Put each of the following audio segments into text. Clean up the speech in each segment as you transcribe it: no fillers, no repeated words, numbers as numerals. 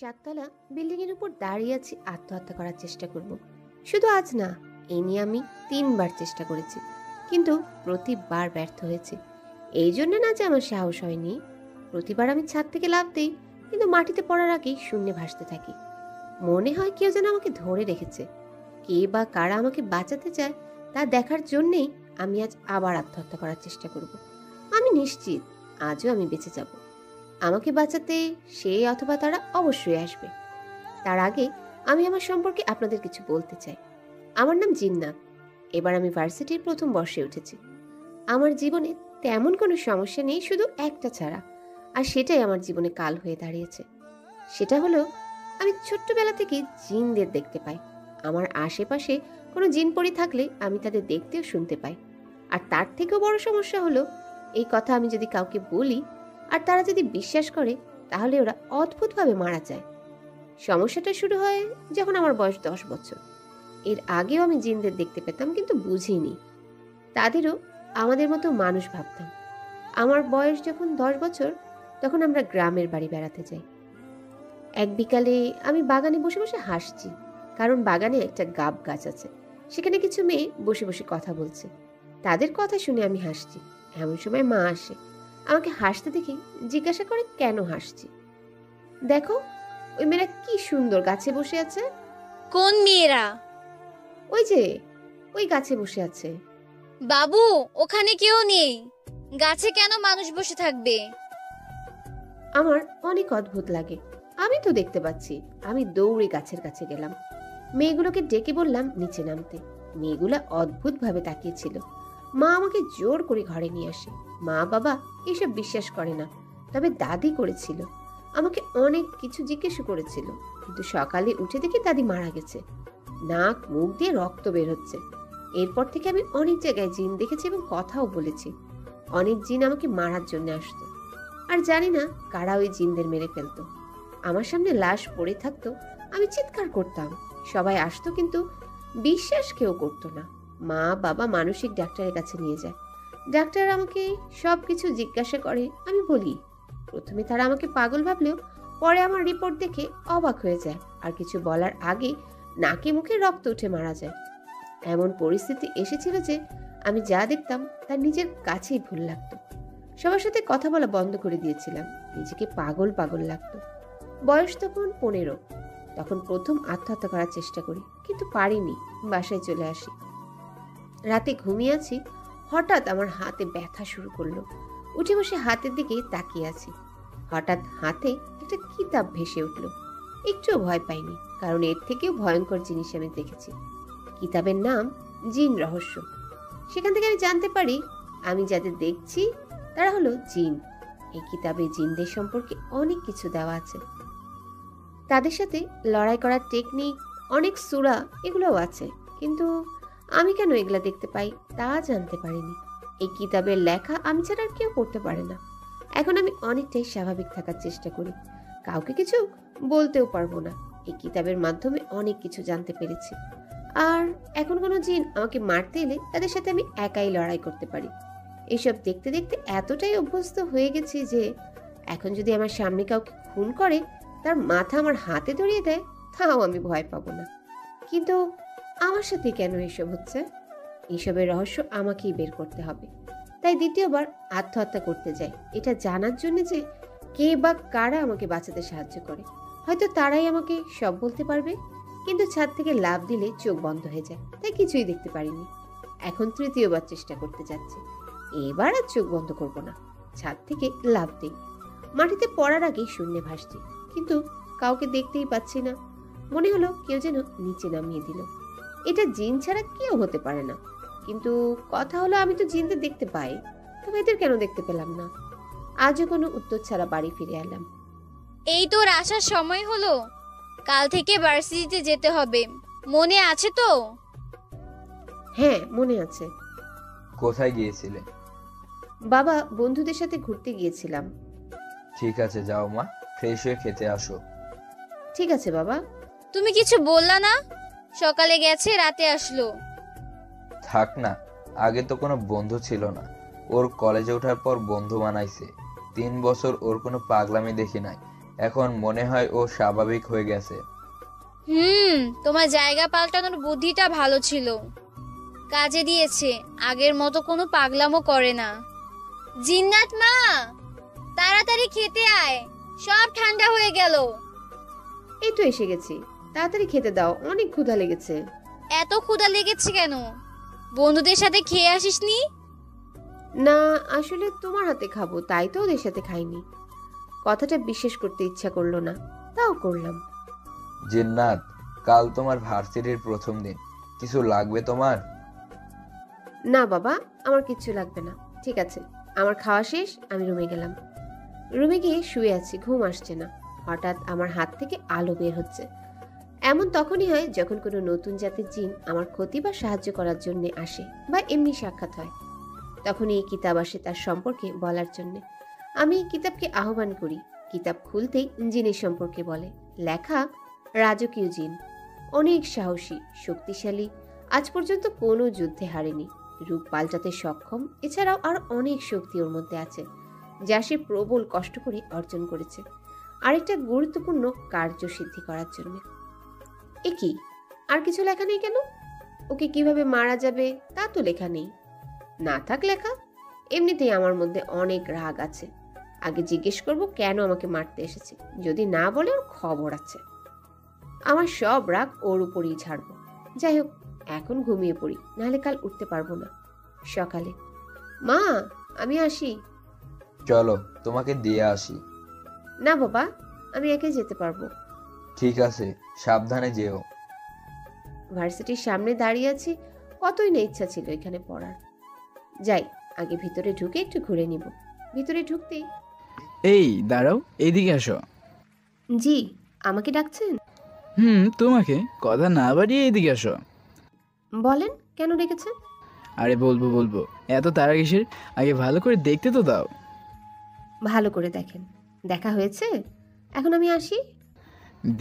সাততলা building এর উপর দাঁড়িয়ে আছি, আত্মহত্যা করার চেষ্টা করব। শুধু আজ না, এই নিয়ে আমি 3বার চেষ্টা করেছি, কিন্তু প্রতিবার ব্যর্থ হয়েছি। এই জন্য না যে আমার সাহস হয়নি, প্রতিবার আমি ছাদ থেকে লাফ দিই, কিন্তু মাটিতে পড়ার আগেই শূন্যে ভাসতে থাকি। মনে হয় কেউ যেন আমাকে ধরে রেখেছে, কে বা কারা আমাকে বাঁচাতে চায় তা দেখার জন্যেই আমি আজ আবার আত্মহত্যা করার চেষ্টা করব। আমি নিশ্চিত আজও আমি বেঁচে যাব। আমাকে বাঁচাতে সে অথবা তারা অবশ্যই আসবে। তার আগে আমি আমার সম্পর্কে আপনাদের কিছু বলতে চাই। আমার নাম জিন্নাত। এবার আমি ভার্সিটির প্রথম বর্ষে উঠেছি। আমার জীবনে তেমন কোনো সমস্যা নেই, শুধু একটা ছাড়া, আর সেটাই আমার জীবনে কাল হয়ে দাঁড়িয়েছে। সেটা হলো, আমি ছোট্টবেলা থেকে জিনদের দেখতে পাই। আমার আশেপাশে কোনো জিন পরি থাকলে আমি তাদের দেখতে ও শুনতে পাই। আর তার থেকেও বড় সমস্যা হলো, এই কথা আমি যদি কাউকে বলি আর তারা যদি বিশ্বাস করে, তাহলে ওরা অদ্ভুতভাবে মারা যায়। সমস্যাটা শুরু হয় যখন আমার বয়স 10 বছর। এর আগেও আমি জিনদের দেখতে পেতাম, কিন্তু বুঝিনি। তাদেরও আমাদের মতো মানুষ ভাবতাম। আমার বয়স যখন 10 বছর, তখন আমরা গ্রামের বাড়ি বেড়াতে যাই। এক বিকালে আমি বাগানে বসে বসে হাসছি, কারণ বাগানে একটা গাব গাছ আছে। সেখানে কিছু মেয়ে বসে বসে কথা বলছে। তাদের কথা শুনে আমি হাসছি। এমন সময় মা আসে, আমাকে হাসতে দেখে জিজ্ঞাসা করে কেন হাসছি। দেখো, ওই মেয়েরা কি সুন্দর গাছে বসে আছে। কোন মেয়েরা? ওই যে ওই গাছে বসে আছে। বাবু, ওখানে কেউ নেই। গাছে কেন মানুষ বসে থাকবে? আমার অনেক অদ্ভুত লাগে। আমি তো দেখতে পাচ্ছি। আমি দৌড়ে গাছের কাছে গেলাম। মেয়েগুলোকে ডেকে বললাম নিচে নামতে। মেয়েগুলা অদ্ভুতভাবে তাকিয়েছিল। মা আমাকে জোর করে ঘরে নিয়ে আসে। মা বাবা এসব বিশ্বাস করে না, তবে দাদি করেছিল। আমাকে অনেক কিছু জিজ্ঞেস করেছিল, কিন্তু সকালে উঠে দেখি দাদি মারা গেছে। নাক মুখ দিয়ে রক্ত বের হচ্ছে। এরপর থেকে আমি অনেক জায়গায় জিন দেখেছি এবং কথাও বলেছি। অনেক জিন আমাকে মারার জন্য আসতো, আর জানি না কারা ওই জিনদের মেরে ফেলতো। আমার সামনে লাশ পড়ে থাকতো, আমি চিৎকার করতাম। সবাই আসতো, কিন্তু বিশ্বাস কেউ করতো না। মা বাবা মানসিক ডাক্তারের কাছে নিয়ে যায়। ডাক্তার আমাকে সবকিছু জিজ্ঞাসা করে। আমি বলি। প্রথমে তারা আমাকে পাগল ভাবলেও পরে আমার রিপোর্ট দেখে অবাক হয়ে যায়, আর কিছু বলার আগে নাকে মুখে রক্ত উঠে মারা যায়। এমন পরিস্থিতি এসেছিল যে আমি যা দেখতাম তার নিজের কাছেই ভুল লাগতো। সবার সাথে কথা বলা বন্ধ করে দিয়েছিলাম। নিজেকে পাগল পাগল লাগতো। বয়স তখন 15। তখন প্রথম আত্মহত্যা করার চেষ্টা করি, কিন্তু পারিনি। বাসায় চলে আসি। রাতে ঘুমিয়ে আছি, হঠাৎ আমার হাতে ব্যথা শুরু করলো। উঠে বসে হাতের দিকে তাকিয়ে আছি। হঠাৎ হাতে একটা কিতাব ভেসে উঠল। একটুও ভয় পাইনি, কারণ এর থেকেও ভয়ঙ্কর জিনিস আমি দেখেছি। কিতাবের নাম জিন রহস্য। সেখান থেকে আমি জানতে পারি আমি যাদের দেখছি তারা হলো জিন। এই কিতাবে জিনদের সম্পর্কে অনেক কিছু দেওয়া আছে। তাদের সাথে লড়াই করার টেকনিক, অনেক সূরা, এগুলোও আছে। কিন্তু আমি কেন এগুলা দেখতে পাই তা জানতে পারিনি। এই কিতাবের লেখা আমি ছাড়া আর কেউ পড়তে পারে না। এখন আমি অনেকটাই স্বাভাবিক থাকার চেষ্টা করি। কাউকে কিছু বলতেও পারবো না। এই কিতাবের মাধ্যমে অনেক কিছু জানতে পেরেছি। আর এখন কোনো জিন আমাকে মারতে এলে তাদের সাথে আমি একাই লড়াই করতে পারি। এইসব দেখতে দেখতে এতটাই অভ্যস্ত হয়ে গেছি যে এখন যদি আমার সামনে কাউকে খুন করে, তার মাথা আমার হাতে ধরিয়ে দেয়, তাও আমি ভয় পাবো না। কিন্তু আমার সাথে কেন এসব হচ্ছে? এইসবের রহস্য আমাকেই বের করতে হবে। তাই দ্বিতীয়বার আত্মহত্যা করতে যাই, এটা জানার জন্য যে কে বা কারা আমাকে বাঁচাতে সাহায্য করে। হয়তো তারাই আমাকে সব বলতে পারবে। কিন্তু ছাদ থেকে লাফ দিলে চোখ বন্ধ হয়ে যায়, তাই কিছুই দেখতে পারিনি। এখন তৃতীয়বার চেষ্টা করতে যাচ্ছি। এবার আর চোখ বন্ধ করব না। ছাদ থেকে লাফ দিই। মাটিতে পড়ার আগেই শূন্যে ভাসছি, কিন্তু কাউকে দেখতেই পাচ্ছি না। মনে হলো কেউ যেন নিচে নামিয়ে দিল। এটা জিন ছাড়া কেউ হতে পারে না। কিন্তু কথা হলো, আমি তো জিনদের দেখতে পাই, তবে এদের কেন দেখতে পেলাম না? আজও কোনো উত্তর ছাড়া বাড়ি ফিরে এলাম। এই তোর আসার সময় হলো। কাল থেকে ভার্সিটিতে যেতে হবে, মনে আছে তো? হ্যাঁ, মনে আছে। কোথায় গিয়েছিলে? বাবা, বন্ধুদের সাথে ঘুরতে গিয়েছিলাম। ঠিক আছে, যাও মা, ফ্রেশ হয়ে খেতে আসো। ঠিক আছে বাবা। তুমি কিছু বললা না? সকালে গেছে, রাতে আসলো। থাক না, আগে তো কোনো বন্ধু ছিল না। ওর কলেজে ওঠার পর বন্ধু বানাইছে। 3 বছর ওর কোনো পাগলামি দেখি নাই। এখন মনে হয় ও স্বাভাবিক হয়ে গেছে। তোমার জায়গা পাল্টানোর বুদ্ধিটা ভালো ছিল, কাজে দিয়েছে। আগের মতো কোনো পাগলামো করে না। জিন্নাত মা, তাড়াতাড়ি খেতে আয়, সব ঠান্ডা হয়ে গেল। এই তো এসে গেছি, তাড়াতাড়ি খেতে দাও, অনেক ক্ষুধা লেগেছে। এত ক্ষুধা লেগেছে কেন? বন্ধুদের সাথে খেয়ে আসিসনি? না, আসলে তোমার হাতে খাবো, তাই তো ওদের সাথে খাইনি। কথাটা বিশ্বাস করতে ইচ্ছা করলো না, তাও করলাম। জিন্নাত, কাল তোমার ভার্সিটির প্রথম দিন, কিছু লাগবে তোমার? না বাবা, আমার কিচ্ছু লাগবে না, ঠিক আছে। আমার খাওয়া শেষ, আমি রুমে গেলাম। রুমে গিয়ে শুয়ে আছি, ঘুম আসছে না। হঠাৎ আমার হাত থেকে আলো বের হচ্ছে। এমন তখনই হয় যখন কোনো নতুন জাতের জিন আমার ক্ষতি বা সাহায্য করার জন্য আসে, বা এমনি সাক্ষাৎ হয়। তখনই এই কিতাব আসে তার সম্পর্কে বলার জন্য। আমি এই কিতাবকে আহ্বান করি। কিতাব খুলতেই জিনের সম্পর্কে বলে। লেখা রাজকীয় জিন, অনেক সাহসী, শক্তিশালী, আজ পর্যন্ত কোনো যুদ্ধে হারেনি, রূপ পাল্টাতে সক্ষম, এছাড়াও আর অনেক শক্তি ওর মধ্যে আছে, যা সে প্রবল কষ্ট করে অর্জন করেছে আরেকটা গুরুত্বপূর্ণ কার্য সিদ্ধি করার জন্য। এ কি, আর কিছু লেখা নেই কেন? ওকে কিভাবে মারা যাবে তা তো লেখা নেই। না থাক লেখা। এমনিতেই আমার মধ্যে অনেক রাগ আছে। আগে জিজ্ঞেস করব কেন আমাকে মারতে এসেছে। যদি না বলে ওর খবর আছে। আমার সব রাগ ওর উপরই ছাড়বো। যাই হোক, এখন ঘুমিয়ে পড়ি, নাহলে কাল উঠতে পারবো না। সকালে, মা আমি আসি। চলো, তোমাকে দিয়ে আসি। না বাবা, আমি একে যেতে পারবো। ঠিক আছে, সাবধানে যেও। ভার্সিটির সামনে দাঁড়িয়ে আছি, কতই না ইচ্ছা ছিল এখানে পড়ার। যাই, আগে ভিতরে ঢুকে একটু ঘুরে নিব। ভিতরে ঢুকতেই, এই দাঁড়াও, এইদিকে আসো। জি, আমাকে ডাকছেন? তোমাকে কথা না বাড়িয়ে এইদিকে আসো। বলেন, কেন ডেকেছেন? আরে বলবো বলবো, এত তাড়া কিসের? আগে ভালো করে দেখতে তো দাও। ভালো করে দেখেন। দেখা হয়েছে, এখন আমি আসি।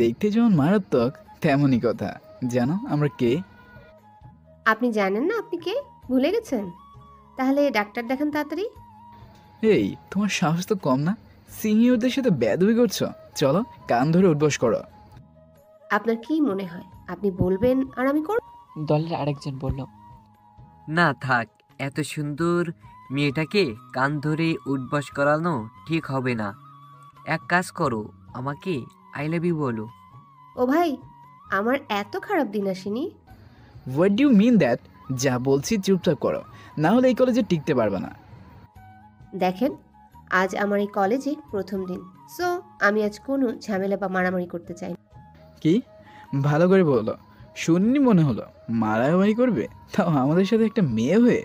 দেখতে যেমন মারাত্মক, তেমনই কথা। জানো আমরা কে? আপনি জানেন না আপনি কে? ভুলে গেছেন? তাহলে ডাক্তার দেখান তাড়াতাড়ি। এই তোমার সাহস তো কম না, সিনিয়রদের সাথে বেয়াদবি করছো। চলো, কান ধরে উঠবস করো। আপনার কি মনে হয় আপনি বলবেন আর আমি করব? দলের আরেকজন বলল, না থাক, এত সুন্দর মেয়েটাকে কান ধরে উঠবস করানো ঠিক হবে না। এক কাজ করো, আমাকে আই লাভ ইউ বলো। ও ভাই, আমার এত খারাপ দিন আসেনি। What do you mean that? যা বলছি চুপচাপ করো, না হলে এই কলেজে টিকতে পারবে না। দেখেন, আজ আমার এই কলেজে প্রথম দিন, সো আমি আজ কোনো ঝামেলা বা মারামারি করতে চাই না। কি? ভালো করে বলো, শুনিনি মনে হলো মারামারি করবে, তাও আমাদের সাথে একটা মেয়ে হয়ে।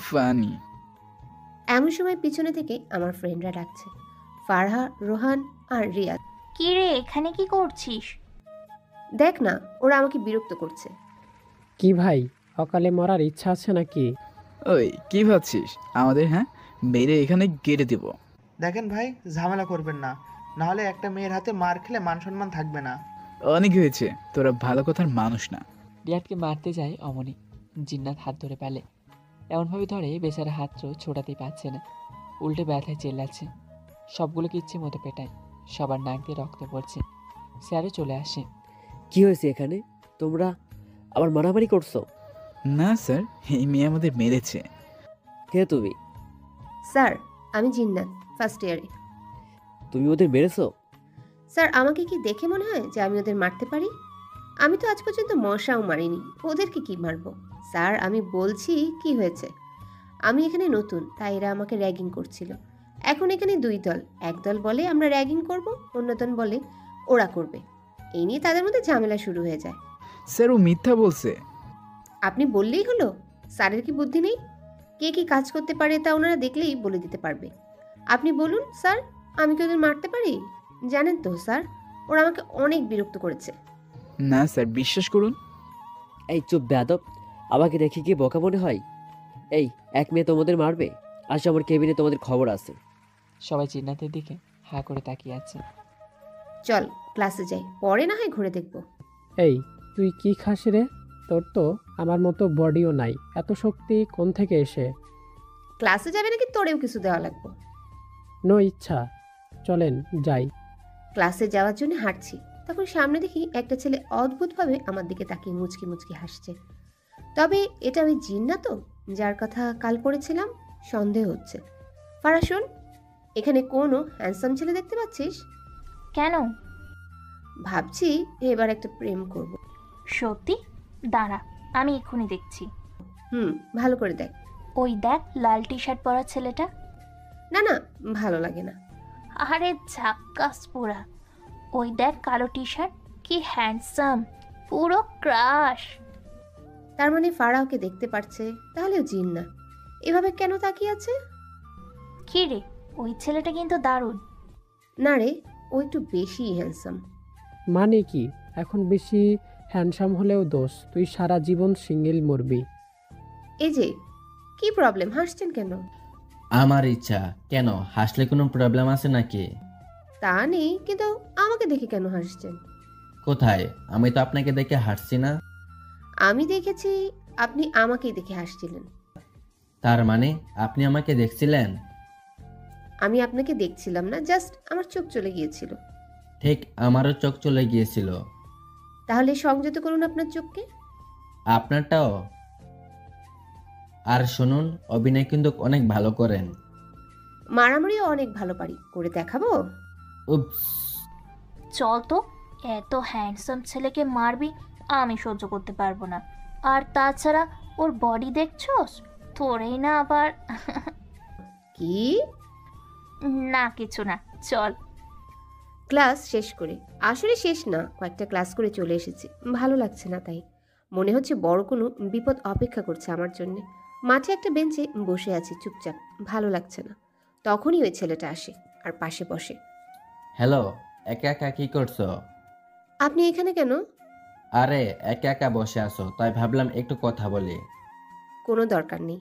ফানি। এমন সময় পিছনে থেকে আমার ফ্রেন্ডরা ডাকছে, ফারহা, রোহান আর রিয়াদ। কি রে, এখানে কি করছিস? দেখ না, ওরা আমাকে বিরক্ত করছে। কি ভাই, অকালে মরার ইচ্ছা আছে নাকি? ওই কি ভাবছিস আমাদের? হ্যাঁ, মেরে এখানে গেড়ে দেব। দেখেন ভাই, ঝামেলা করবেন না, নাহলে একটা মেয়ের হাতে মার খেলে মান সম্মান থাকবে না। অনেক হয়েছে, তোরা ভালো কথার মানুষ না। রিয়াদকে মারতে যায় অমনি। জিন্নাত হাত ধরে পেলে, এমনভাবে ধরে বেচারা হাত ছোটাতেই পারছে না, উল্টে ব্যথায় চেল্লাচ্ছে। সবগুলোকে ইচ্ছে মতো পেটায়, সবার নাক দিয়ে রক্ত পড়ছে। স্যারও চলে আসে। কি হয়েছে এখানে? তোমরা আবার মারামারি করছো? না স্যার, এই মেয়ে আমাদের মেরেছে। কে তুমি? স্যার, আমি জিন্নাত, ফার্স্ট ইয়ারে। তুমি ওদের মেরেছো? স্যার, আমাকে কি দেখে মনে হয় যে আমি ওদের মারতে পারি? আমি তো আজ পর্যন্ত মশাও মারিনি, ওদেরকে কি মারবো? স্যার, আমি বলছি কি হয়েছে। আমি এখানে নতুন, তাই এরা আমাকে র্যাগিং করছিল। এখন এখানে দুই দল, এক দল বলে আমরা র্যাগিং করব, অন্য দল বলে ওরা করবে। এই নিয়ে তাদের মধ্যে ঝামেলা শুরু হয়ে যায়। স্যার, ও মিথ্যা বলছে। আপনি বললেই হলো? স্যারের কি বুদ্ধি নেই? কে কি কাজ করতে পারে তা ওনারা দেখলেই বলে দিতে পারবে। আপনি বলুন স্যার, আমি কি ওদের মারতে পারি? জানেন তো স্যার, ওরা আমাকে অনেক বিরক্ত করেছে। না স্যার, বিশ্বাস করুন। এই চুপ বেয়াদব, আমাকে দেখে কি বোকা মনে হয়? এই এক মেয়ে তোমাদের মারবে? আসো, আমার কেবিনে তোমাদের খবর আছে। সবাই জিন্নাতের দিকে হা করে তাকিয়ে আছে। চল ক্লাসে যাই, পরে না হয় ঘুরে দেখব। এই তুই কি খাস রে? তোর তো আমার মতো বডিও নাই, এত শক্তি কোন থেকে এসে? ক্লাসে যাবে নাকি তোরেও কিছু দেওয়া লাগবে? নো ইচ্ছা, চলেন যাই। ক্লাসে যাওয়ার জন্য হাঁটছি, তখন সামনে দেখি একটা ছেলে অদ্ভুতভাবে আমার দিকে তাকিয়ে মুচকি মুচকি হাসছে। তবে এটা ওই জিন্না তো, যার কথা কাল পড়েছিলাম? সন্দেহ হচ্ছে। ফারা শোন, এখানে কোনো হ্যান্ডসাম ছেলে দেখতে পাচ্ছিস? কেন? ভাবছি এবার একটা প্রেম করব। সত্যি? দাঁড়া, আমি এক্ষুনি দেখছি। ভালো করে দেখ। ওই দেখ লাল টি শার্ট পরা ছেলেটা। না না, ভালো লাগে না। আরে ঝাক্কাস পুরা। ওই দেখ কালো টি শার্ট, কি হ্যান্ডসাম, পুরো ক্রাশ। তার মানে ফারা ওকে দেখতে পারছে, তাহলেও জিন্না এভাবে কেন তাকিয়ে আছে? কি রে, ওই ছেলেটা কিন্তু দারুণ। না রে, ও একটু বেশি হ্যান্ডসাম। মানে কি? এখন বেশি হ্যান্ডসাম হলেও দোষ, তুই সারা জীবন সিঙ্গেল মরবি। এই যে, কি প্রবলেম, হাসছেন কেন? আমার ইচ্ছা। কেন, হাসলে কোনো প্রবলেম আছে নাকি? তা নেই, কিন্তু আমাকে দেখে কেন হাসছেন? কোথায়? আমি তো আপনাকে দেখে হাসছি না। আমি দেখেছি আপনি আমাকেই দেখে হাসছিলেন। তার মানে আপনি আমাকে দেখছিলেন? আমি আপনাকে দেখছিলাম না, জাস্ট আমার চোখ চলে গিয়েছিল। ঠিক আমারও চোখ চলে গিয়েছিল। তাহলে সংযত করুন আপনার চোখকে। আপনারটাও। আর শুনুন, অভিনয় কিন্তু অনেক ভালো করেন। মারামারিও অনেক ভালো পারি, করে দেখাবো? উপস। চল তো, এত হ্যান্ডসাম ছেলেকে মারবি, আমি সহ্য করতে পারবো না। আর তাছাড়া ওর বডি দেখছস? তোরেই না আবার। কি? না কিছু না, চল। ক্লাস শেষ করে, আসলে শেষ না, কয়েকটা ক্লাস করে চলে এসেছি। ভালো লাগছে না, তাই মনে হচ্ছে বড় কোনো বিপদ অপেক্ষা করছে আমার জন্য। মাঠে একটা বেঞ্চে বসে আছি চুপচাপ, ভালো লাগছে না। তখনই ওই ছেলেটা আসে আর পাশে বসে। হ্যালো, একা একা কি করছো? আপনি এখানে কেন? আরে একা একা বসে আছো, তাই ভাবলাম একটু কথা বলি। কোনো দরকার নেই।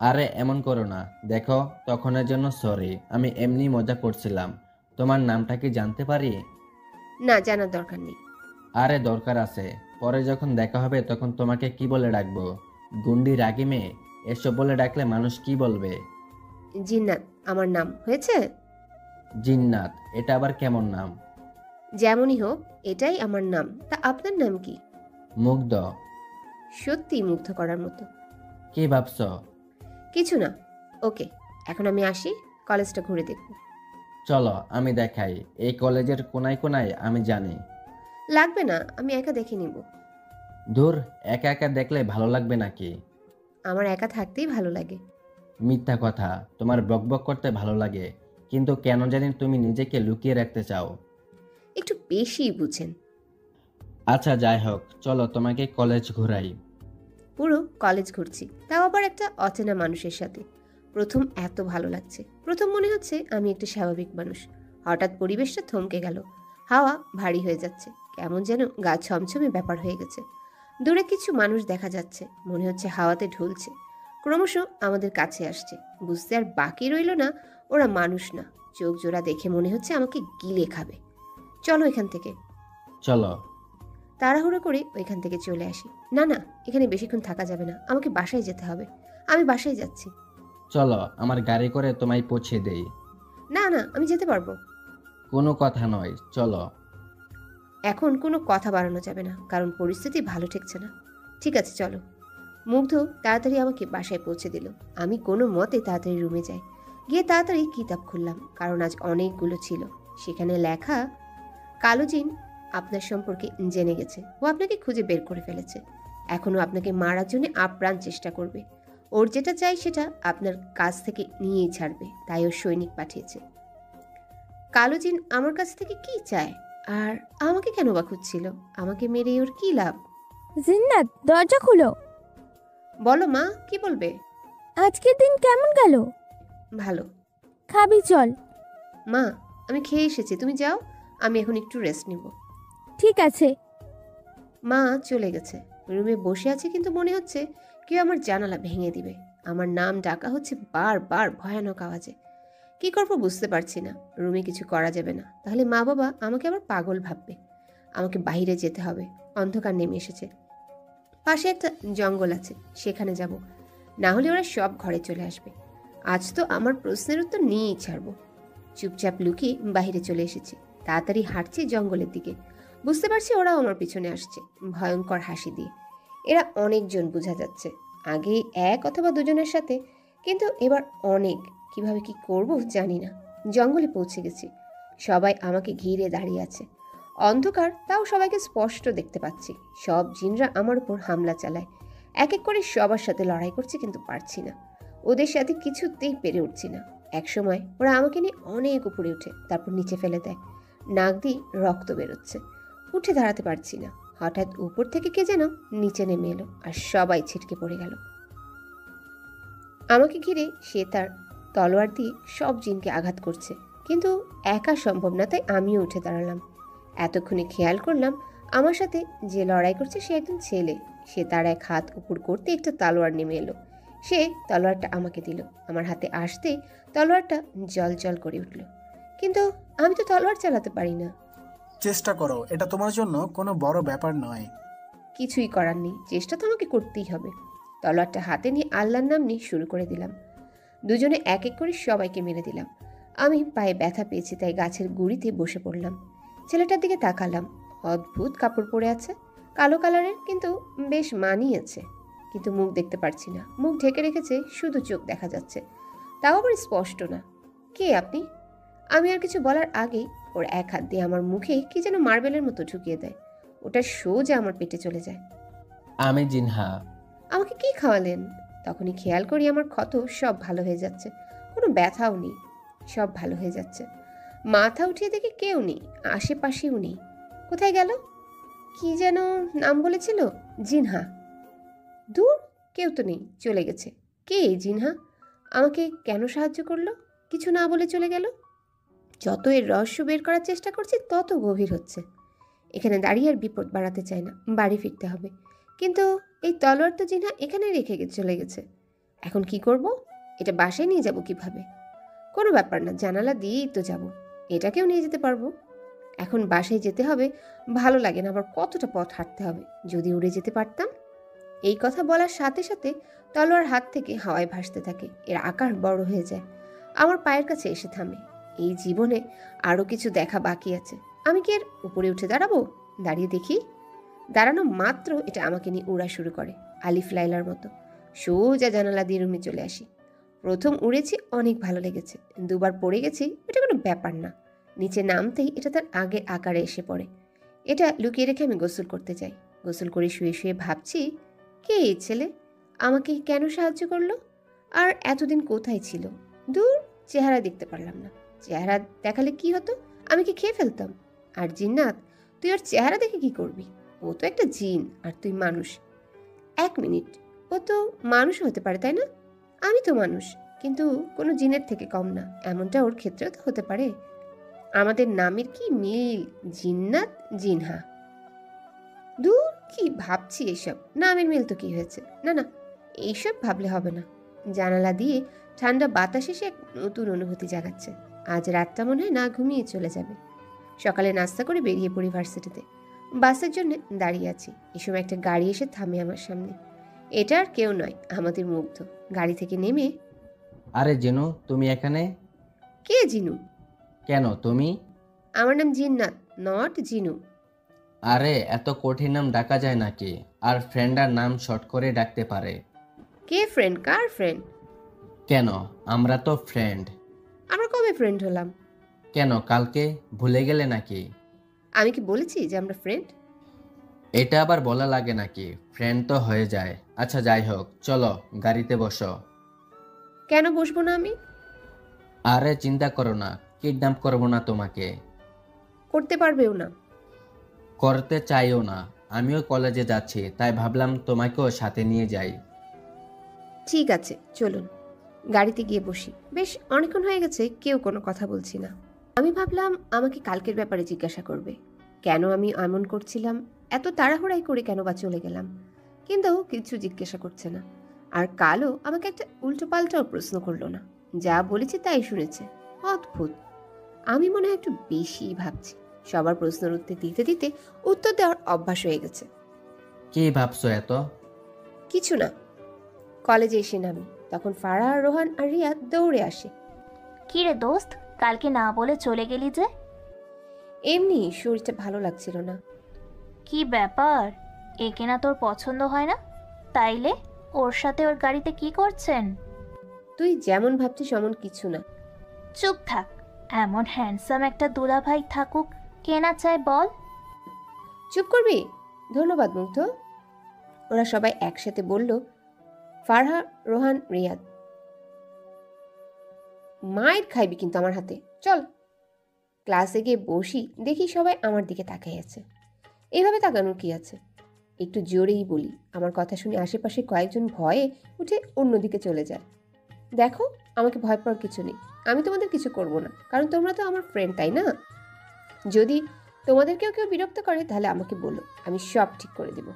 আরে এমন করো না, দেখো তখনের জন্য সরি, আমি এমনি মজা করছিলাম। তোমার নামটা কি জানতে পারি? না, জানার দরকার নেই। আরে দরকার আছে, পরে যখন দেখা হবে তখন তোমাকে কি বলে ডাকবো? গুন্ডি রাগি মেয়ে, এসব বলে ডাকলে মানুষ কি বলবে? জিন্নাত আমার নাম, হয়েছে? জিন্নাত, এটা আবার কেমন নাম? যেমনই হোক, এটাই আমার নাম। তা আপনার নাম কি? মুগ্ধ। সত্যি মুগ্ধ করার মতো। কি ভাবছো? কিছু না। ওকে, এখন আমি আসি, কলেজটা ঘুরে দেখব। চলো আমি দেখাই, এই কলেজের কোনায় কোনায় আমি জানি। লাগবে না, আমি একা দেখে নিব। দূর, একা একা দেখলে ভালো লাগবে নাকি? আমার একা থাকতেই ভালো লাগে। মিথ্যা কথা, তোমার বকবক করতে ভালো লাগে, কিন্তু কেন জানি তুমি নিজেকে লুকিয়ে রাখতে চাও। একটু বেশি বুঝেন। আচ্ছা যাই হোক, চলো তোমাকে কলেজ ঘোরাই। পুরো কলেজ ঘুরছি, তাও আবার একটা অচেনা মানুষের সাথে। প্রথম এত ভালো লাগছে, প্রথম মনে হচ্ছে আমি একটা স্বাভাবিক মানুষ। হঠাৎ পরিবেশটা থমকে গেল, হাওয়া ভারী হয়ে যাচ্ছে, কেমন যেন গা ছমছমে ব্যাপার হয়ে গেছে। দূরে কিছু মানুষ দেখা যাচ্ছে, মনে হচ্ছে হাওয়াতে ঢুলছে, ক্রমশ আমাদের কাছে আসছে। বুঝতে আর বাকি রইল না ওরা মানুষ না, চোখ জোড়া দেখে মনে হচ্ছে আমাকে গিলে খাবে। চলো এখান থেকে। চলো। তাড়াহুড়ো করে ওইখান থেকে চলে আসি। না না, এখানে বেশিক্ষণ থাকা যাবে না, আমাকে বাসায় যেতে হবে। আমি বাসায় যাচ্ছি। চলো আমার গাড়ি করে তোমায় পৌঁছে দেই। না না, আমি যেতে পারবো। কোনো কথা নয়, চলো। এখন কোনো কথা বাড়ানো যাবে না, কারণ পরিস্থিতি ভালো ঠেকছে না। ঠিক আছে চলো। মুগ্ধ তাড়াতাড়ি আমাকে বাসায় পৌঁছে দিল। আমি কোনো মতে তাড়াতাড়ি রুমে যাই, গিয়ে তাড়াতাড়ি কিতাব খুললাম, কারণ আজ অনেকগুলো ছিল। সেখানে লেখা, কালো জিন আপনার সম্পর্কে জেনে গেছে, ও আপনাকে খুঁজে বের করে ফেলেছে, এখনও আপনাকে মারার জন্য আপ্রাণ চেষ্টা করবে। ওর যেটা চাই সেটা আপনার কাছ থেকে নিয়েই ছাড়বে, তাই ও সৈনিক পাঠিয়েছে। কালো জিন আমার কাছ থেকে কি চায়, আর আমাকে কেন বা খুঁজছিল? আমাকে মেরে ওর কি লাভ? জিন্নাত, দরজা খুলো। বলো মা, কি বলবে? আজকের দিন কেমন গেল? ভালো। খাবি চল। মা, আমি খেয়ে এসেছি, তুমি যাও, আমি এখন একটু রেস্ট নিব। ঠিক আছে। মা চলে গেছে। রুমে বসে আছে, কিন্তু মনে হচ্ছে কেউ আমার জানালা ভেঙে দিবে। আমার নাম ডাকা হচ্ছে বারবার ভয়ানক আওয়াজে। কি করবো বুঝতে পারছি না। রুমে কিছু করা যাবে না, তাহলে মা বাবা আমাকে আবার পাগল ভাববে। আমাকে বাইরে যেতে হবে, অন্ধকার নেমে এসেছে। পাশে একটা জঙ্গল আছে, সেখানে যাব। না হলে ওরা সব ঘরে চলে আসবে। আজ তো আমার প্রশ্নের উত্তর নিয়েই ছাড়বো। চুপচাপ লুকিয়ে বাইরে চলে এসেছি। তাড়াতাড়ি হাঁটছি জঙ্গলের দিকে। বুঝতে পারছি ওরাও আমার পিছনে আসছে, ভয়ঙ্কর হাসি দিয়ে। এরা অনেকজন বোঝা যাচ্ছে, আগে এক অথবা দুজনের সাথে, কিন্তু এবার অনেক। কিভাবে কি করব জানি না। জঙ্গলে পৌঁছে গেছি। সবাই আমাকে ঘিরে দাঁড়িয়ে আছে। অন্ধকার, তাও সবাইকে স্পষ্ট দেখতে পাচ্ছি। সব জিনরা আমার উপর হামলা চালায়। এক এক করে সবার সাথে লড়াই করছি, কিন্তু পারছি না। ওদের সাথে কিছুতেই পেরে উঠছি না। একসময় ওরা আমাকে নিয়ে অনেক উপরে উঠে তারপর নিচে ফেলে দেয়। নাক দিয়ে রক্ত বেরোচ্ছে। উঠে দাঁড়াতে পারছি না। হঠাৎ উপর থেকে কে যেন নিচে নেমে এলো, আর সবাই ছিটকে পড়ে গেল। আমাকে ঘিরে সে তার তলোয়ার দিয়ে সব জিনকে আঘাত করছে, কিন্তু একা সম্ভব না, তাই আমিও উঠে দাঁড়ালাম। এতক্ষণে খেয়াল করলাম আমার সাথে যে লড়াই করছে সে একজন ছেলে। সে তার এক হাত উপর করতে একটা তলোয়ার নেমে এলো। সে তলোয়ারটা আমাকে দিল। আমার হাতে আসতেই তলোয়ারটা জল জল করে উঠল, কিন্তু আমি তো তলোয়ার চালাতে পারি না। চেষ্টা করো, এটা তোমার জন্য কোনো বড় ব্যাপার নয়। কিছুই করার নেই, চেষ্টা তো আমাকে করতেই হবে। তলোয়ারটা হাতে নিয়ে আল্লাহর নাম নিয়ে শুরু করে দিলাম। দুজনে এক এক করে সবাইকে মেরে দিলাম। আমি পায়ে ব্যথা পেয়েছি, তাই গাছের গুঁড়িতে বসে পড়লাম। ছেলেটার দিকে তাকালাম। অদ্ভুত কাপড় পরে আছে, কালো কালারের, কিন্তু বেশ মানিয়েছে। কিন্তু মুখ দেখতে পারছি না। মুখ ঢেকে রেখেছে, শুধু চোখ দেখা যাচ্ছে, তাও আবার স্পষ্ট না। কে আপনি? আমি আর কিছু বলার আগেই ওর এক হাত দিয়ে আমার মুখে কি যেন মার্বেলের মতো ঢুকিয়ে দেয়। ওটা সোজা আমার পেটে চলে যায়। আমি জিনহা। আমাকে কি খাওয়ালেন? তখনই খেয়াল করি আমার ক্ষত সব ভালো হয়ে যাচ্ছে, কোনো ব্যথাও নেই, সব ভালো হয়ে যাচ্ছে। মাথা উঠিয়ে দেখি কেউ নেই, আশেপাশেও নেই। কোথায় গেল? কি যেন নাম বলেছিল, জিনহা। দূর, কেউ তো নেই, চলে গেছে। কে এই জিনহা? আমাকে কেন সাহায্য করলো? কিছু না বলে চলে গেল। যত এর রহস্য বের করার চেষ্টা করছি তত গভীর হচ্ছে। এখানে দাঁড়িয়ে আর বিপদ বাড়াতে চাই না, বাড়ি ফিরতে হবে। কিন্তু এই তলোয়ার তো জিনহা এখানে রেখে চলে গেছে। এখন কি করব? এটা বাসায় নিয়ে যাব কিভাবে? কোনো ব্যাপার না, জানালা দিয়েই তো যাব, এটাকেও নিয়ে যেতে পারবো। এখন বাসায় যেতে হবে, ভালো লাগে না, আবার কতটা পথ হাঁটতে হবে। যদি উড়ে যেতে পারতাম। এই কথা বলার সাথে সাথে তলোয়ার হাত থেকে হাওয়ায় ভাসতে থাকে। এর আকার বড় হয়ে যায়, আমার পায়ের কাছে এসে থামে। এই জীবনে আরও কিছু দেখা বাকি আছে। আমি কি এর উপরে উঠে দাঁড়াবো? দাঁড়িয়ে দেখি। দাঁড়ানো মাত্র এটা আমাকে নিয়ে উড়া শুরু করে, আলিফ লাইলার মতো। সোজা জানালা দিয়ে রুমে চলে আসি। প্রথম উড়েছি, অনেক ভালো লেগেছে। দুবার পড়ে গেছি, এটা কোনো ব্যাপার না। নিচে নামতেই এটা তার আগের আকারে এসে পড়ে। এটা লুকিয়ে রেখে আমি গোসল করতে যাই। গোসল করে শুয়ে শুয়ে ভাবছি, কে এই ছেলে? আমাকে কেন সাহায্য করলো? আর এতদিন কোথায় ছিল? দূর, চেহারা দেখতে পারলাম না। চেহারা দেখালে কি হতো? আমি কি খেয়ে ফেলতাম? আর জিন্নাত, তুই ওর চেহারা দেখে কি করবি? ও তো একটা জিন, আর তুই মানুষ। এক মিনিট, ও তো মানুষ হতে পারে, তাই না? আমি তো মানুষ, কিন্তু কোনো জিনের থেকে কম না, এমনটা ওর ক্ষেত্রেও তো হতে পারে। আমাদের নামের কি মিল, জিন্নাত জিনহা। দূর, কি ভাবছি এসব? নামের মিল তো কি হয়েছে? না না, এইসব ভাবলে হবে না। জানালা দিয়ে ঠান্ডা বাতাস এসে এক নতুন অনুভূতি জাগাচ্ছে। আজ রাতটা মনে হয় না ঘুমিয়ে চলে যাবে। সকালে নাস্তা করে বেরিয়ে পড়ি ভার্সিটিতে। বাসের জন্য দাঁড়িয়ে আছি। এই সময় একটা গাড়ি এসে থামে আমার সামনে। এটা আর কেউ নয়, আমাদের মুগ্ধ। গাড়ি থেকে নেমে, আরে জিনু, তুমি এখানে? কে জিনু? কেন তুমি? আমার নাম জিন্নাত, নট জিনু। আরে এত কঠিন নাম ডাকা যায় নাকি? আর ফ্রেন্ডার নাম শর্ট করে ডাকতে পারে। কে ফ্রেন্ড? কার ফ্রেন্ড? কেন, আমরা তো ফ্রেন্ড। আমরা কবে ফ্রেন্ড হলাম? কেন, কালকে ভুলে গেলে নাকি? আমি কি বলেছি যে আমরা ফ্রেন্ড? এটা আবার বলা লাগে নাকি? ফ্রেন্ড তো হয়ে যায়। আচ্ছা যাই হোক, চলো গাড়িতে বসো। কেন বসবো না আমি? আরে চিন্তা করো না, কিডন্যাপ করবো না তোমাকে। করতে পারবেও না। করতে চাইও না। আমিও কলেজে যাচ্ছি, তাই ভাবলাম তোমাকেও সাথে নিয়ে যাই। ঠিক আছে, চলুন গাড়িতে গিয়ে বসি। বেশ অনেকক্ষণ হয়ে গেছে কেউ কোনো কথা বলছি না। আমি ভাবলাম আমাকে কালকের ব্যাপারে জিজ্ঞাসা করবে, কেন আমি এমন করছিলাম, এত তাড়াহুড়াই করে কেন বা চলে গেলাম। কিন্তু কিছু জিজ্ঞাসা করছে না। আর কালও আমাকে একটা উল্টো পাল্টাও প্রশ্ন করলো না, যা বলেছি তাই শুনেছে। অদ্ভুত, আমি মনে হয় একটু বেশি ভাবছি। সবার প্রশ্নের উত্তর দিতে দিতে উত্তর দেওয়ার অভ্যাস হয়ে গেছে। কি ভাবছো এত? কিছু না। কলেজে এসে নামি, তখন ফারাহ, রোহান আর রিয়াদ দৌড়ে আসে। কি রে দোস্ত, কালকে না বলে চলে গেলি যে? এমনি শরীরটা ভালো লাগছিল না। কি ব্যাপার, একে না তোর পছন্দ হয় না? তাইলে ওর সাথে ওর গাড়িতে কি করছেন? তুই যেমন ভাবছিস অমন কিছু না। চুপ থাক, এমন হ্যান্ডসাম একটা দুলাভাই থাকুক, কে না চায় বল? চুপ করবি? ধন্যবাদ মুগ্ধ। ওরা সবাই একসাথে বলল, ফারহা, রোহান, রিয়াদ। মায়ের খাইবি কিন্তু আমার হাতে। চল। ক্লাসে গিয়ে বসি, দেখি সবাই আমার দিকে তাকিয়ে আছে। এইভাবে তাকানোর কি আছে? একটু জোরেই বলি, আমার কথা শুনে আশেপাশে কয়েকজন ভয়ে উঠে অন্যদিকে চলে যায়। দেখো, আমাকে ভয় পাওয়ার কিছু নেই। আমি তোমাদের কিছু করব না, কারণ তোমরা তো আমার ফ্রেন্ড, তাই না? যদি তোমাদেরকেও কেউ বিরক্ত করে তাহলে আমাকে বলো, আমি সব ঠিক করে দেব।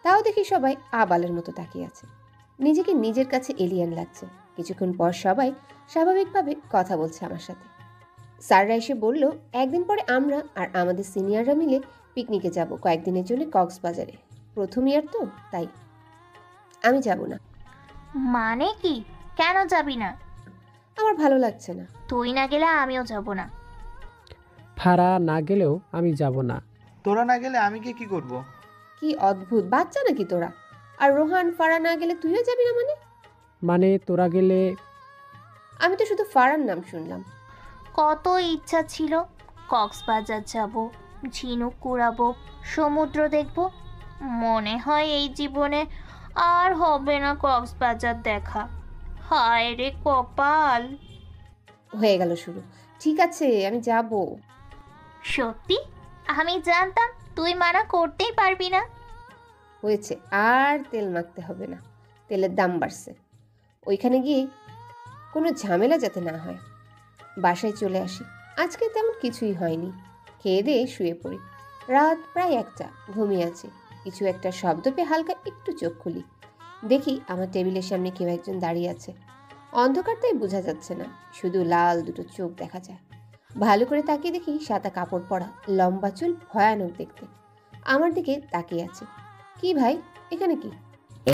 তাও দেখি সবাই আবালের মতো তাকিয়ে আছে। নিজেকে নিজের কাছে এলিয়ান লাগছে। কিছুক্ষণ পর সবাই স্বাভাবিকভাবে কথা বলছে আমার সাথে। স্যাররা এসে বলল, একদিন পরে আমরা আর আমাদের সিনিয়ররা মিলে পিকনিকে যাব কয়েকদিনের জন্য কক্সবাজারে। প্রথম ইয়ার তো, তাই। আমি যাব না। মানে কি? কেন যাবি না? আমার ভালো লাগছে না। তুই না গেলে আমিও যাব না। ফারা না গেলেও আমি যাব না। তোরা না গেলে আমি কি করব? কি অদ্ভুত বাচ্চা নাকি তোরা! আর রোহান, ফারা না গেলে তুইও যাবি না মানে? মানে তোরা গেলে? আমি তো শুধু ফারার নাম শুনলাম। কত ইচ্ছা ছিল কক্সবাজার যাব, ঝিনুক কুড়াবো, সমুদ্র দেখব। মনে হয় এই জীবনে আর হবে না কক্সবাজার দেখা। হায় রে কপাল। হয়ে গেল শুরু। ঠিক আছে, আমি যাব। সত্যি? আমি জানতাম তুই মানা করতেই পারবি না। হয়েছে, আর তেল মাখতে হবে না। তেলের দাম বাড়ছে। ওইখানে গিয়ে কোনো ঝামেলা যাতে না হয়। বাসায় চলে আসি। আজকে তেমন কিছুই হয়নি। খেয়ে দিয়ে শুয়ে পড়ি। রাত প্রায় 1টা, ঘুমিয়ে আছি। কিছু একটা শব্দ পেয়ে হালকা একটু চোখ খুলি। দেখি আমার টেবিলের সামনে কেউ একজন দাঁড়িয়ে আছে। অন্ধকার তাই বোঝা যাচ্ছে না, শুধু লাল দুটো চোখ দেখা যায়। ভালো করে তাকিয়ে দেখি সাদা কাপড় পরা, লম্বা চুল, ভয়ানক দেখতে। আমার দিকে তাকিয়ে আছে। কি ভাই, এখানে কি?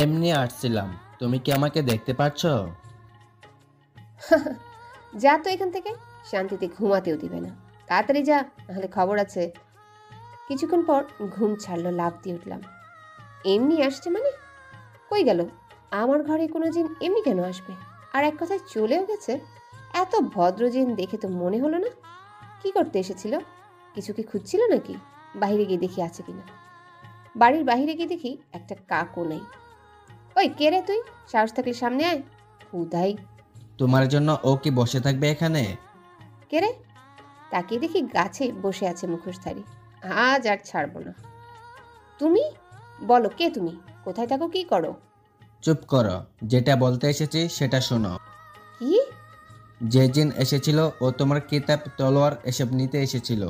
এমনি আসছিলাম, তুমি কি আমাকে দেখতে পাচ্ছ? যা তো এখান থেকে, শান্তিতে ঘুমাতেও দিবে না। তাড়াতাড়ি যা, নাহলে খবর আছে। কিছুক্ষণ পর ঘুম ছাড়লো, লাফ দিয়ে উঠলাম। এমনি আসছে মানে? কই গেল? আমার ঘরে কোনো জিন এমনি কেন আসবে? আর এক কথায় চলেও গেছে। এত ভদ্র জিন দেখে তো মনে হলো না। কি করতে এসেছিল? কিছু কি খুঁজছিল নাকি? বাইরে গিয়ে দেখি আছে কিনা। বাড়ির বাইরে গিয়ে দেখি একটা কাকও নেই। ওই কে রে তুই? সাহস থাকলে সামনে আয়। হুদাই। তোমার জন্য ও কি বসে থাকবে এখানে? কে রে? তাকিয়ে দেখি গাছে বসে আছে মুখোশধারী। আজ আর ছাড়বো না। তুমি বলো, কে তুমি? কোথায় থাকো, কি করো? চুপ করো, যেটা বলতে এসেছি সেটা শোনো। কি? যে জিন এসেছিল ও তোমার কিতাব, তলোয়ার এসব নিতে এসেছিল।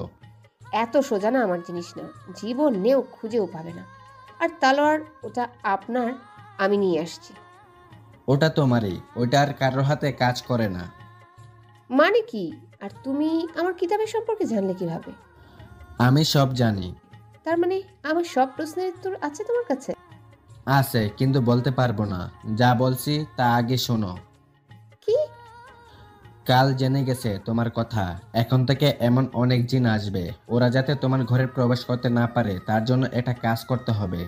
এত সোজা না আমার জিনিস না, জীবনেও খুঁজেও পাবে না। আর তলোয়ার ওটা আপনার, আমি নিয়ে আসছি। ওটা তোমারই, ওটা আর কারোর হাতে কাজ করে না। মানে কি? আর তুমি আমার কিতাবের সম্পর্কে জানলে কিভাবে? আমি সব জানি। তার মানে আমার সব প্রশ্নের উত্তর আছে তোমার কাছে? আছে, কিন্তু বলতে পারবো না। যা বলছি তা আগে শোনো। কি? কাল জেনে গেছে তোমার কথা। এখন থেকে এমন অনেক জিন আসবে। ওরা যাতে তোমার ঘরে প্রবেশ করতে না পারে তার জন্য এটা কাজ করতে হবে।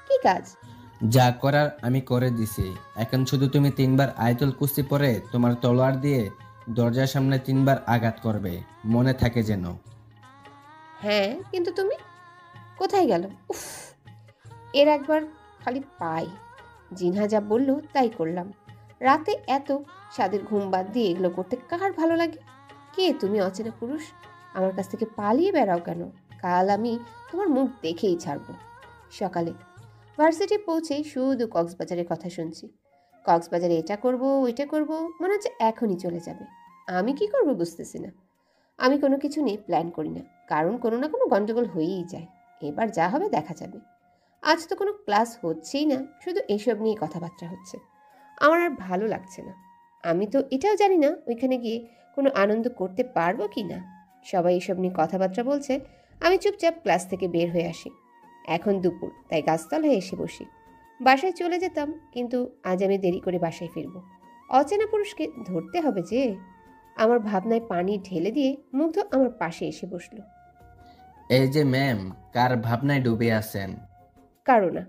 কি কাজ? যা করার আমি করে দিছি। এখন শুধু তুমি 3বার আয়াতুল কুরসি পড়ে তোমার তলোয়ার দিয়ে দরজার সামনে 3বার আঘাত করবে, মনে থাকে যেন। হ্যাঁ, কিন্তু তুমি কোথায় গেল? উফ, এর একবার খালি পাই। জিনহা যা বললো তাই করলাম। রাতে এত স্বাদের ঘুম বাদ দিয়ে এগুলো করতে কার ভালো লাগে? কে তুমি অচেনা পুরুষ? আমার কাছ থেকে পালিয়ে বেড়াও কেন? কাল আমি তোমার মুখ দেখেই ছাড়বো। সকালে ভার্সিটি পৌঁছে শুধু কক্সবাজারের কথা শুনছি। কক্সবাজারে এটা করব, ওইটা করব, মনে হচ্ছে এখনই চলে যাবে। আমি কি করব বুঝতেছি না। আমি কোনো কিছু নিয়ে প্ল্যান করি না, কারণ কোনো না কোনো গন্ডগোল হয়েই যায়। এবার যা হবে দেখা যাবে। আজ তো কোনো ক্লাস হচ্ছেই না, শুধু এসব নিয়ে কথাবার্তা হচ্ছে। আমার আর ভালো লাগছে না। আমি তো এটাও জানি না ওইখানে গিয়ে কোনো আনন্দ করতে পারবো কি না। সবাই এসব নিয়ে কথাবার্তা বলছে, আমি চুপচাপ ক্লাস থেকে বের হয়ে আসি। এখন দুপুর, তাই গাছতলায় এসে বসি। বাসায় চলে যেতাম, কিন্তু আজ আমি দেরি করে বাসায় ফিরব। অচেনা পুরুষকে ধরতে হবে যে। আমার ভাবনায় পানি ঢেলে দিয়ে মুগ্ধ আমার পাশে এসে বসলো। এই যে ম্যাম, কার ভাবনায় ডুবে আছেন? কারো না।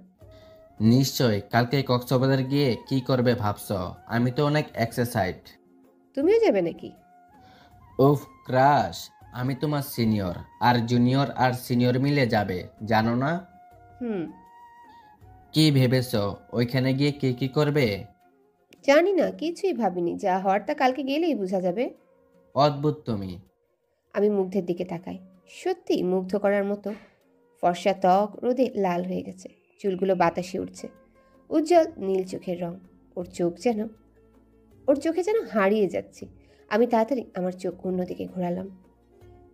নিশ্চয় কালকে কক্সবাজার গিয়ে কি করবে ভাবছ? আমি তো অনেক এক্সারসাইজ। তুমিও যাবে নাকি? উফ ক্রাশ, আমি তোমার সিনিয়র, আর জুনিয়র আর সিনিয়র মিলে যাবে, জানো না? হুম। কি ভেবেছ ওইখানে গিয়ে কি কি করবে? জানি না, কিছুই ভাবিনি। যা হওয়ার তা কালকে গেলেই বোঝা যাবে। অদ্ভুত তুমি। আমি মুগ্ধের দিকে তাকাই। সত্যি মুগ্ধ করার মতো। ফর্সা ত্বক রোদে লাল হয়ে গেছে, চুলগুলো বাতাসে উঠছে। উজ্জ্বল নীল চোখের রং। ওর চোখে যেন হারিয়ে যাচ্ছি। আমি তাড়াতাড়ি আমার চোখ অন্যদিকে ঘোরালাম।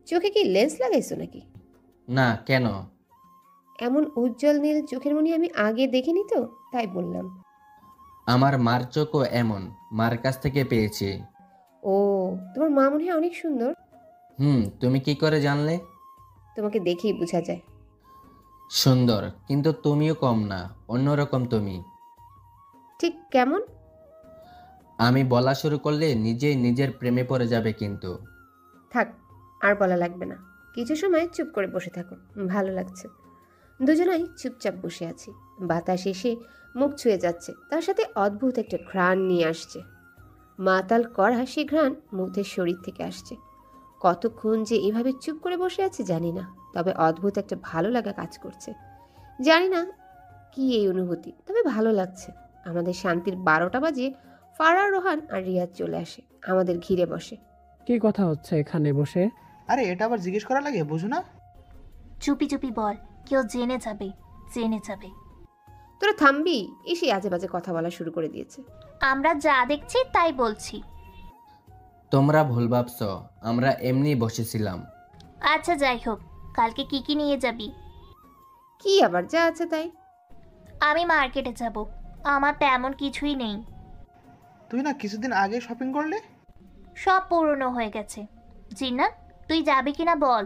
চোখে কি লেন্স লাগাইছো নাকি? না, কেন? এমন উজ্জ্বল নীল চোখের মনি আমি আগে দেখিনি তো, তাই বললাম। আমার মার চোখও এমন, মার কাছ থেকে পেয়েছি। ও, তোমার মা মনে হয় অনেক সুন্দর। তুমি কি করে জানলে? তোমাকে দেখেই বোঝা যায়। সুন্দর, কিন্তু তুমিও কম না, অন্যরকম তুমি। ঠিক কেমন? আমি বলা শুরু করলে নিজেই নিজের প্রেমে পড়ে যাবে কিন্তু। থাক, আর বলা লাগবে না। কিছু সময় চুপ করে বসে থাকো, ভালো লাগছে। দুজনাই চুপচাপ বসে আছি। বাতাস এসে মুখ ছুঁয়ে যাচ্ছে, তার সাথে অদ্ভুত একটা ঘ্রাণ নিয়ে আসছে। মাতাল করা সে ঘ্রাণ মুগ্ধের শরীর থেকে আসছে। কতক্ষণ যে এভাবে চুপ করে বসে আছে জানি না, তবে অদ্ভুত একটা ভালো লাগা কাজ করছে। জানি না কি এই অনুভূতি, তবে ভালো লাগছে। আমাদের শান্তির 12টা বাজে ফারাহ, রোহান আর রিয়াজ চলে আসে, আমাদের ঘিরে বসে। কি কথা হচ্ছে এখানে বসে? আরে এটা আবার জিজ্ঞেস করা লাগে, বুঝো না? চুপি চুপি বল, কেউ জেনে যাবে, জেনে যাবে। তোরা থামবি? এসে আজে বাজে কথা বলা শুরু করে দিয়েছে। আমরা যা দেখছি তাই বলছি। তোমরা ভুল ভাবছ, আমরা এমনি বসেছিলাম। আচ্ছা যাই হোক, কালকে কি কি নিয়ে যাবি? কি আবার যা আছে তাই? আমি মার্কেটে যাব, আমার তেমন কিছুই নেই। তুই না কিছুদিন আগে শপিং করলে? সব পুরনো হয়ে গেছে। জিন্নাত, তুই যাবি কিনা বল।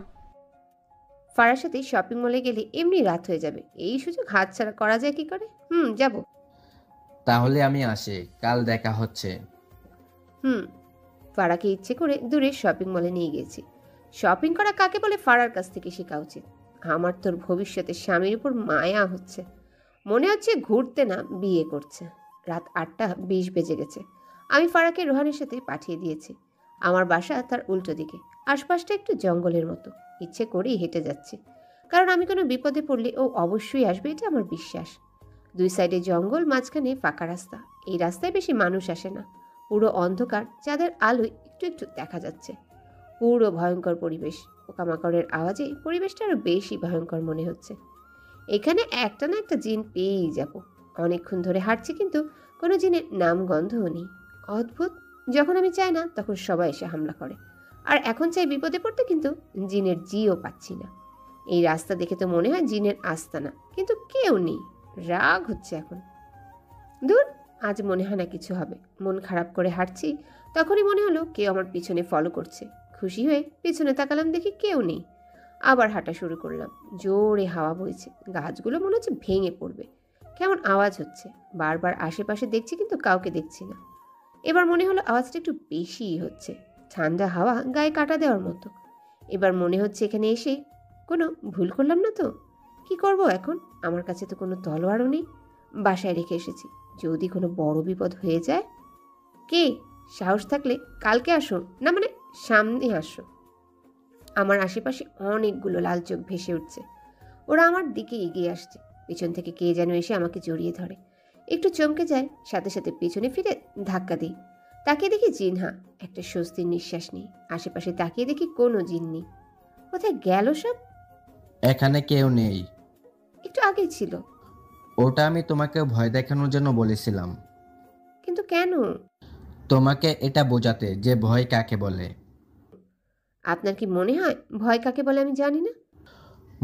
ফারার সাথে শপিং মলে গেলে এমনি রাত হয়ে যাবে, এই সুযোগ হাতছাড়া করা যায় কি করে? যাব। তাহলে আমি আসি, কাল দেখা হচ্ছে। ফারাকে ইচ্ছে করে দূরে শপিং মলে নিয়ে গেছি। শপিং করা কাকে বলে ফারার কাছ থেকে শেখা উচিত। আমার তোর ভবিষ্যতের স্বামীর উপর মায়া হচ্ছে। মনে হচ্ছে ঘুরতে না, বিয়ে করছে। রাত 8:20 বেজে গেছে। আমি ফারাকে রোহানের সাথে পাঠিয়ে দিয়েছি। আমার বাসা তার উল্টো দিকে। আশপাশটা একটু জঙ্গলের মতো। ইচ্ছে করেই হেঁটে যাচ্ছি, কারণ আমি কোনো বিপদে পড়লে ও অবশ্যই আসবে, এটা আমার বিশ্বাস। 2 সাইডে জঙ্গল, মাঝখানে ফাঁকা রাস্তা। এই রাস্তায় বেশি মানুষ আসে না। পুরো অন্ধকার, চাঁদের আলোয় একটু একটু দেখা যাচ্ছে। পুরো ভয়ঙ্কর পরিবেশ। পোকামাকড়ের আওয়াজে পরিবেশটা আরো বেশি ভয়ঙ্কর মনে হচ্ছে। এখানে একটা না একটা জিন পেয়েই যাব। অনেকক্ষণ ধরে হাঁটছি, কিন্তু কোনো জিনের নাম গন্ধও নেই। অদ্ভুত, যখন আমি চাই না তখন সবাই এসে হামলা করে, আর এখন চাই বিপদে পড়তে, কিন্তু জিনের জিও পাচ্ছি না। এই রাস্তা দেখে তো মনে হয় জিনের আস্তানা, কিন্তু কেউ নেই। রাগ হচ্ছে এখন। দূর, আজ মনে হয় না কিছু হবে। মন খারাপ করে হাঁটছি, তখনই মনে হলো কেউ আমার পিছনে ফলো করছে। খুশি হয়ে পিছনে তাকালাম, দেখি কেউ নেই। আবার হাঁটা শুরু করলাম। জোরে হাওয়া বইছে, গাছগুলো মনে হচ্ছে ভেঙে পড়বে। কেমন আওয়াজ হচ্ছে। বারবার আশেপাশে দেখছি, কিন্তু কাউকে দেখছি না। এবার মনে হলো আওয়াজটা একটু বেশিই হচ্ছে। ঠান্ডা হাওয়া গায়ে কাটা দেওয়ার মতো। এবার মনে হচ্ছে এখানে এসে কোনো ভুল করলাম না তো? কি করব এখন? আমার কাছে তো কোনো তলোয়ারও নেই। বাসায় রেখে এসেছি, যদি কোনো বড় বিপদ হয়ে যায়। কে? সাহস থাকলে কালকে আসো, না মানে সামনে আসো। আমার আশেপাশে অনেকগুলো লাল চোখ ভেসে উঠছে। ওরা আমার দিকে এগিয়ে আসছে। পিছন থেকে কে যেন এসে আমাকে জড়িয়ে ধরে। একটু চমকে যায়, সাথে সাথে পেছনে ফিরে ধাক্কা দিই। তাকিয়ে দেখি জিনহা। একটা স্বস্তির নিঃশ্বাস নেই। আশেপাশে তাকিয়ে দেখি কোনো জিন নেই। কোথায় গেল সব? এখানে কেউ নেই। একটু আগে ছিল। ওটা আমি তোমাকে ভয় দেখানোর জন্য বলেছিলাম। কিন্তু কেন? তোমাকে এটা বোঝাতে যে ভয় কাকে বলে। আপনার কি মনে হয় ভয় কাকে বলে আমি জানি না?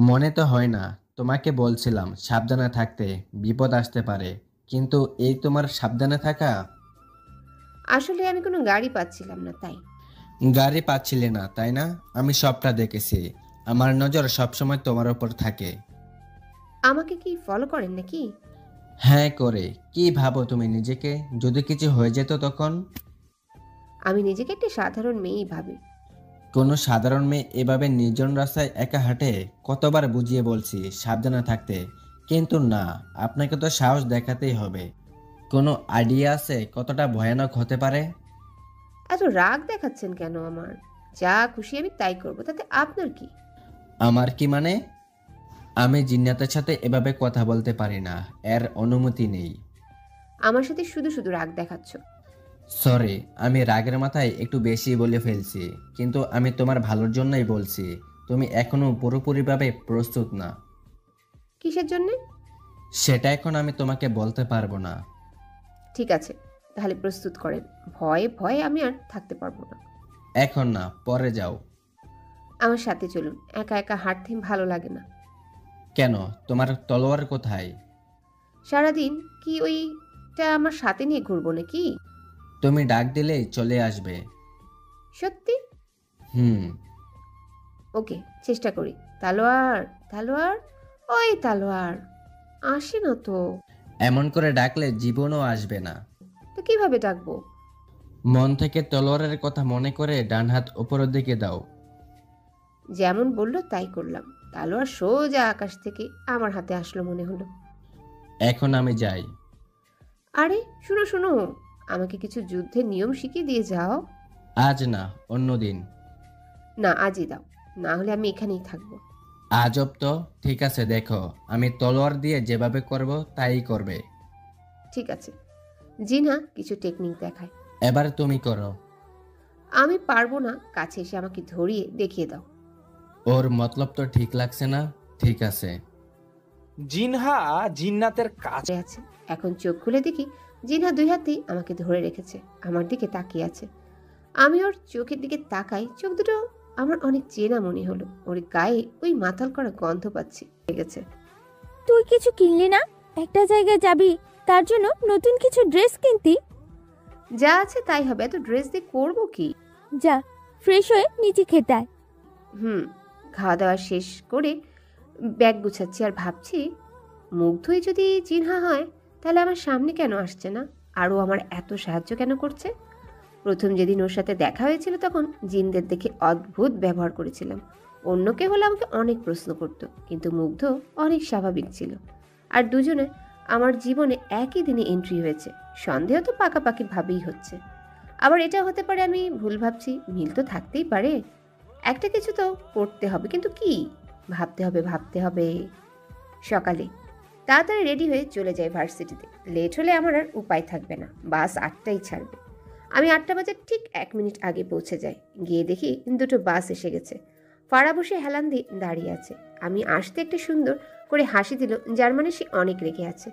মনে তো হয় না। তোমাকে বলছিলাম সাবধানে থাকতে, বিপদ আসতে পারে, কিন্তু এই তোমার সাবধানে থাকা। আসলে আমি কোনো গাড়ি পাচ্ছিলাম না, তাই। গাড়ি পাচ্ছিলে না, তাই না? আমি সবটা দেখেছি। আমার নজর সবসময় তোমার উপর থাকে। আমাকে কি ফলো করেন নাকি? হ্যাঁ করে। কি ভাবো তুমি নিজেকে? যদি কিছু হয়ে যেত তখন? আমি নিজেকে একটা সাধারণ মেয়েই ভাবি। কোনো সাধারণ মেয়ে এভাবে নির্জন রাস্তায় একা হাঁটে? কতবার বুঝিয়ে বলছি সাবধানে থাকতে, কিন্তু না, আপনাকে তো সাহস দেখাতেই হবে। কোনো আইডিয়া আছে কতটা ভয়ানক হতে পারে? এত রাগ দেখাচ্ছেন কেন আমার? যা খুশি আমি তাই করব, তাতে আপনার কি? আমার কি মানে? আমি জিন্নাতের সাথে এভাবে কথা বলতে পারি না, এর অনুমতি নেই। আমার সাথে শুধু শুধু রাগ দেখাচ্ছ। সরি, আমি রাগের মাথায় একটু বেশি বলে ফেলছি, কিন্তু আমি তোমার ভালোর জন্যই বলছি। তুমি এখনো পুরোপুরিভাবে প্রস্তুত না। কিসের জন্যে? সেটা এখন আমি তোমাকে বলতে পারবো না। ঠিক আছে, তাহলে প্রস্তুত করেন। ভয়ে ভয়ে আমি আর থাকতে পারবো না। এখন না, পরে যাও। আমার সাথে চলুন, একা একা হাঁটতে ভালো লাগে না। কেন? তোমার তলোয়ার কোথায়? সারাদিন কি ওইটা আমার সাথে নিয়ে ঘুরবো নাকি? তুমি ডাক দিলেই চলে আসবে। সত্যি? হুম। ওকে, চেষ্টা করি। তালোয়ার, তালোয়ার, ওই তালোয়ার। আসে না তো। এমন করে ডাকলে জীবনও আসবে না। তো কিভাবে ডাকবো? মন থেকে তলোয়ারের কথা মনে করে ডান হাত উপরের দিকে দাও। যেমন বললো তাই করলাম। তালোয়ার সোজা আকাশ থেকে আমার হাতে আসলো মনে হলো। এখন আমি যাই। আরে শুনো শুনো, আমাকে কিছু যুদ্ধের নিয়ম শিখিয়ে দিয়ে যাও। আজ না, অন্যদিন। না, আজই দাও, না হলে আমি এখানেই থাকবো। আজব তো। ঠিক আছে, দেখো, আমি তলোয়ার দিয়ে যেভাবে করব তাই করবে। ঠিক আছে। জিনা কিছু টেকনিক দেখায়। এবার তুমি করো। আমি পারবো না, কাছে এসে আমাকে ধরিয়ে দেখিয়ে দাও। ওর মতলব তো ঠিক লাগছে না। ঠিক আছে। জিনহা জিন্নাতের কাছে আছে। এখন চোখ খুলে দেখি জিনহা দুই হাতেই আমাকে ধরে রেখেছে, আমার দিকে তাকিয়ে আছে। আমি ওর চোখের দিকে তাকাই, চোখ দুটো আমার অনেক চেনা মনে হলো। ওর গায়ে ওই মাতাল করা গন্ধ পাচ্ছি। গেছে। তুই কিছু কিনলি না? একটা জায়গায় যাবি, তার জন্য নতুন কিছু ড্রেস কিনতি। যা আছে তাই হবে, এত ড্রেস দিয়ে করবো কি? যা, ফ্রেশ হয়ে নিচে খেতে আয়। খাওয়া দাওয়া শেষ করে ব্যাগ গুছাচ্ছি আর ভাবছি, মুগ্ধই যদি জিনহা হয় তাহলে আমার সামনে কেন আসছে না? আর ও আমার এত সাহায্য কেন করছে? প্রথম যেদিন ওর সাথে দেখা হয়েছিল তখন জিনদের দেখে অদ্ভুত ব্যবহার করেছিলাম। অন্য কেউ হলে আমাকে অনেক প্রশ্ন করত, কিন্তু মুগ্ধ অনেক স্বাভাবিক ছিল। আর দুজনে আমার জীবনে একই দিনে এন্ট্রি হয়েছে। সন্দেহ তো পাকাপাকি ভাবেই হচ্ছে। আবার এটা হতে পারে আমি ভুল ভাবছি, মিল তো থাকতেই পারে। একটা কিছু তো করতে হবে, কিন্তু কি? ভাবতে হবে। সকালে তাড়াতাড়ি রেডি হয়ে চলে যাই ভার্সিটিতে। লেট হলে আমার আর উপায় থাকবে না, বাস 8টায় ছাড়বে। আমি 8টা বাজে ঠিক 1 মিনিট আগে পৌঁছে যাই। গিয়ে দেখি দুটো বাস এসে গেছে। ফাড়া বসে হেলান দিয়ে দাঁড়িয়ে আছে। আমি আসতে একটা সুন্দর করে হাসি দিল, যার মানে সে অনেক রেগে আছে।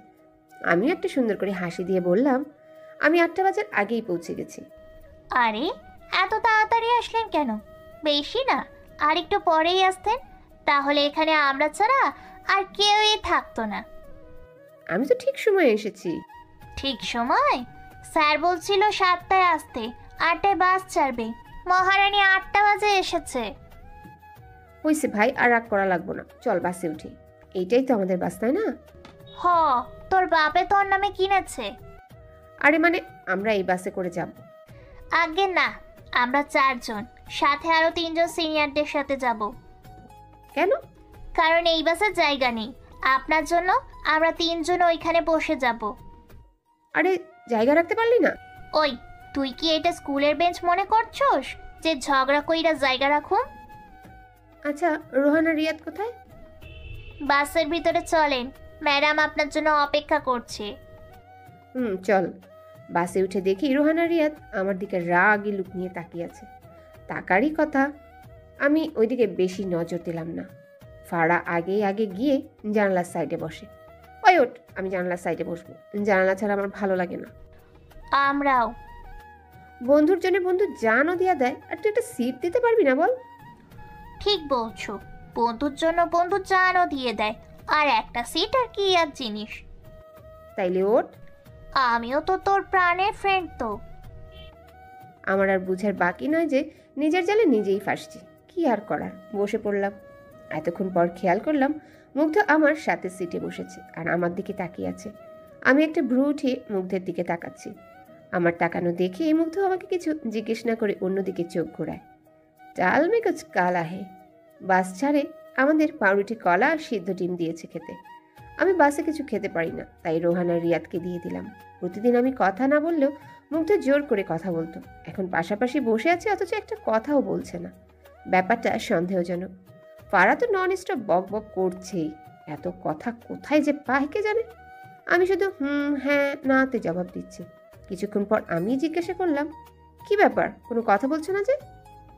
আমিও একটা সুন্দর করে হাসি দিয়ে বললাম, আমি 8টা বাজার আগেই পৌঁছে গেছি। আরে এত তাড়াতাড়ি আসলেন কেন? বেশি না, আর একটু পরেই আসতেন, তাহলে এখানে আমরা ছাড়া আর কেউই থাকতো না। আমি তো ঠিক সময়ে এসেছি। ঠিক সময়? স্যার বলছিল 7টায় আসতে, 8টায় বাস ছাড়বে। মহারানী 8টা বাজে এসেছে। হইছে ভাই, আর রাগ করা লাগবো না, চল বাসে উঠি। এইটাই তো আমাদের বাস, তাই না? হ, তোর বাপে তোর নামে কিনেছে। আরে মানে আমরা এই বাসে করে যাব? আগে না, আমরা 4 জন, সাথে আরো 3 জন সিনিয়রদের সাথে যাব। কেন? কারণ এই বাসে জায়গা নেই, আপনার জন্য আমরা 3 জন ওইখানে বসে যাব। আরে জায়গা রাখতে পারলি না? ওই, তুই কি এটা স্কুলের বেঞ্চ মনে করছস যে ঝগড়া কইরা জায়গা রাখুন? আচ্ছা, রোহানা রিয়াদ কোথায়? বাসের ভিতরে চলেন, ম্যাডাম আপনার জন্য অপেক্ষা করছে। চল। বাসে উঠে দেখি রোহানা রিয়াদ আমার দিকে রাগি লুক নিয়ে তাকিয়ে আছে। তাকারই কথা, আমি ওইদিকে বেশি নজর দিলাম না। ফাড়া আগে গিয়ে জানালার সাইডে বসে। ওই ওঠ, আমি জানালার সাইডে বসবো, জানালা ছাড়া আমার ভালো লাগে না। আমরাও। বন্ধুর জন্য বন্ধু জানও দিয়া দেয়, আর তুই একটা সিট দিতে পারবি না বল? ঠিক বলছো, বন্ধুর জন্য বন্ধু জানও দিয়ে দেয়, আর একটা সিট আর কি আর জিনিস। তাইলে ওঠ। আমিও তো তোর প্রাণের ফ্রেন্ড তো। আমার আর বুঝার বাকি নয় যে নিজের জালে নিজেই ফাঁসছি। কি আর করার, বসে পড়লাম। এতক্ষণ পর খেয়াল করলাম মুগ্ধ আমার সাথে সিটে বসেছে আর আমার দিকে তাকিয়ে আছে। আমি একটা ভ্রু উঠিয়ে মুগ্ধের দিকে তাকাচ্ছি। আমার তাকানো দেখে এই মুগ্ধ আমাকে কিছু জিজ্ঞেস না করে অন্যদিকে চোখ ঘোরায়। চাল মে কুছ কালা হে। বাস ছাড়ে আমাদের পাউরুটি, কলা আর সিদ্ধ ডিম দিয়েছে খেতে। আমি বাসে কিছু খেতে পারি না, তাই রোহান আর রিয়াদকে দিয়ে দিলাম। প্রতিদিন আমি কথা না বললেও মুগ্ধ জোর করে কথা বলতো। এখন পাশাপাশি বসে আছে অথচ একটা কথাও বলছে না। ব্যাপারটা সন্দেহজনক। ফারা তো নন স্টপ বক বক করছেই। এত কথা কোথায় যে পায় কে জানে। আমি শুধু হ্যাঁ নাতে জবাব দিচ্ছি। কিছুক্ষণ পর আমি জিজ্ঞাসা করলাম, কি ব্যাপার, কোনো কথা বলছো না যে?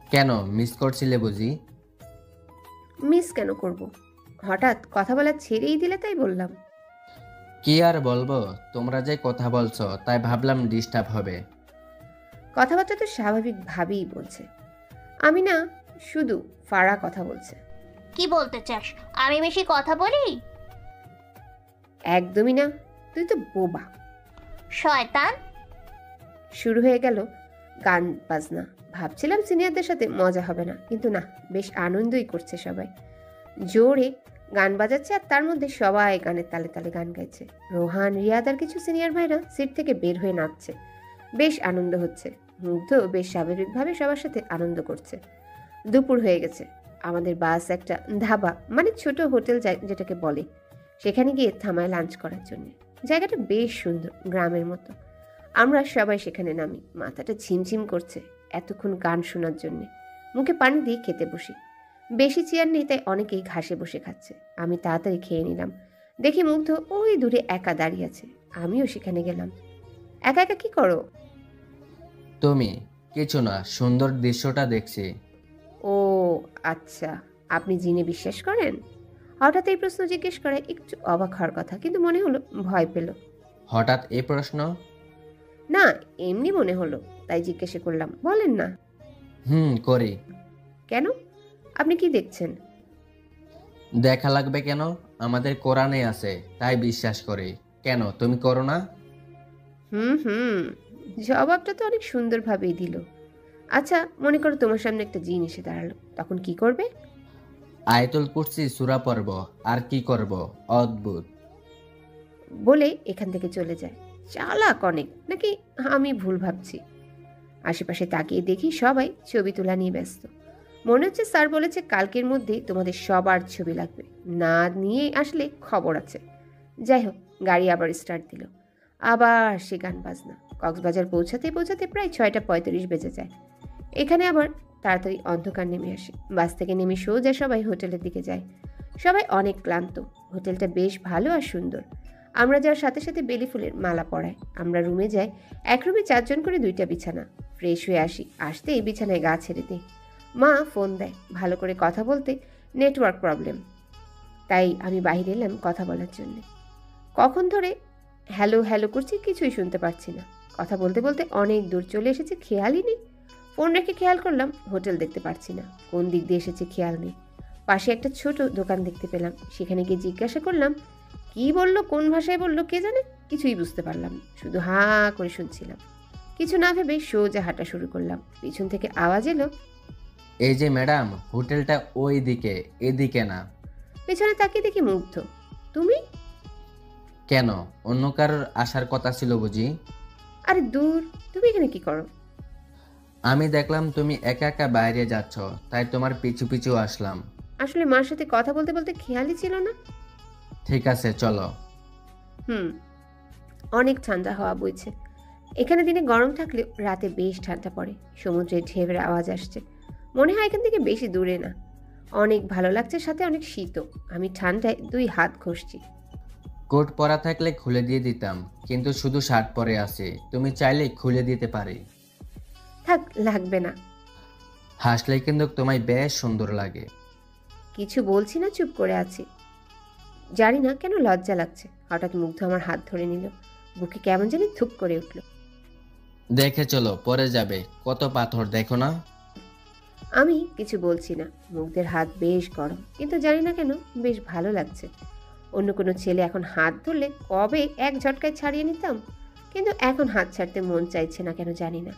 কেন, মিস করছিলে বুঝি? মিস কেন করব? হঠাৎ কথা বলা ছেড়েই দিলে তাই বললাম। কি আর বলবো, তোমরা যে কথা বলছো তাই ভাবলাম ডিস্টার্ব হবে। কথাবার্তা তো স্বাভাবিকভাবেই বলছে। আমি না, শুধু ফারা কথা বলছে। কি বলতে চাস, আমি বেশি কথা বলি? একদমই না, তুই তো বোবা। শয়তান। শুরু হয়ে গেল গান বাজনা। ভাবছিলাম সিনিয়রদের সাথে মজা হবে না, কিন্তু না, বেশ আনন্দই করছে সবাই। জোরে গান বাজাচ্ছে আর তার মধ্যে সবাই গানের তালে তালে গান গাইছে। রোহান, রিয়াদ আর কিছু সিনিয়র ভাইরা সিট থেকে বের হয়ে নাচছে। বেশ আনন্দ হচ্ছে। মুগ্ধ বেশ স্বাভাবিকভাবে সবার সাথে আনন্দ করছে। দুপুর হয়ে গেছে। আমাদের বাস একটা ধাবা মানে ছোট হোটেল যেটাকে বলে, সেখানে গিয়ে থামায় লাঞ্চ করার জন্য। জায়গাটা বেশ সুন্দর, গ্রামের মতো। আমরা সবাই সেখানে নামি। মাথাটা ঝিমঝিম করছে এতক্ষণ গান শোনার জন্য। মুখে পানি দিয়ে খেতে বসি। বেশি চেয়ার নেই, তাই অনেকেই ঘাসে বসে খাচ্ছে। আমি তাড়াতাড়ি খেয়ে নিলাম। দেখি মুগ্ধ ওই দূরে একা দাঁড়িয়ে আছে। আমিও সেখানে গেলাম। একা একা কি করো? তুমি? কিছু না, সুন্দর দৃশ্যটা দেখছি। ও আচ্ছা, আপনি জিনে বিশ্বাস করেন? হঠাৎ এই প্রশ্ন জিজ্ঞেস করে একটু অবাক হওয়ার কথা, কিন্তু মনে হলো ভয় পেল। হঠাৎ এই প্রশ্ন? না, এমনি মনে হলো, তাই জিজ্ঞাসা করলাম। বলেন না। করি। কেন? আপনি কি দেখছেন? দেখা লাগবে কেন? আমাদের কোরআনে আছে, তাই বিশ্বাস করি। কেন, তুমি করো না? জবাবটা তো অনেক সুন্দরভাবেই দিল। আচ্ছা, মনে করো তোমার সামনে একটা জিন এসে দাঁড়ালো, তখন কি করবে? আয়াতুল কুরসি সূরা পড়ব, আর কি করব? অদ্ভুত বলে এখান থেকে চলে যায়। চালাক অনেক, নাকি আমি ভুল ভাবছি? আশেপাশে তাকিয়ে দেখি সবাই ছবি তোলা নিয়ে ব্যস্ত। মনে হচ্ছে স্যার বলেছে কালকের মধ্যে তোমাদের সবার ছবি লাগবে, না নিয়ে আসলে খবর আছে। যাই হোক, গাড়ি আবার স্টার্ট দিল। আবার সে গান বাজনা। কক্সবাজার পৌঁছাতে পৌঁছাতে প্রায় 6:45 বেজে যায়। এখানে আবার তাড়াতাড়ি অন্ধকার নেমে আসে। বাস থেকে নেমে সোজা সবাই হোটেলের দিকে যায়। সবাই অনেক ক্লান্ত। হোটেলটা বেশ ভালো আর সুন্দর। আমরা যাওয়ার সাথে সাথে বেলি ফুলের মালা পরায়। আমরা রুমে যাই। এক রুমে 4 জন করে 2টা বিছানা। ফ্রেশ হয়ে আসতেই বিছানায় গা ছেড়ে দেয়। মা ফোন দেয়, ভালো করে কথা বলতে নেটওয়ার্ক প্রবলেম। তাই আমি বাইরে এলাম কথা বলার জন্য। কখন ধরে হ্যালো হ্যালো করছি, কিছুই শুনতে পারছি না। কথা বলতে বলতে অনেক দূর চলে এসেছে, খেয়ালই নেই। ফোন রেখে খেয়াল করলাম হোটেল দেখতে পারছি না। কোন দিক দিয়ে এসেছে খেয়াল নেই। পাশে একটা ছোট দোকান দেখতে পেলাম। সেখানে গিয়ে জিজ্ঞাসা করলাম, কি বললো, কোন ভাষায় বললো কে জানে, কিছুই বুঝতে পারলাম না। শুধু হাঁ করে শুনছিলাম। কিছু না ভেবে সোজা হাঁটা শুরু করলাম। পিছন থেকে আওয়াজ এলো, এই যে ম্যাডাম, হোটেলটা ওই দিকে, এদিকে না। পেছনে তাকিয়ে দেখি মুগ্ধ। তুমি? কেন, অন্য কারোর আসার কথা ছিল বুঝি? আরে দূর, তুমি এখানে কি করো? আমি দেখলাম তুমি একা একা বাইরে যাচ্ছ, তাই তোমার পিছু পিছু আসলাম। আসলে মার সাথে কথা বলতে বলতে খেয়ালই ছিল না। ঠিক আছে, চলো। অনেক ঠান্ডা হাওয়া বইছে। এখানে দিনে গরম থাকলেও রাতে বেশ ঠান্ডা পড়ে। সমুদ্রের ঢেউয়ের আওয়াজ আসছে। মনে হয় এখান থেকে বেশি দূরে না। অনেক ভালো লাগছে, সাথে অনেক শীত। আমি ঠান্ডায় 2 হাত ঘষছি। কোট পরা থাকলে খুলে দিয়ে দিতাম, কিন্তু শুধু শার্ট পরে আছে, তুমি চাইলে খুলে দিতে পারি। থাক, লাগবে না। হাসলে কিন্তু তোমায় বেশ সুন্দর লাগে। কিছু বলছি না, চুপ করে আছি। জানি না কেন লজ্জা লাগছে। হঠাৎ মুগ্ধ আমার হাত ধরে নিল। বুকে কেমন জানি থুপ করে উঠল। দেখে চলো, পরে যাবে, কত পাথর দেখো না। আমি কিছু বলছি না। মুগ্ধের হাত বেশ গরম, কিন্তু জানি না কেন বেশ ভালো লাগছে। অন্য কোনো ছেলে এখন হাত ধরলে কবে এক ঝটকায় ছাড়িয়ে নিতাম, কিন্তু এখন হাত ছাড়তে মন চাইছে না কেন জানি না।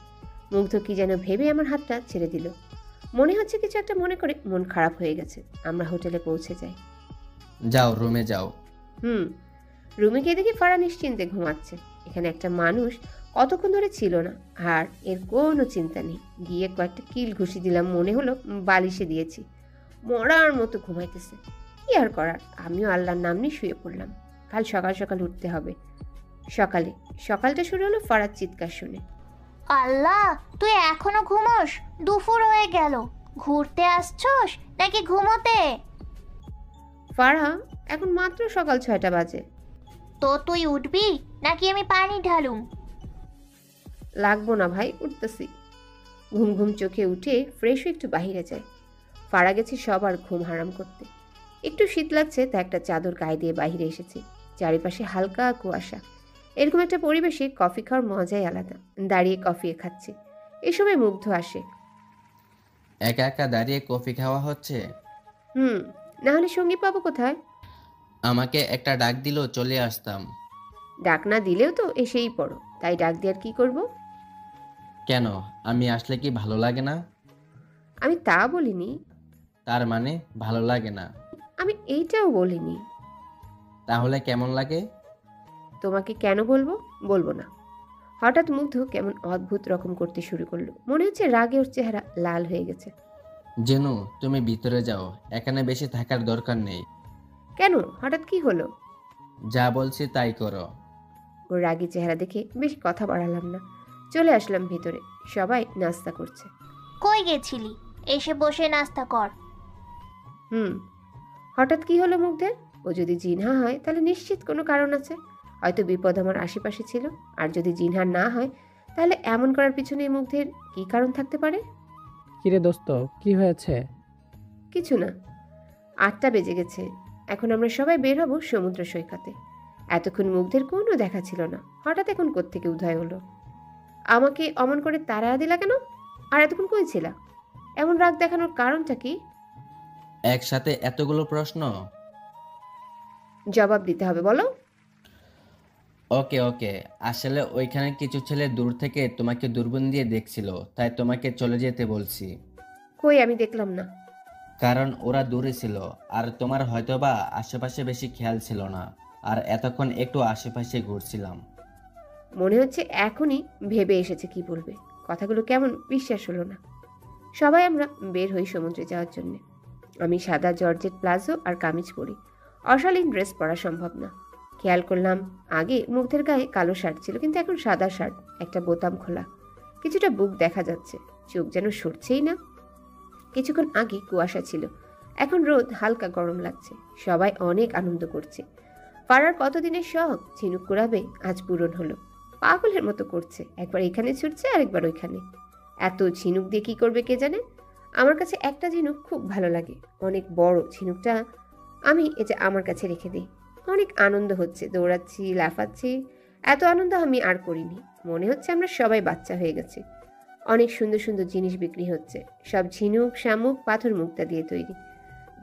মুগ্ধ কি যেন ভেবে আমার হাতটা ছেড়ে দিল। মনে হচ্ছে কিছু একটা মনে করে মন খারাপ হয়ে গেছে। আমরা হোটেলে পৌঁছে যাই। যাও রুমে যাও। রুমে গিয়ে দেখি ফারা নিশ্চিন্তে ঘুমাচ্ছে। এখানে একটা মানুষ কতক্ষণ ধরে ছিল না, আর এর কোনো চিন্তা নেই। গিয়ে কয়েকটা কিল ঘুষি দিলাম, মনে হলো বালিশে দিয়েছি। মরার মতো ঘুমাইতেছে। কি আর করার, আমিও আল্লাহর নাম নিয়ে শুয়ে পড়লাম। কাল সকাল সকাল উঠতে হবে। সকালটা শুরু হলো ফারার চিৎকার শুনে। আল্লাহ, তুই এখনো ঘুমোস? দুপুর হয়ে গেল। ঘুরতে আসছস নাকি ঘুমোতে? ফারা, এখন মাত্র সকাল 6টা বাজে। তো তুই উঠবি নাকি আমি পানি ঢালুম? লাগবো না ভাই, উঠতেছি। ঘুম ঘুম চোখে উঠে ফ্রেশ হয়ে একটু বাহিরে যায়। ফারা গেছে সবার ঘুম হারাম করতে। একটু শীত লাগছে, তা একটা চাদর গায়ে দিয়ে বাহিরে এসেছি। চারিপাশে হালকা কুয়াশা। এরকম একটা পরিবেশে কফি খাওয়ার মজাই আলাদা। দাঁড়িয়ে কফি খাচ্ছি, এই সময় মুগ্ধ আসে। একা একা দাঁড়িয়ে কফি খাওয়া হচ্ছে? না হলে সঙ্গী পাবো কোথায়? আমাকে একটা ডাক দিলেও চলে আসতাম। ডাক না দিলেও তো এসেই পড়ো, তাই ডাক দিয়ে আর কি করবো? কেন, আমি আসলে কি ভালো লাগে না? আমি তা বলিনি। তার মানে ভালো লাগে না? আমি এইটাও বলিনি। তাহলে কেমন লাগে? তোমাকে কেন বলবো? বলবো না। হঠাৎ মুগ্ধ কেমন অদ্ভুত রকম করতে শুরু করলো। মনে হচ্ছে রাগে ওর চেহারা লাল হয়ে গেছে। জেনু, তুমি ভিতরে যাও, এখানে বেশি থাকার দরকার নেই। কেন, হঠাৎ কি হলো? যা বলছি তাই করো। ওর রাগী চেহারা দেখে বেশি কথা বাড়ালাম না, চলে আসলাম ভিতরে। সবাই নাস্তা করছে। কই গেছিলি? এসে বসে নাস্তা কর। হঠাৎ কি হলো মুগ্ধের? ও যদি জিনহা হয় তাহলে নিশ্চিত কোনো কারণ আছে। হয়তো বিপদ আমার আশেপাশে ছিল। আর যদি জিনহা না হয় তাহলে এমন করার পিছনে মুগ্ধের কি কারণ থাকতে পারে? কিরে দোস্ত, কি হয়েছে? কিছু না। 8টা বেজে গেছে। এখন আমরা সবাই বের হব সমুদ্র সৈকতে। এতক্ষণ মুগ্ধের কোনো দেখা ছিল না, হঠাৎ এখন কোত্থেকে উদয় হলো। আমাকে অমন করে তাড়া দিলা কেন? আর এতক্ষণ কই ছিলা? এমন রাগ দেখানোর কারণটা কি? একসাথে এতগুলো প্রশ্ন? জবাব দিতে হবে, বলো। ওকে ওকে, আসলে ওইখানে কিছু ছেলে দূর থেকে তোমাকে দূরবীন দিয়ে দেখছিল, তাই তোমাকে চলে যেতে বলছি। কই, আমি দেখলাম না। কারণ ওরা দূরে ছিল, আর তোমার হয়তোবা আশেপাশে বেশি খেয়াল ছিল না, আর এতক্ষণ একটু আশেপাশে ঘুরছিলাম। মনে হচ্ছে এখনই ভেবে এসেছে কি বলবে। কথাগুলো কেমন বিশ্বাস হলো না। সবাই আমরা বের হই সমুদ্রে যাওয়ার জন্য। আমি সাদা জর্জেট প্লাজো আর কামিজ পরি। অশালীন ড্রেস পরা সম্ভব না। খেয়াল করলাম আগে মুগ্ধের গায়ে কালো শার্ট ছিল, কিন্তু এখন সাদা শার্ট, একটা বোতাম খোলা, কিছুটা বুক দেখা যাচ্ছে, চোখ যেন সরছেই না। কিছুক্ষণ আগে কুয়াশা ছিল, এখন রোদ, হালকা গরম লাগছে। সবাই অনেক আনন্দ করছে। ফারার কতদিনের শখ ঝিনুক কুড়াবে আজ পূরণ হলো। পাগলের মতো করছে, একবার এখানে ছুটছে আর একবার ওইখানে। এত ঝিনুক দিয়ে কি করবে কে জানে। আমার কাছে একটা ঝিনুক খুব ভালো লাগে, অনেক বড়। ঝিনুকটা আমি এটা আমার কাছে রেখে দিই। অনেক আনন্দ হচ্ছে, দৌড়াচ্ছি, লাফাচ্ছি। এত আনন্দ আমি আর করিনি। মনে হচ্ছে আমরা সবাই বাচ্চা হয়ে গেছি। অনেক সুন্দর সুন্দর জিনিস বিক্রি হচ্ছে, সব ঝিনুক, শামুক, পাথর মুক্তা দিয়ে তৈরি।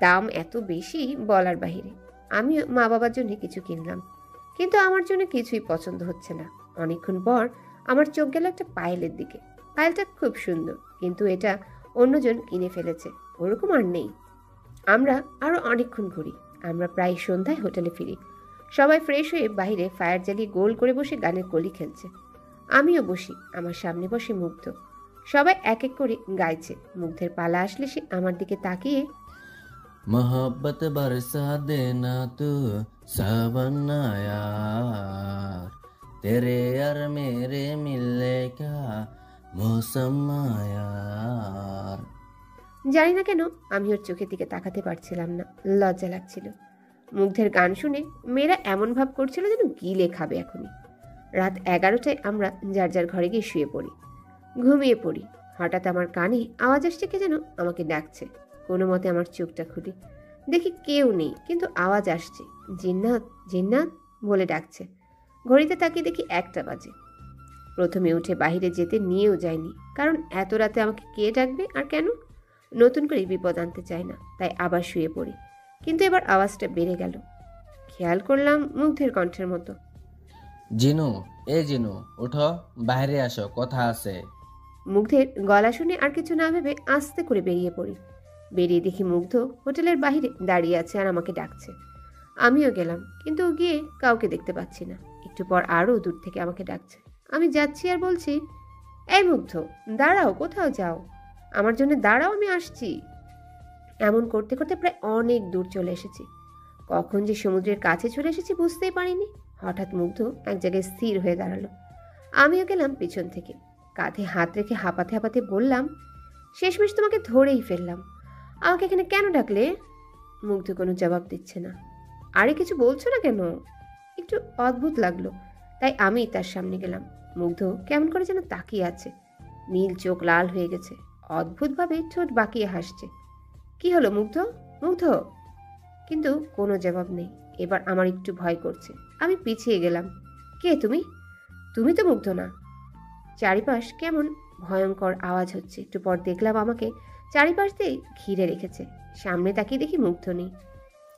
দাম এত বেশি বলার বাহিরে। আমি মা বাবার জন্য কিছু কিনলাম, কিন্তু আমার জন্য কিছুই পছন্দ হচ্ছে না। অনেকক্ষণ পর আমার চোখ গেল একটা পায়েলের দিকে। পায়েলটা খুব সুন্দর, কিন্তু এটা অন্যজন কিনে ফেলেছে, ওরকম আর নেই। আমরা আরো অনেকক্ষণ ঘুরি। আমরা প্রায় সন্ধ্যায় হোটেলে ফিরি। সবাই ফ্রেশ হয়ে বাইরে ফায়ার জ্বালিয়ে গোল করে বসে গানের কলি খেলছে। আমিও বসি, আমার সামনে বসে মুগ্ধ। সবাই এক এক করে গাইছে। মুগ্ধের পালা আসলে সে আমার দিকে তাকিয়ে मोहब्बत बरसा देना तू सावन यार, तेरे और मेरे मिलने का मौसम यार। জানি না কেন আমি ওর চোখের দিকে তাকাতে পারছিলাম না, লজ্জা লাগছিল। মুগ্ধের গান শুনে মেয়েরা এমন ভাব করছিল যেন গিলে খাবে এখনই। রাত 11টায় আমরা যার যার ঘরে গিয়ে শুয়ে পড়ি, ঘুমিয়ে পড়ি। হঠাৎ আমার কানে আওয়াজ আসছে, কে যেন আমাকে ডাকছে। কোনো মতে আমার চোখটা খুলি, দেখি কেউ নেই, কিন্তু আওয়াজ আসছে, জিন্নাত জিন্নাত বলে ডাকছে। ঘড়িতে তাকিয়ে দেখি 1টা বাজে। প্রথমে উঠে বাইরে যেতে নিয়েও যায়নি, কারণ এত রাতে আমাকে কে ডাকবে আর কেন। নতুন করে বিপদ আনতে চাই না, তাই আবার শুয়ে পড়ি। কিন্তু এবার আওয়াজটা বেড়ে গেল। খেয়াল করলাম মুগ্ধের কণ্ঠের মতো। জিনু, এ জিনু, উঠো, বাইরে আসো, কথা আছে। মুগ্ধের গলা শুনে আর কিছু না ভেবে আস্তে করে বেরিয়ে পড়ি। বেরিয়ে দেখি মুগ্ধ হোটেলের বাইরে দাঁড়িয়ে আছে আর আমাকে ডাকছে। আমিও গেলাম, কিন্তু গিয়ে কাউকে দেখতে পাচ্ছি না। একটু পর আরও দূর থেকে আমাকে ডাকছে। আমি যাচ্ছি আর বলছি, এই মুগ্ধ, দাঁড়াও, কোথাও যাও, আমার জন্য দাঁড়াও, আমি আসছি। এমন করতে করতে প্রায় অনেক দূর চলে এসেছি। কখন যে সমুদ্রের কাছে চলে এসেছি বুঝতেই পারিনি। হঠাৎ মুগ্ধ এক জায়গায় স্থির হয়ে দাঁড়ালো। আমিও গেলাম পিছন থেকে, কাঁধে হাত রেখে হাঁপাতে হাঁপাতে বললাম, শেষমেশ তোমাকে ধরেই ফেললাম, আমাকে এখানে কেন ডাকলে? মুগ্ধ কোনো জবাব দিচ্ছে না। আরে কিছু বলছো না কেন? একটু অদ্ভুত লাগলো, তাই আমি তার সামনে গেলাম। মুগ্ধ কেমন করে যেন তাকিয়ে আছে, নীল চোখ লাল হয়ে গেছে, অদ্ভুতভাবে ঠোঁট বাঁকিয়ে হাসছে। কি হলো মুগ্ধ, মুগ্ধ? কিন্তু কোনো জবাব নেই। এবার আমার একটু ভয় করছে। আমি পিছিয়ে গেলাম। কে তুমি? তুমি তো মুগ্ধ না। চারিপাশ কেমন ভয়ঙ্কর আওয়াজ হচ্ছে। একটু পর দেখলাম আমাকে চারিপাশ দিয়ে ঘিরে রেখেছে। সামনে তাকিয়ে দেখি মুগ্ধ নেই।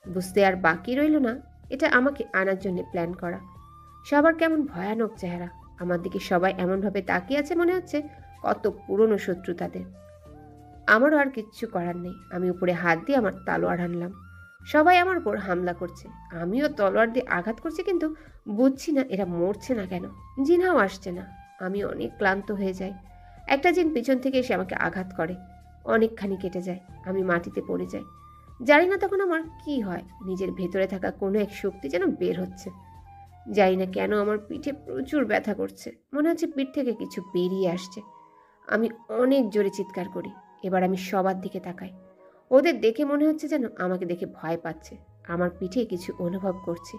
বুঝতে আর বাকি রইল না, এটা আমাকে আনার জন্য প্ল্যান করা। সবার কেমন ভয়ানক চেহারা, আমার দিকে সবাই এমনভাবে তাকিয়ে আছে, মনে হচ্ছে কত পুরনো শত্রু তাদের। আমারও আর কিচ্ছু করার নেই। আমি উপরে হাত দিয়ে আমার তলোয়ার আনলাম। সবাই আমার উপর হামলা করছে, আমিও তলোয়ার দিয়ে আঘাত করছি, কিন্তু বুঝছি না এরা মরছে না কেন। জিনহাও আসছে না। আমি অনেক ক্লান্ত হয়ে যাই। একটা জিন পিছন থেকে এসে আমাকে আঘাত করে, অনেকখানি কেটে যায়। আমি মাটিতে পড়ে যাই। জানি না তখন আমার কি হয়। নিজের ভেতরে থাকা কোনো এক শক্তি যেন বের হচ্ছে। জানি না কেন আমার পিঠে প্রচুর ব্যথা করছে, মনে হচ্ছে পিঠ থেকে কিছু বেরিয়ে আসছে। আমি অনেক জোরে চিৎকার করি। এবার আমি সবার দিকে তাকাই। ওদের দেখে মনে হচ্ছে যেন আমাকে দেখে ভয় পাচ্ছে। আমার পিঠে কিছু অনুভব করছি।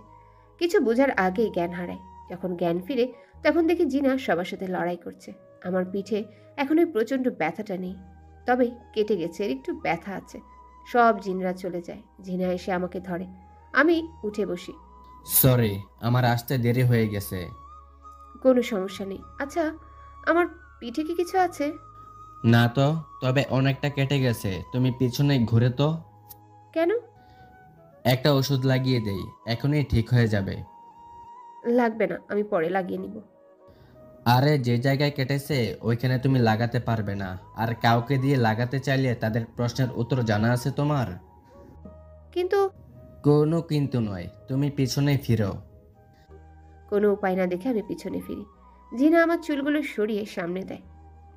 কিছু বোঝার আগেই জ্ঞান হারায়। যখন জ্ঞান ফিরে তখন দেখি জিনা সবার সাথে লড়াই করছে। আমার পিঠে এখন ওই প্রচণ্ড ব্যথাটা নেই, তবে কেটে গেছে, এর একটু ব্যথা আছে। সব জিনরা চলে যায়। জিনা এসে আমাকে ধরে। আমি উঠে বসি। সরি, আমার আসতে দেরি হয়ে গেছে। কোনো সমস্যা নেই। আচ্ছা, আমার পিঠে কি কিছু আছে? না তো, তবে অনেকটা কেটে গেছে। তুমি পিছনে ঘুরে তো। কেন? একটা ওষুধ লাগিয়ে দেই, এখনই ঠিক হয়ে যাবে। লাগবে না, আমি পরে লাগিয়ে নিব। আরে যে জায়গায় কেটেছে ওইখানে তুমি লাগাতে পারবে না, আর কাউকে দিয়ে লাগাতে চাইলে তাদের প্রশ্নের উত্তর জানা আছে তোমার। কিন্তু কোনো কিন্তু নয়, তুমি পিছনে ফিরো। কোনো উপায় না দেখে আমি পিছনে ফিরি। জিনা আমার চুলগুলো সরিয়ে সামনে দেয়।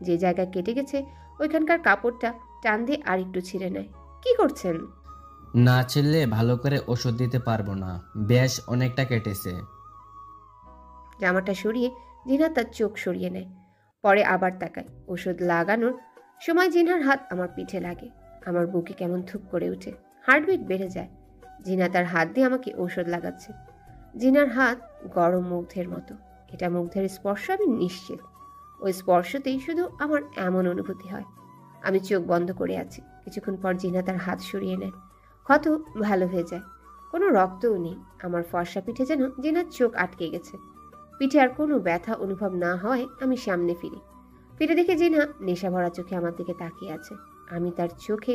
যে জায়গায় কেটে গেছে ওইখানকার কাপড়টা টান দিয়ে আর একটু ছিঁড়ে নেয়। কি করছেন? না ছিললে ভালো করে ওষুধ দিতে পারবো না, বেশ অনেকটা কেটেছে। জামাটা সরিয়ে জিনা তার চোখ সরিয়ে নেয়। পরে আবার তাকায়। ওষুধ লাগানোর সময় জিনার হাত আমার পিঠে লাগে। আমার বুকে কেমন ধুপ করে ওঠে, হার্টবিট বেড়ে যায়। জিনা তার হাত দিয়ে আমাকে ঔষধ লাগাচ্ছে। জিনার হাত গরম মুগ্ধের মতো। এটা মুগ্ধের স্পর্শ, আমি নিশ্চিত। ওই স্পর্শতেই শুধু আমার এমন অনুভূতি হয়। আমি চোখ বন্ধ করে আছি। কিছুক্ষণ পর জিনা তার হাত সরিয়ে নেয়। ক্ষত ভালো হয়ে যায়, কোনো রক্তও নেই। আমার ফর্সা পিঠে যেন জিনার চোখ আটকে গেছে। পিঠে আর কোনো ব্যথা অনুভব না হয় আমি সামনে ফিরে দেখে জিনা নেশা ভরা চোখে আমার দিকে তাকিয়ে আছে। আমি তার চোখে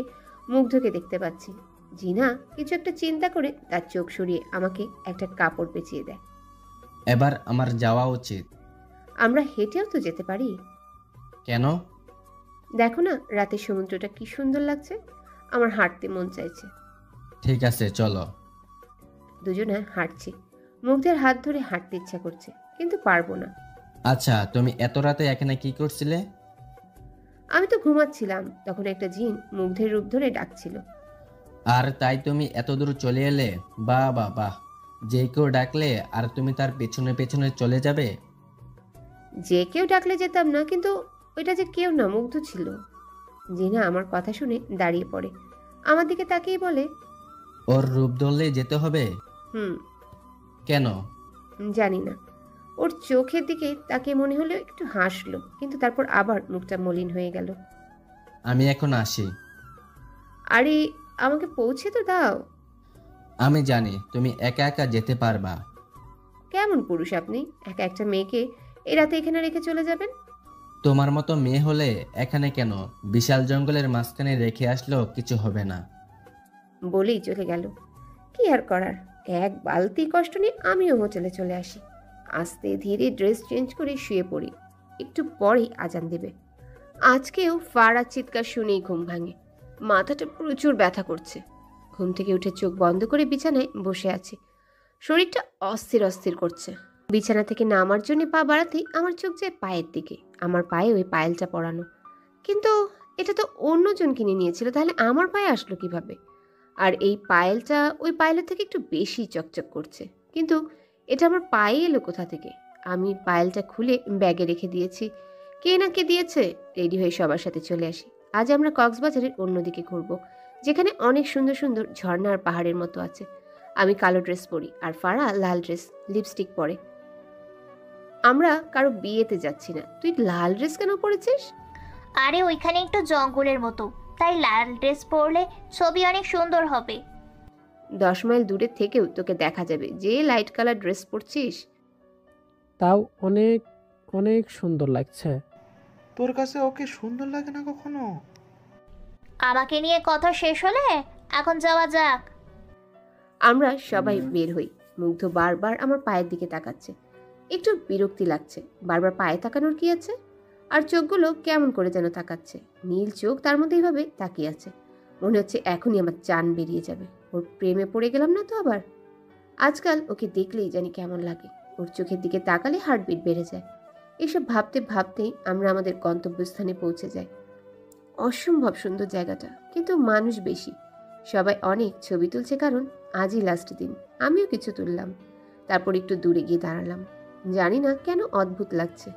মুগ্ধকে দেখতে পাচ্ছি। জিনা কিছু একটা চিন্তা করে তার চোখ সরিয়ে আমাকে একটা কাপড় পেঁচিয়ে দেয়। এবার আমার যাওয়া উচিত। আমরা হেঁটেও তো যেতে পারি। কেন? দেখো না রাতের সমুদ্রটা কি সুন্দর লাগছে, আমার হাঁটতে মন চাইছে। ঠিক আছে, চলো। দুজনে হাঁটছি। মুগ্ধের হাত ধরে হাঁটতে ইচ্ছা করছে, কিন্তু পারবো না। আচ্ছা, তুমি এত রাতে এখানে কি করছিলে? আমি তো ঘুমাচ্ছিলাম, তখন একটা জিন মুগ্ধের রূপ ধরে ডাকছিল। আর তাই তুমি এত দূর চলে এলে? বাহ বাহ বাহ, যে কেউ ডাকলে আর তুমি তার পেছনে পেছনে চলে যাবে? যে কেউ ডাকলে যেতাম না, কিন্তু ওইটা যে কেউ না, মুগ্ধ ছিল। জিনা আমার কথা শুনে দাঁড়িয়ে পড়ে, আমার দিকে তাকিয়ে বলে, ওর রূপ ধরলে যেতে হবে? কেন? জানি না। ওর চোখের দিকে তাকিয়ে মনে হলো একটু হাসলো, কিন্তু তারপর আবার মুখটা মলিন হয়ে গেল। আমি এখন আসি। আরে আমাকে পৌঁছে তো দাও। আমি জানি তুমি একা একা যেতে পারবা। কেমন পুরুষ আপনি, একা একটা মেয়েকে এই রাতে এখানে রেখে চলে যাবেন? তোমার মতো মেয়ে হলে এখানে কেন, বিশাল জঙ্গলের মাঝখানে রেখে আসলেও কিছু হবে না। বলেই চলে গেল। কি আর করার, এক বালতি কষ্ট নিয়ে আমিও হোটেলে চলে আসি। আস্তে ধীরে ড্রেস চেঞ্জ করে শুয়ে পড়ি। একটু পরেই আজান দেবে। আজকেও ফারার চিৎকার শুনেই ঘুম ভাঙে। মাথাটা প্রচুর ব্যথা করছে। ঘুম থেকে উঠে চোখ বন্ধ করে বিছানায় বসে আছি। শরীরটা অস্থির অস্থির করছে। বিছানা থেকে নামার জন্য পা বাড়াতেই আমার চোখ যায় পায়ের দিকে। আমার পায়ে ওই পায়েলটা পরানো, কিন্তু এটা তো অন্যজন কিনে নিয়েছিল, তাহলে আমার পায়ে আসলো কিভাবে? আর এই পায়েলটা ওই পায়েলের থেকে একটু বেশি চকচক করছে, কিন্তু এটা আমার পায়ে এলো কোথা থেকে? আমি পায়েলটা খুলে ব্যাগে রেখে দিয়েছি। কে না কে দিয়েছে। রেডি হয়ে সবার সাথে চলে আসি। আজ আমরা কক্সবাজারের অন্যদিকে ঘুরবো, যেখানে অনেক সুন্দর সুন্দর ঝর্ণা আর পাহাড়ের মতো আছে। আমি কালো ড্রেস পরি আর ফারা লাল ড্রেস, লিপস্টিক পরে। আমরা কারো বিয়েতে যাচ্ছি না। তুই লাল ড্রেস কেন পরেছিস? আরে ওইখানে একটু জঙ্গলের মতো, তাই লাল ড্রেস পরলে ছবি অনেক সুন্দর হবে। 10 মাইল দূরে থেকেও তোকে দেখা যাবে যে লাইট কালার ড্রেস পরছিস। তাও অনেক অনেক সুন্দর লাগছে। তোর কাছে ওকে সুন্দর লাগে না কখনো? আমাকে নিয়ে কথা শেষ হলে এখন যাওয়া যাক। আমরা সবাই বের হই। মুগ্ধ বারবার আমার পায়ের দিকে তাকাচ্ছে। একটু বিরক্তি লাগছে। বারবার পায়ে তাকানোর কি আছে? আর চোখগুলো কেমন করে যেন তাকাচ্ছে। নীল চোখ তার মধ্যে এইভাবে তাকিয়ে আছে। মনে হচ্ছে এখনই আমার জান বেরিয়ে যাবে। ওর প্রেমে পড়ে গেলাম না তো আবার? আজকাল ওকে দেখলেই জানি কেমন লাগে। ওর চোখের দিকে তাকালে হার্টবিট বেড়ে যায়। এসব ভাবতে ভাবতেই আমরা আমাদের গন্তব্যস্থানে পৌঁছে যাই। অসম্ভব সুন্দর জায়গাটা, কিন্তু মানুষ বেশি। সবাই অনেক ছবি তুলছে, কারণ আজই লাস্ট দিন। আমিও কিছু তুললাম। তারপর একটু দূরে গিয়ে দাঁড়ালাম। জানি না কেন অদ্ভুত লাগছে।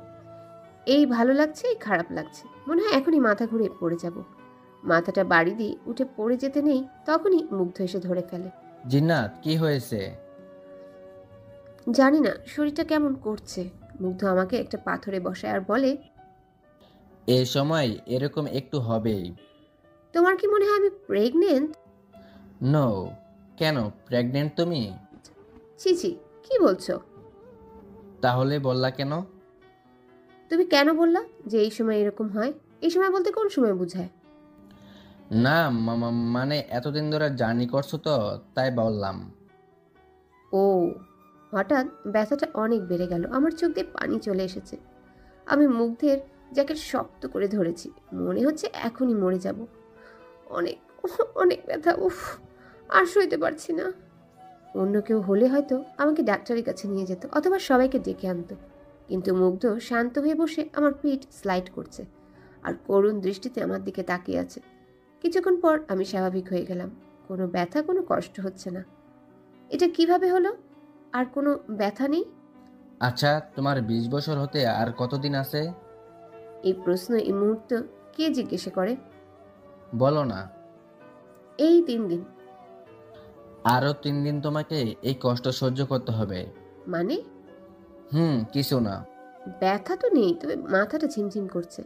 এই ভালো লাগছে, এই খারাপ লাগছে। মনে হয় এখনই মাথা ঘুরে পড়ে যাব। মাথাটা বাড়ি দিয়ে উঠে পড়ে যেতে নেই, তখনই মুগ্ধ এসে ধরে ফেলে। জিন্নাত, কি হয়েছে? জানি না, শরীরটা কেমন করছে। মুগ্ধ আমাকে একটা পাথরে বসায় আর বলে, এই সময় এরকম একটু হবেই। তোমার কি মনে হয় আমি প্রেগনেন্ট? নো। কেন, প্রেগনেন্ট তুমি? ছি ছি, কি বলছো? তাহলে বললা কেন? তুমি কেন বললা যে এই সময় এরকম হয়? এই সময় বলতে কোন সময় বোঝায়? না, মানে এতদিন ধরে জার্নি করছো তো, তাই বললাম। ও, হঠাৎ ব্যথাটা অনেক বেড়ে গেল। আমার চোখ দিয়ে পানি চলে এসেছে। আমি মুগ্ধের জ্যাকেট শক্ত করে ধরেছি। মনে হচ্ছে এখনই মরে যাব। অনেক অনেক ব্যথা, উফ, আর সইতে পারছি না। অন্য কেউ হলে হয়তো আমাকে ডাক্তারের কাছে নিয়ে যেত, অথবা সবাইকে ডেকে আনতো। কিন্তু মুগ্ধ শান্ত হয়ে বসে আমার পিঠ স্লাইড করছে আর করুণ দৃষ্টিতে আমার দিকে তাকিয়ে আছে। কিছুক্ষণ পর আমি স্বাভাবিক হয়ে গেলাম। কোনো ব্যথা, কোনো কষ্ট হচ্ছে না। এটা কিভাবে হলো? আর কোনো ব্যথা নেই? আচ্ছা, তোমার 20 বছর হতে আর কতদিন আছে? এই প্রশ্ন এই মুহূর্তে কে জিজ্ঞেস করে? বলো না। এই 3 দিন। আরো 3 দিন তোমাকে এই কষ্ট সহ্য করতে হবে। মানে? কিছু না। ব্যথা তো নেই, তবে মাথাটা ঝিমঝিম করছে।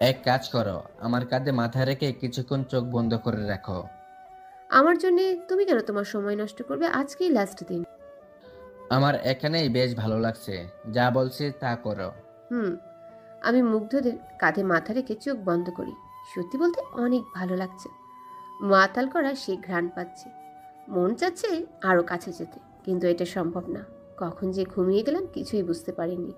এক কাজ করো, আমার কাঁধে মাথা রেখে কিছুক্ষণ চোখ বন্ধ করে রাখো। আমার জন্য তুমি কেন তোমার সময় নষ্ট করবে? আজকেই লাস্ট দিন। আমার এখানেই বেশ ভালো লাগছে, যা বলছি তা করো। আমি মুগ্ধদের কাঁধে মাথা রেখে চোখ বন্ধ করি। সত্যি বলতে অনেক ভালো লাগছে। মাতাল করা সে ঘ্রাণ পাচ্ছে। মন চাচ্ছে আরো কাছে যেতে, কিন্তু এটা সম্ভব না। কখন যে ঘুমিয়ে গেলাম কিছুই বুঝতে পারিনি।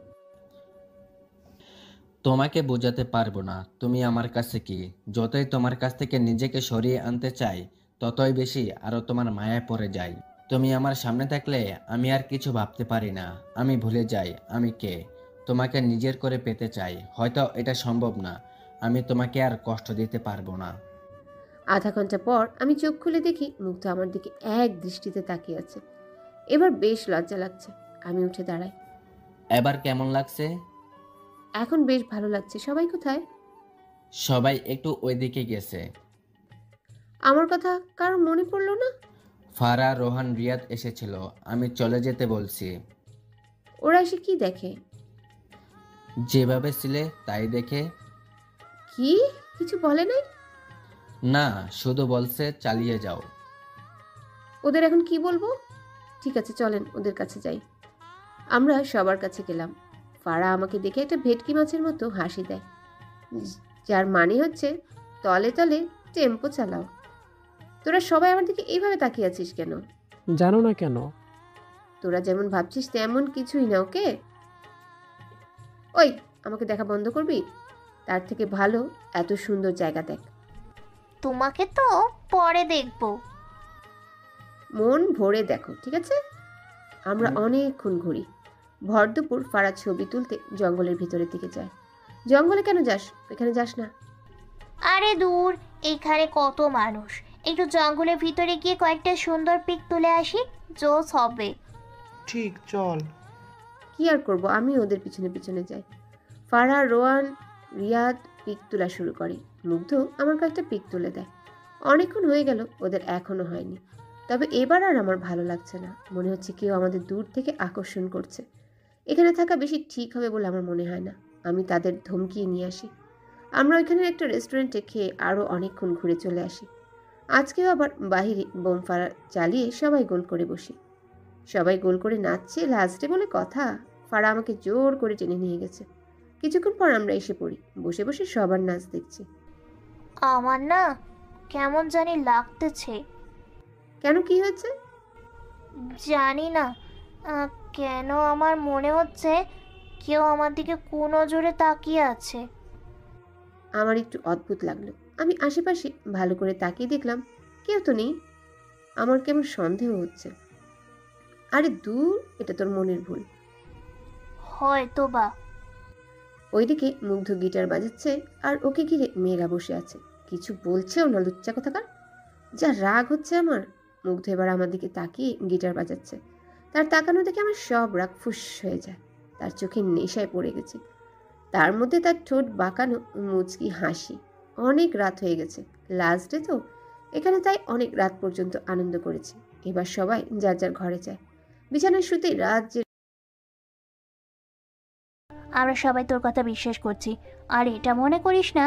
তোমাকে বোঝাতে পারবো না তুমি আমার কাছে কি। যতই তোমার কাছ থেকে নিজেকে সরিয়ে আনতে চাই, ততই বেশি আরো তোমার মায়ায় পড়ে যাই। তুমি আমার সামনে থাকলে আমি আর কিছু ভাবতে পারি না। আমি ভুলে যাই আমি কে। তোমাকে নিজের করে পেতে চাই। হয়তো এটা সম্ভব না। আমি তোমাকে আর কষ্ট দিতে পারবো না। আধা ঘন্টা পর আমি চোখ খুলে দেখি মুগ্ধ আমার দিকে এক দৃষ্টিতে তাকিয়ে আছে। এবার বেশ লজ্জা লাগছে। আমি উঠে দাঁড়াই। এবার কেমন লাগছে? এখন বেশ ভালো লাগছে। সবাই কোথায়? সবাই একটু ওইদিকে গেছে। আমার কথা কারো মনে পড়লো না? ফারা, রোহান, রিয়াদ এসেছিল। আমি চলে যেতে বলছি। ওরা এসে কি দেখে? যেভাবে ছিলে তাই দেখে। কি কিছু বলে নাই? না, শুধু বলছে চালিয়ে যাও। ওদের এখন কি বলবো? ঠিক আছে, চলেন ওদের কাছে যাই। আমরা সবার কাছে গেলাম। ফারা আমাকে দেখে একটা ভেটকি মাছের মতো হাসি দেয়, যার মানে হচ্ছে তলে তলে টেম্পো চালাও। তোরা সবাই আমার দিকে এইভাবে তাকিয়ে আছিস কেন? জানো না কেন? তোরা যেমন ভাবছিস তেমন কিছুই না। ওকে, ওই আমাকে দেখা বন্ধ করবি? তার থেকে ভালো এত সুন্দর জায়গা দেখ। তোমাকে তো পরে দেখবো। মন ভরে দেখো, ঠিক আছে? আমরা অনেকক্ষণ ঘুরি। ভর দুপুর ফারাদ ছবি তুলতে জঙ্গলের ভিতরের দিকে যায়। জঙ্গলে কেন যাস? এখানে যাস না। আরে দূর, এখানে কত মানুষ, একটু জঙ্গলের ভিতরে গিয়ে কয়েকটা সুন্দর পিক তুলে আসি, জোস হবে। ঠিক, চল। কি আর করব, আমি ওদের পিছনে পিছনে যাই। ফারা, রোয়ান, রিয়াদ পিক তোলা শুরু করে। মুগ্ধ আমার কয়েকটা পিক তুলে দেয়। অনেকক্ষণ হয়ে গেল, ওদের এখনো হয়নি। তবে এবার আর আমার ভালো লাগছে না। মনে হচ্ছে কেউ আমাদের দূর থেকে আকর্ষণ করছে। এখানে থাকা বেশি ঠিক হবে বলে আমার মনে হয় না। আমি তাদের ধমকিয়ে নিয়ে আসি। আমরা ওইখানে একটা রেস্টুরেন্টে খেয়ে আরও অনেকক্ষণ ঘুরে চলে আসি। আজকেও আবার বাহিরে বোম ফারা চালিয়ে সবাই গোল করে বসি। সবাই গোল করে নাচছে, লাস্টে বলে কথা। ফারা আমাকে জোর করে টেনে নিয়ে গেছে। কিছুক্ষণ পর আমরা এসে পড়ি। বসে বসে সবার নাচ দেখছি। আমার না কেমন জানি লাগতেছে। কেন, কি হয়েছে? জানি না, কেন আমার মনে হচ্ছে কেউ আমার দিকে কুনজরে তাকিয়ে আছে। আমার একটু অদ্ভুত লাগলো। আমি আশেপাশে ভালো করে তাকিয়ে দেখলাম কেউ তো নেই। আমার কেমন সন্দেহ হচ্ছে। আরে দূর, এটা তোর মনের ভুল। হয়তো বা। ওইদিকে মুগ্ধ গিটার বাজাচ্ছে আর ওকে ঘিরে মেয়েরা বসে আছে। কিছু বলছেও না, লুচ্চা কোথাকার। যা রাগ হচ্ছে আমার। মুগ্ধ এবার আমার দিকে তাকিয়ে গিটার বাজাচ্ছে। তার তাকানো দেখে আমার সব রাগ ফুস হয়ে যায়। তার চোখে নেশায় পড়ে গেছি। তার মধ্যে তার ঠোঁট বাঁকানো মুচকি হাসি। অনেক রাত হয়ে গেছে, লাস্ট ডে তো এখানে, তাই অনেক রাত পর্যন্ত আনন্দ করেছি। এবার সবাই যার যার ঘরে যায়। বিছানায় শুতে রাত যে। আমরা সবাই তোর কথা বিশ্বাস করছি, আর এটা মনে করিস না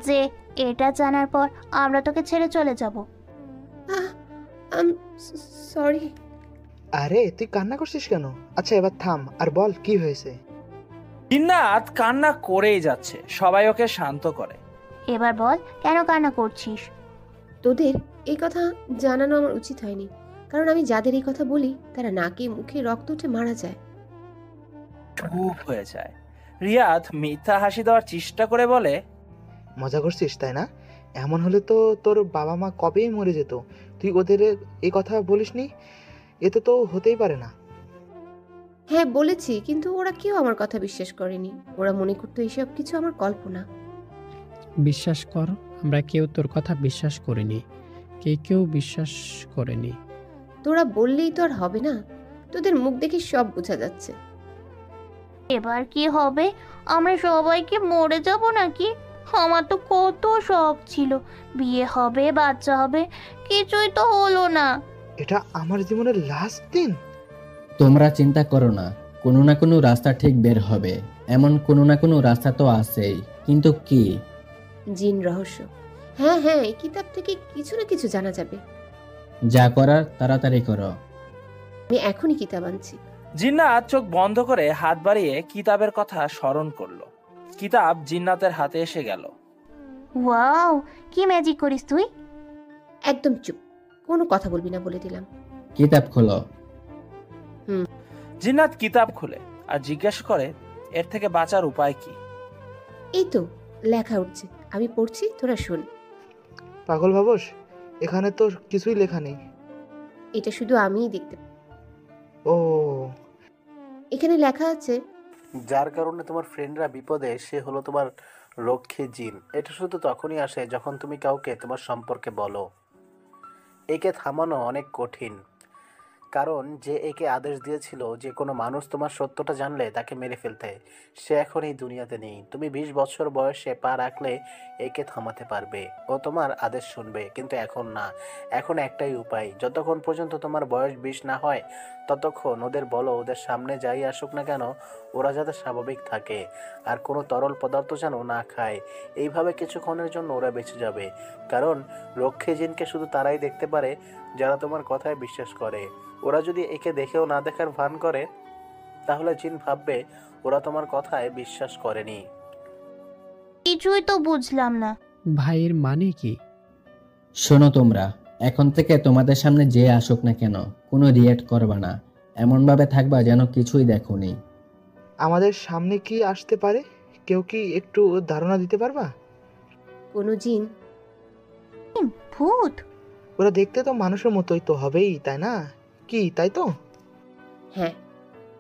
যে এটা জানার পর আমরা তোকে ছেড়ে চলে যাব। সরি। আরে তুই কান্না করছিস কেন? আচ্ছা এবার থাম আর বল কি হয়েছে। জিন্নাত কান্না করেই যাচ্ছে, সবাই ওকে শান্ত করে। এবার বল কেন কান্না করছিস। তোদের এই কথা জানানো আমার উচিত হয়নি, কারণ আমি যাদের এই কথা বলি তারা নাকে মুখে রক্ত উঠে মারা যায়। চুপ হয়ে যায়। রিয়াদ মিথ্যা হাসি দেওয়ার চেষ্টা করে বলে, মজা করছিস তাই না? এমন হলে তো তোর বাবা মা কবেই মরে যেত। তুই ওদের এই কথা বলিসনি, এতে তো হতেই পারে না। হ্যাঁ বলেছি, কিন্তু ওরা কেউ আমার কথা বিশ্বাস করেনি। ওরা মনে করতো এইসব কিছু আমার কল্পনা। বিশ্বাস কর, আমরা কেউ তোর কথা বিশ্বাস করিনি, কেউ বিশ্বাস করেনি। তোরা বললেই তো আর হবে না। তোদের মুখ দেখে সব বোঝা যাচ্ছে। এবার কি হবে? আমরা সবাই কি মরে যাব নাকি? আমার তো কত শখ ছিল, বিয়ে হবে, বাচ্চা হবে, কিছুই তো হলো না। এটা আমার জীবনের লাস্ট দিন। তোমরা চিন্তা করো না, কোনো না কোনো রাস্তা ঠিক বের হবে। এমন কোনো না কোনো রাস্তা তো আছেই, কিন্তু কি? জিন রহস্য। হ্যাঁ হ্যাঁ, এই কিতাব থেকে কিছু না কিছু জানা যাবে। যা করার তাড়াতাড়ি করো। আমি এখনই কিতাব আনছি। জিন্নাত চোখ বন্ধ করে হাত বাড়িয়ে কিতাবের কথা স্মরণ করলো। কিতাব জিন্নাতের হাতে এসে গেল। ওয়াও, কি ম্যাজিক করিস তুই। একদম চুপ, কোনো কথা বলবি না বলে দিলাম। কিতাব খোলো। জিন্নাত কিতাব খুলে আর জিজ্ঞাসা করে, এর থেকে বাঁচার উপায় কি? এই তো লেখা উঠছে, আমি পড়ছি, তোরা শোন। পাগল ভাবস? এখানে তো কিছুই লেখা নেই। এটা শুধু আমিই দেখতে। ও, এখানে লেখা আছে, যার কারণে তোমার ফ্রেন্ডরা বিপদে, সে হলো তোমার রক্ষী জিন। এটা শুধু তখনই আসে যখন তুমি কাউকে তোমার সম্পর্কে বলো। একে থামানো অনেক কঠিন, কারণ যে একে আদেশ দিয়েছিল যে কোনো মানুষ তোমার সত্যটা জানলে তাকে মেরে ফেলতে, সে এখন এই দুনিয়াতে নেই। তুমি 20 বছর বয়সে পা রাখলে একে থামাতে পারবে, ও তোমার আদেশ শুনবে, কিন্তু এখন না। এখন একটাই উপায়, যতক্ষণ পর্যন্ত তোমার বয়স 20 না হয় ততক্ষণ ওদের বলো ওদের সামনে যাই আসুক না কেন ওরা যাতে স্বাভাবিক থাকে আর কোনো তরল পদার্থ যেন না খায়। এইভাবে কিছুক্ষণের জন্য ওরা বেঁচে যাবে, কারণ রক্ষী জিনকে শুধু তারাই দেখতে পারে যারা তোমার কথায় বিশ্বাস করে। ওরা যদি একে দেখেও না দেখার ভান করে তাহলে জিন ভাববে ওরা তোমার কথায় বিশ্বাস করেনি। কিছুই তো বুঝলাম না। ভাইয়ের মানে কি? শোনো তোমরা, এখন থেকে তোমাদের সামনে যে আসুক না কেন কোনো রিয়েক্ট করবা না, এমনভাবে থাকবা যেন কিছুই দেখোনি। আমাদের সামনে কি আসতে পারে? কেউ কি একটু ধারণা দিতে পারবা? কোনো জিন ভূত? ওরা দেখতে তো মানুষের মতোই তো হবেই, তাই না? কি তাই তো? হ্যাঁ,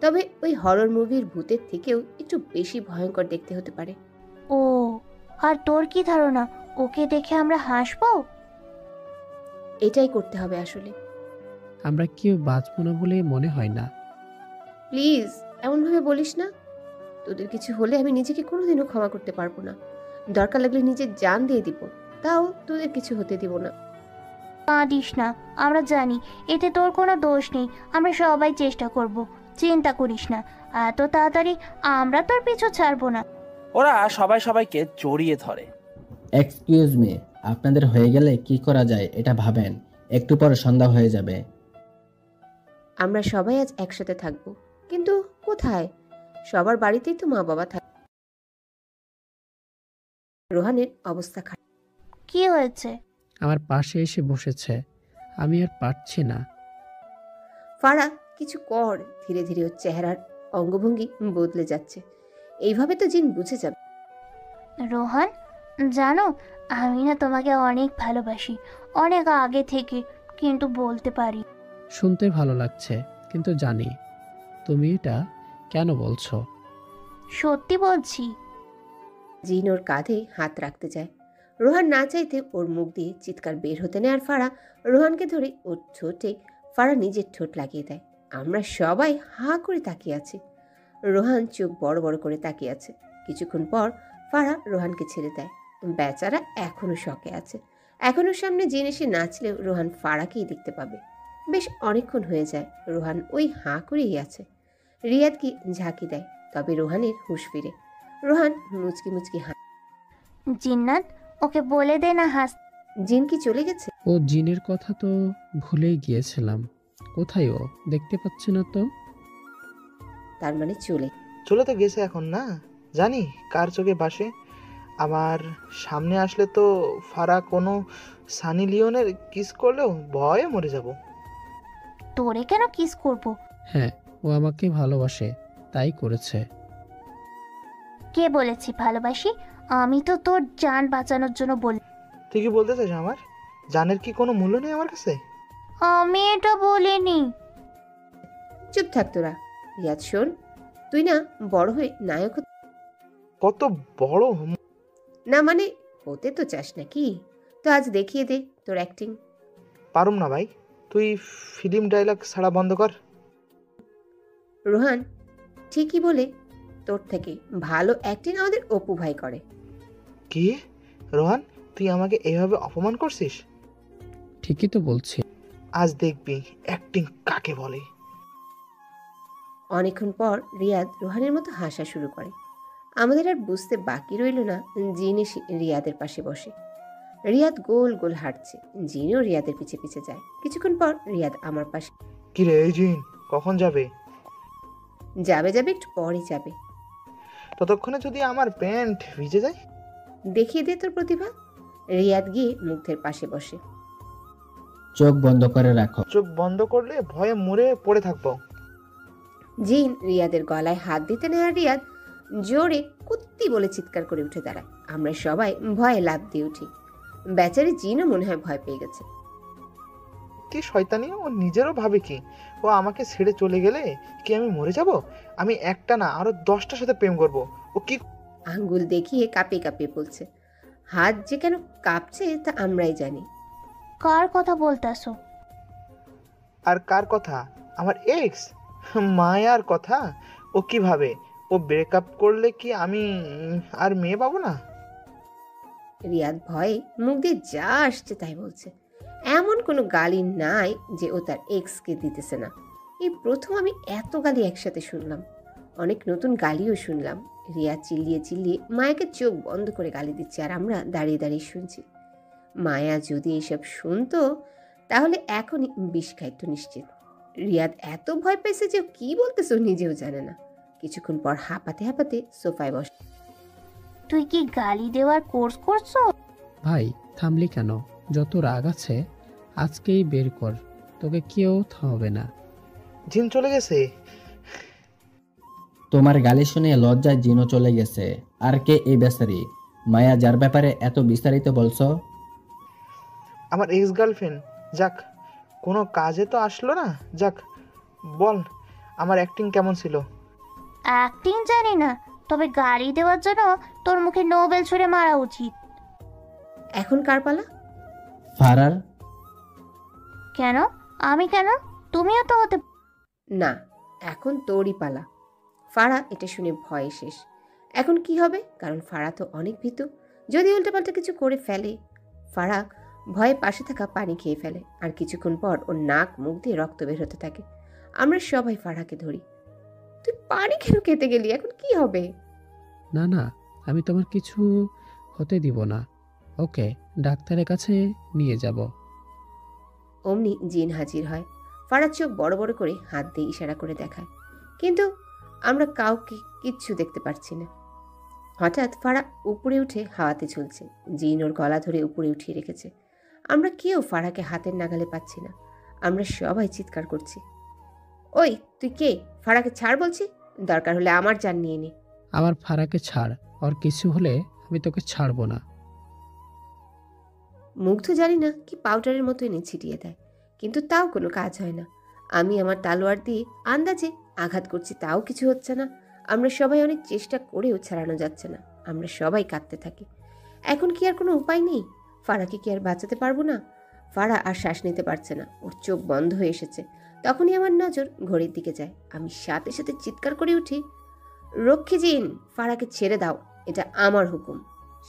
তবে ওই হরর মুভির ভূতের থেকেও একটু বেশি ভয়ঙ্কর দেখতে হতে পারে। ও, আর তোর কি ধারণা ওকে দেখে আমরা হাসবো? এটাই করতে হবে আসলে। আমরা কেউ বাঁচবো না বলে মনে হয় না। প্লিজ এমনভাবে বলিস না। তোদের কিছু হলে আমি নিজেকে কোনোদিনও ক্ষমা করতে পারবো না। দরকার লাগলে নিজের জান দিয়ে দিব, তাও তোদের কিছু হতে দিব না। কাঁদিস না, আমরা জানি এতে তোর কোনো দোষ নেই। আমরা সবাই চেষ্টা করব, চিন্তা করিস না। এত তাড়াতাড়ি আমরা তোর পিছু ছাড়বো না। ওরা সবাই সবাইকে জড়িয়ে ধরে। এক্সকিউজ মি, আপনাদের হয়ে গেলে কি করা যায় এটা ভাবেন, একটু পর সন্ধ্যা হয়ে যাবে। আমরা সবাই আজ একসাথে থাকবো, কিন্তু কোথায়? সবার বাড়িতেই তো মা বাবা থাকে। রোহানের অবস্থা খারাপ। কি হয়েছে? আমার পাশে এসে বসেছে, আমি আর পারছি না। ফারা কিছু কর। ধীরে ধীরে ওর চেহারার অঙ্গভঙ্গি বদলে যাচ্ছে। এইভাবে তো জিন বুঝে যাবে। রোহান, জানো আমি না তোমাকে অনেক ভালোবাসি, অনেক আগে থেকে, কিন্তু বলতে পারি। শুনতে ভালো লাগছে, কিন্তু জানি তুমি এটা কেন বলছো। সত্যি বলছি। জিন ওর কাঁধে হাত রাখতে যায়। রোহান না চাইতে ওর মুখ দিয়ে চিৎকার বের হতে নেয়, আর ফারা রোহানকে ধরে ওর ঠোঁটে ফারা নিজের ঠোঁট লাগিয়ে দেয়। আমরা সবাই হা করে তাকিয়ে আছি। রোহান চোখ বড় বড় করে তাকিয়ে আছে। কিছুক্ষণ পর ফারা রোহানকে ছেড়ে দেয়। বেচারা এখনো শকে আছে। এখনো সামনে জিন এসে নাচলেও রোহান ফারাকেই দেখতে পাবে। বেশ অনেকক্ষণ হয়ে যায়, রোহান ওই হাঁ করেই আছে। রিয়াদ কি ঝাঁকি দেয়, তবে রোহানের হুঁশ ফিরে। রোহান মুচকি মুচকি জিন্নাত, ওকে বলে দে না হাস। জিন কি চলে গেছে? ও জিনের কথা তো ভুলেই গিয়েছিলাম। কোথায় ও? দেখতে পাচ্ছি না তো। তার মানে চলে তো গেছে এখন না জানি কার চোখে বাসে। আমার সামনে আসলে তো ফারা কোনো সানি লিওনের কিস করলেও ভয়ে মরে যাব। তোরে কেন কিস করব? হ্যাঁ, ও আমাকে ভালোবাসে, তাই করেছে। কে বলেছি ভালোবাসি? আমি তো তোর জান বাঁচানোর জন্য বলি। তুই কি বলতে চাস আমার জানের কি কোনো মূল্য নেই আমার কাছে? আমি এটা বলিনি। চুপ থাক তোরা। রিয়াদ শোন, তুই না বড় হয়ে নায়ক কত বড় না, মানে হতে তো চাস নাকি? তো আজ দেখিয়ে দে তোর অ্যাক্টিং। পারুম না ভাই, তুই ফিল্ম ডায়লগ ছাড়া বন্ধ কর। রোহান ঠিকই বলে, তোর থেকে ভালো অ্যাক্টিং আমাদের অপু ভাই করে। কি রোহান, তুই আমাকে এইভাবে অপমান করছিস? ঠিকই তো বলছি। আজ দেখবি অ্যাক্টিং কাকে বলে। অনেকক্ষণ পর রিয়াদ রোহানের মতো হাসা শুরু করে। আমাদের আর বুঝতে বাকি রইল না, জিন এসে রিয়াদের পাশে বসে। রিয়াদ গোল গোল হাঁটছে, জিনও রিয়াদের পিছে পিছে যায়। কিছুক্ষণ পর রিয়াদ আমার পাশে। কি রে এই জিন, কখন যাবে? যাবে একটু পরে যাবে। ততক্ষণে যদি আমার প্যান্ট ভিজে যায়? দেখিয়ে দে তোর প্রতিভা। রিয়াদ গিয়ে মুগ্ধের পাশে বসে। চোখ বন্ধ করে রাখো। চোখ বন্ধ করলে ভয়ে মরে পড়ে থাকবো। জিন রিয়াদের গলায় হাত দিতে নেয়, আর রিয়াদ জোরে কুত্তি বলে চিৎকার করে উঠে দাঁড়ায়। আমরা সবাই ভয়ে লাফ দিয়ে উঠি। বেচারি জিনও মনে হয় ভয় পেয়ে গেছে। কি শয়তানি, ও নিজেরও ভাবে কি ও আমাকে ছেড়ে চলে গেলে কি আমি মরে যাব? আমি একটা না আরো 10টার সাথে প্রেম করব। ও কি আঙ্গুল দেখিয়ে কাঁপিয়ে কাঁপিয়ে বলছে। হাত যে কেন কাঁপছে তা আমরাই জানি। কার কথা বলতাছো? আর কার কথা? আমার এক্স মায়ার কথা। ও কি ভাবে ও ব্রেকআপ করলে কি আমি আর মেয়ে পাবো না? রিয়াদ ভয়ে মুখ দিয়ে যা আসছে তাই বলছে। এমন কোনো গালি নাই যে ও তার এক্সকে দিতেছে না। এই প্রথম আমি এত গালি একসাথে শুনলাম। অনেক নতুন গালিও শুনলাম। রিয়াদ চিল্লিয়ে চিল্লিয়ে মায়াকে চোখ বন্ধ করে গালি দিচ্ছে, আর আমরা দাঁড়িয়ে দাঁড়িয়ে শুনছি। মায়া যদি এসব শুনতো তাহলে এখনই বিষ খাইতো নিশ্চিত। রিয়াদ এত ভয় পেয়েছে যে কি বলতেছে নিজেও জানে না। কিছুক্ষণ পর হাঁপাতে হাঁপাতে সোফায় বসে। তুই কি গালি দেওয়ার কোর্স করছো? ভাই থামলি কেন? যত রাগ আছে আজকেই বের কর, তোকে কেউ থামাবে না। জিন চলে গেছে। তোমার গালি শুনে লজ্জায় জিনও চলে গেছে। আর কে এই বেচারি মায়া যার ব্যাপারে এত বিস্তারিত বলছো? আমার এক্স গার্লফ্রেন্ড। যাক, কোনো কাজে তো আসলো না। যাক, বল আমার অ্যাক্টিং কেমন ছিল? অ্যাক্টিং জানি না, তবে গাড়ি দেওয়ার জন্য তোর মুখে নোবেল ছুঁড়ে মারা উচিত। এখন কার পালা? ফারার। কেন? আমি কেন? তুমিও তো হতে। না, এখন তোরই পালা। ফারা এটা শুনে ভয়ে শেষ। এখন কি হবে? কারণ ফারা তো অনেক ভীতু। যদি উল্টাপাল্টা কিছু করে ফেলে। ফারা ভয়ে পাশে থাকা পানি খেয়ে ফেলে, আর কিছুক্ষণ পর ওর নাক মুখ দিয়ে রক্ত বের হতে থাকে। আমরা সবাই ফারাকে ধরি। তুই পানি কেন খেতে গেলি? এখন কি হবে? না না, আমি তোমার কিছু হতে দিব না। ওকে, ডাক্তারের কাছে নিয়ে যাব। অমনি জিন হাজির হয়। ফারার চোখ বড় বড় করে হাত দিয়ে ইশারা করে দেখায়, কিন্তু আমরা কাউকে কিচ্ছু দেখতে পারছি না। হঠাৎ ফারা উপরে উঠে হাওয়াতে ঝুলছে। জিন ওর গলা ধরে উপরে উঠিয়ে রেখেছে। আমরা কেউ ফারাকে হাতের নাগালে পাচ্ছি না। আমরা সবাই চিৎকার করছি, ওই তুই কে? ফারাকে ছাড় বলছি। দরকার হলে আমার জান নিয়ে নে। আমার ফারাকে ছাড়, ওর কিছু হলে আমি তোকে ছাড়বো না। মুগ্ধ জানি না কি পাউডারের মতো এনে ছিটিয়ে দেয়, কিন্তু তাও কোনো কাজ হয় না। আমি আমার তালোয়ার দিয়ে আন্দাজে আঘাত করছি, তাও কিছু হচ্ছে না। আমরা সবাই অনেক চেষ্টা করেও ছাড়ানো যাচ্ছে না। আমরা সবাই কাঁদতে থাকি। এখন কি আর কোনো উপায় নেই? ফারাকে কি আর বাঁচাতে পারবো না? ফারা আর শ্বাস নিতে পারছে না, ওর চোখ বন্ধ হয়ে এসেছে। তখনই আমার নজর ঘড়ির দিকে যায়। আমি সাথে সাথে চিৎকার করে উঠি, রক্ষী জিন, ফারাকে ছেড়ে দাও, এটা আমার হুকুম।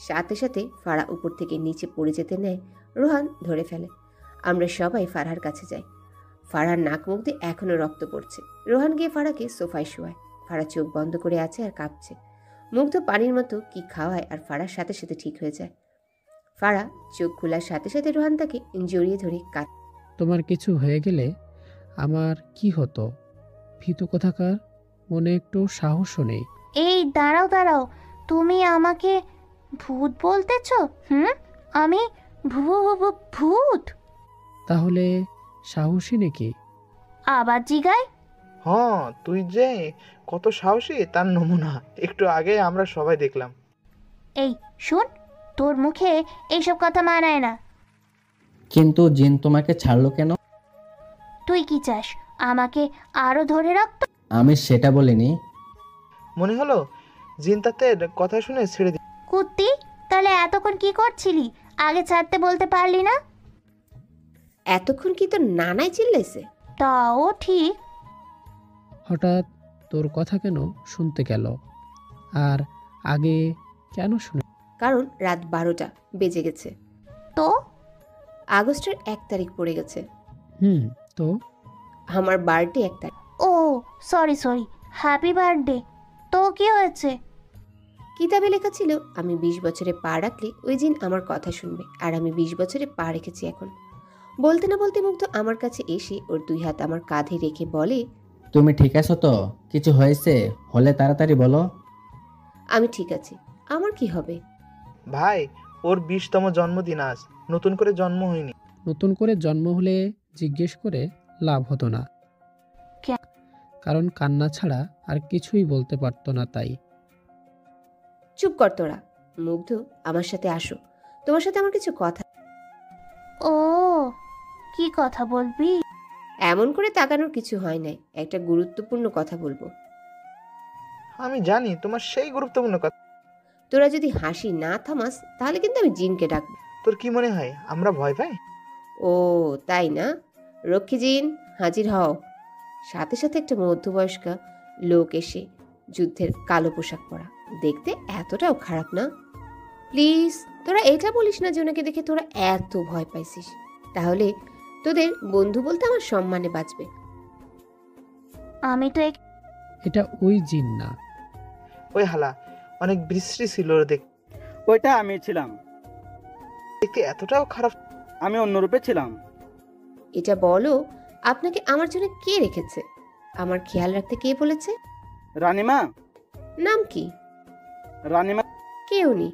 সাথে সাথে ফারা উপর থেকে নিচে পড়ে যেতে নেয়। রোহান ধরে ফেলে। আমরা সবাই ফারার কাছে যাই। ফারার নাক মুখ দিয়ে এখনো রক্ত পড়ছে। রোহান গিয়ে ফারাকে সোফায় শোয়ায়। ফারা চোখ বন্ধ করে আছে আর কাঁপছে। মুগ্ধ পানির মতো কি খাওয়ায় আর ফারার সাথে সাথে ঠিক হয়ে যায়। ফারা চোখ খোলার সাথে সাথে রোহান তাকে জড়িয়ে ধরে কাঁদ। তোমার কিছু হয়ে গেলে আমার কি হতো? ভীতু কোথাকার, মনে একটু সাহসও নেই। এই দাঁড়াও দাঁড়াও, তুমি আমাকে ভূত বলতেছ? আমি ভূত? তাহলে সাহসী নাকি? আবার জিগায়? হ্যাঁ, তুই যে কত সাহসী তার নমুনা একটু আগে আমরা সবাই দেখলাম। এই শোন, তোর মুখে এইসব কথা মানায় না। কিন্তু জিন তোমাকে ছাড়লো কেন? তুই কি চাস, আমাকে আরো ধরে রাখতো? আমি সেটা বলিনি। মনে হলো জিন তাদের কথা শুনে ছেড়ে দিল। কুত্তি, তাহলে এতক্ষণ কি করছিলি? আগে ছাড়তে বলতে পারলি না? এতক্ষণ কি তোর নানাই চিল্লাইছে? তাও ঠিক। হঠাৎ তোর কথা কেন শুনতে গেল? আর আগে কেন শুনে? কারণ রাত 12টা বেজে গেছে। তো আগস্টের 1 তারিখ পড়ে গেছে। তো আমার বার্থডে 1 তারিখ। ও সরি, হ্যাপি বার্থডে। তো কি হয়েছে? কিতাবে লেখা ছিল আমি 20 বছরে পা রাখলে ওই জিন আমার কথা শুনবে, আর আমি 20 বছরে পা রেখেছি এখন। বলতে না বলতে মুগ্ধ আমার কাছে এসে ওর 2 হাত আমার কাঁধে রেখে বলে, তুমি ঠিক আছো তো? কিছু হয়েছে হলে তাড়াতাড়ি বলো। আমি ঠিক আছি, আমার কি হবে? ভাই, ওর 20তম জন্মদিন আজ, নতুন করে জন্ম হয়নি। নতুন করে জন্ম হলে জিজ্ঞেস করে লাভ হতো না, কারণ কান্না ছাড়া আর কিছুই বলতে পারতো না। তাই চুপ কর তোরা। মুগ্ধ, আমার সাথে আসো, তোমার সাথে আমার কিছু কথা। ও, কি কথা বলবি? এমন করে তাকানোর কিছু হয় নাই, একটা গুরুত্বপূর্ণ কথা বলবো। আমি জানি তোমার সেই গুরুত্বপূর্ণ কথা। তোরা যদি হাসি না থামাস তাহলে কিন্তু আমি জিনকে ডাকবো। তোর কি মনে হয় আমরা ভয় পাই? ও তাই না? রক্ষী জিন, হাজির হও। সাথে সাথে একটা মধ্যবয়স্কা লোক এসে, যুদ্ধের কালো পোশাক পরা, দেখতে এতটাও খারাপ না। প্লিজ তোরা এটা বলিস না যে ওনাকে দেখে তোরা এত ভয় পাইছিস, তাহলে তোদের বন্ধু বলতে আমার সম্মানে বাঁচবে। আমি তো এটা ওই জিন না। ওই হালা অনেক বিশ্রী ছিল দেখ। ওইটা আমি ছিলাম। দেখতে এতটাও খারাপ? আমি অন্য রূপে ছিলাম। এটা বলো, আপনাকে আমার জন্য কে রেখেছে? আমার খেয়াল রাখতে কে বলেছে? রানীমা। নাম কি? রানীমা। কে উনি?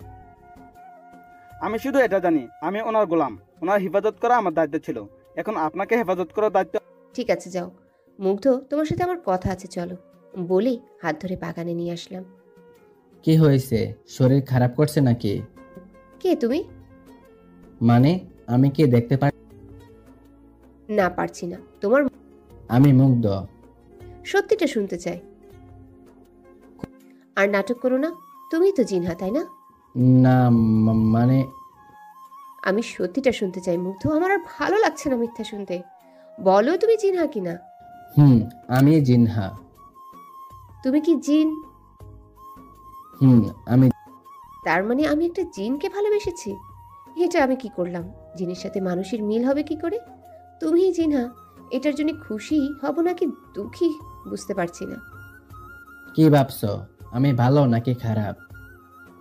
আমি শুধু এটা জানি, আমি ওনার গোলাম। ওনার হেফাজত করা আমার দায়িত্ব ছিল, এখন আপনাকে হেফাজত করার দায়িত্ব। ঠিক আছে, যাও। মুগ্ধ, তোমার সাথে আমার কথা আছে, চলো। বলি হাত ধরে বাগানে নিয়ে আসলাম। কি হয়েছে? শরীর খারাপ করছে নাকি? কে তুমি? মানে আমি কি দেখতে পারি? না, পারছি না। তোমার আমি মুগ্ধ। সত্যিটা শুনতে চাই। আর নাটক করো না। তুমি তো জিনহা, তাই না? না, মানে আমি সত্যিটা শুনতে চাই মুগ্ধ। আমার আর ভালো লাগছে না মিথ্যা শুনতে। বলো তুমি জিনহা কিনা। আমি জিনহা। তুমি কি জিন? আমি। তার মানে আমি একটা জিনকে ভালোবেসেছি? এটা আমি কি করলাম? জিনের সাথে মানুষের মিল হবে কি করে? তুমিই জিনহা। এটার জন্য খুশি হব নাকি দুঃখী বুঝতে পারছি না। কি ভাবছো, আমি ভালো নাকি খারাপ?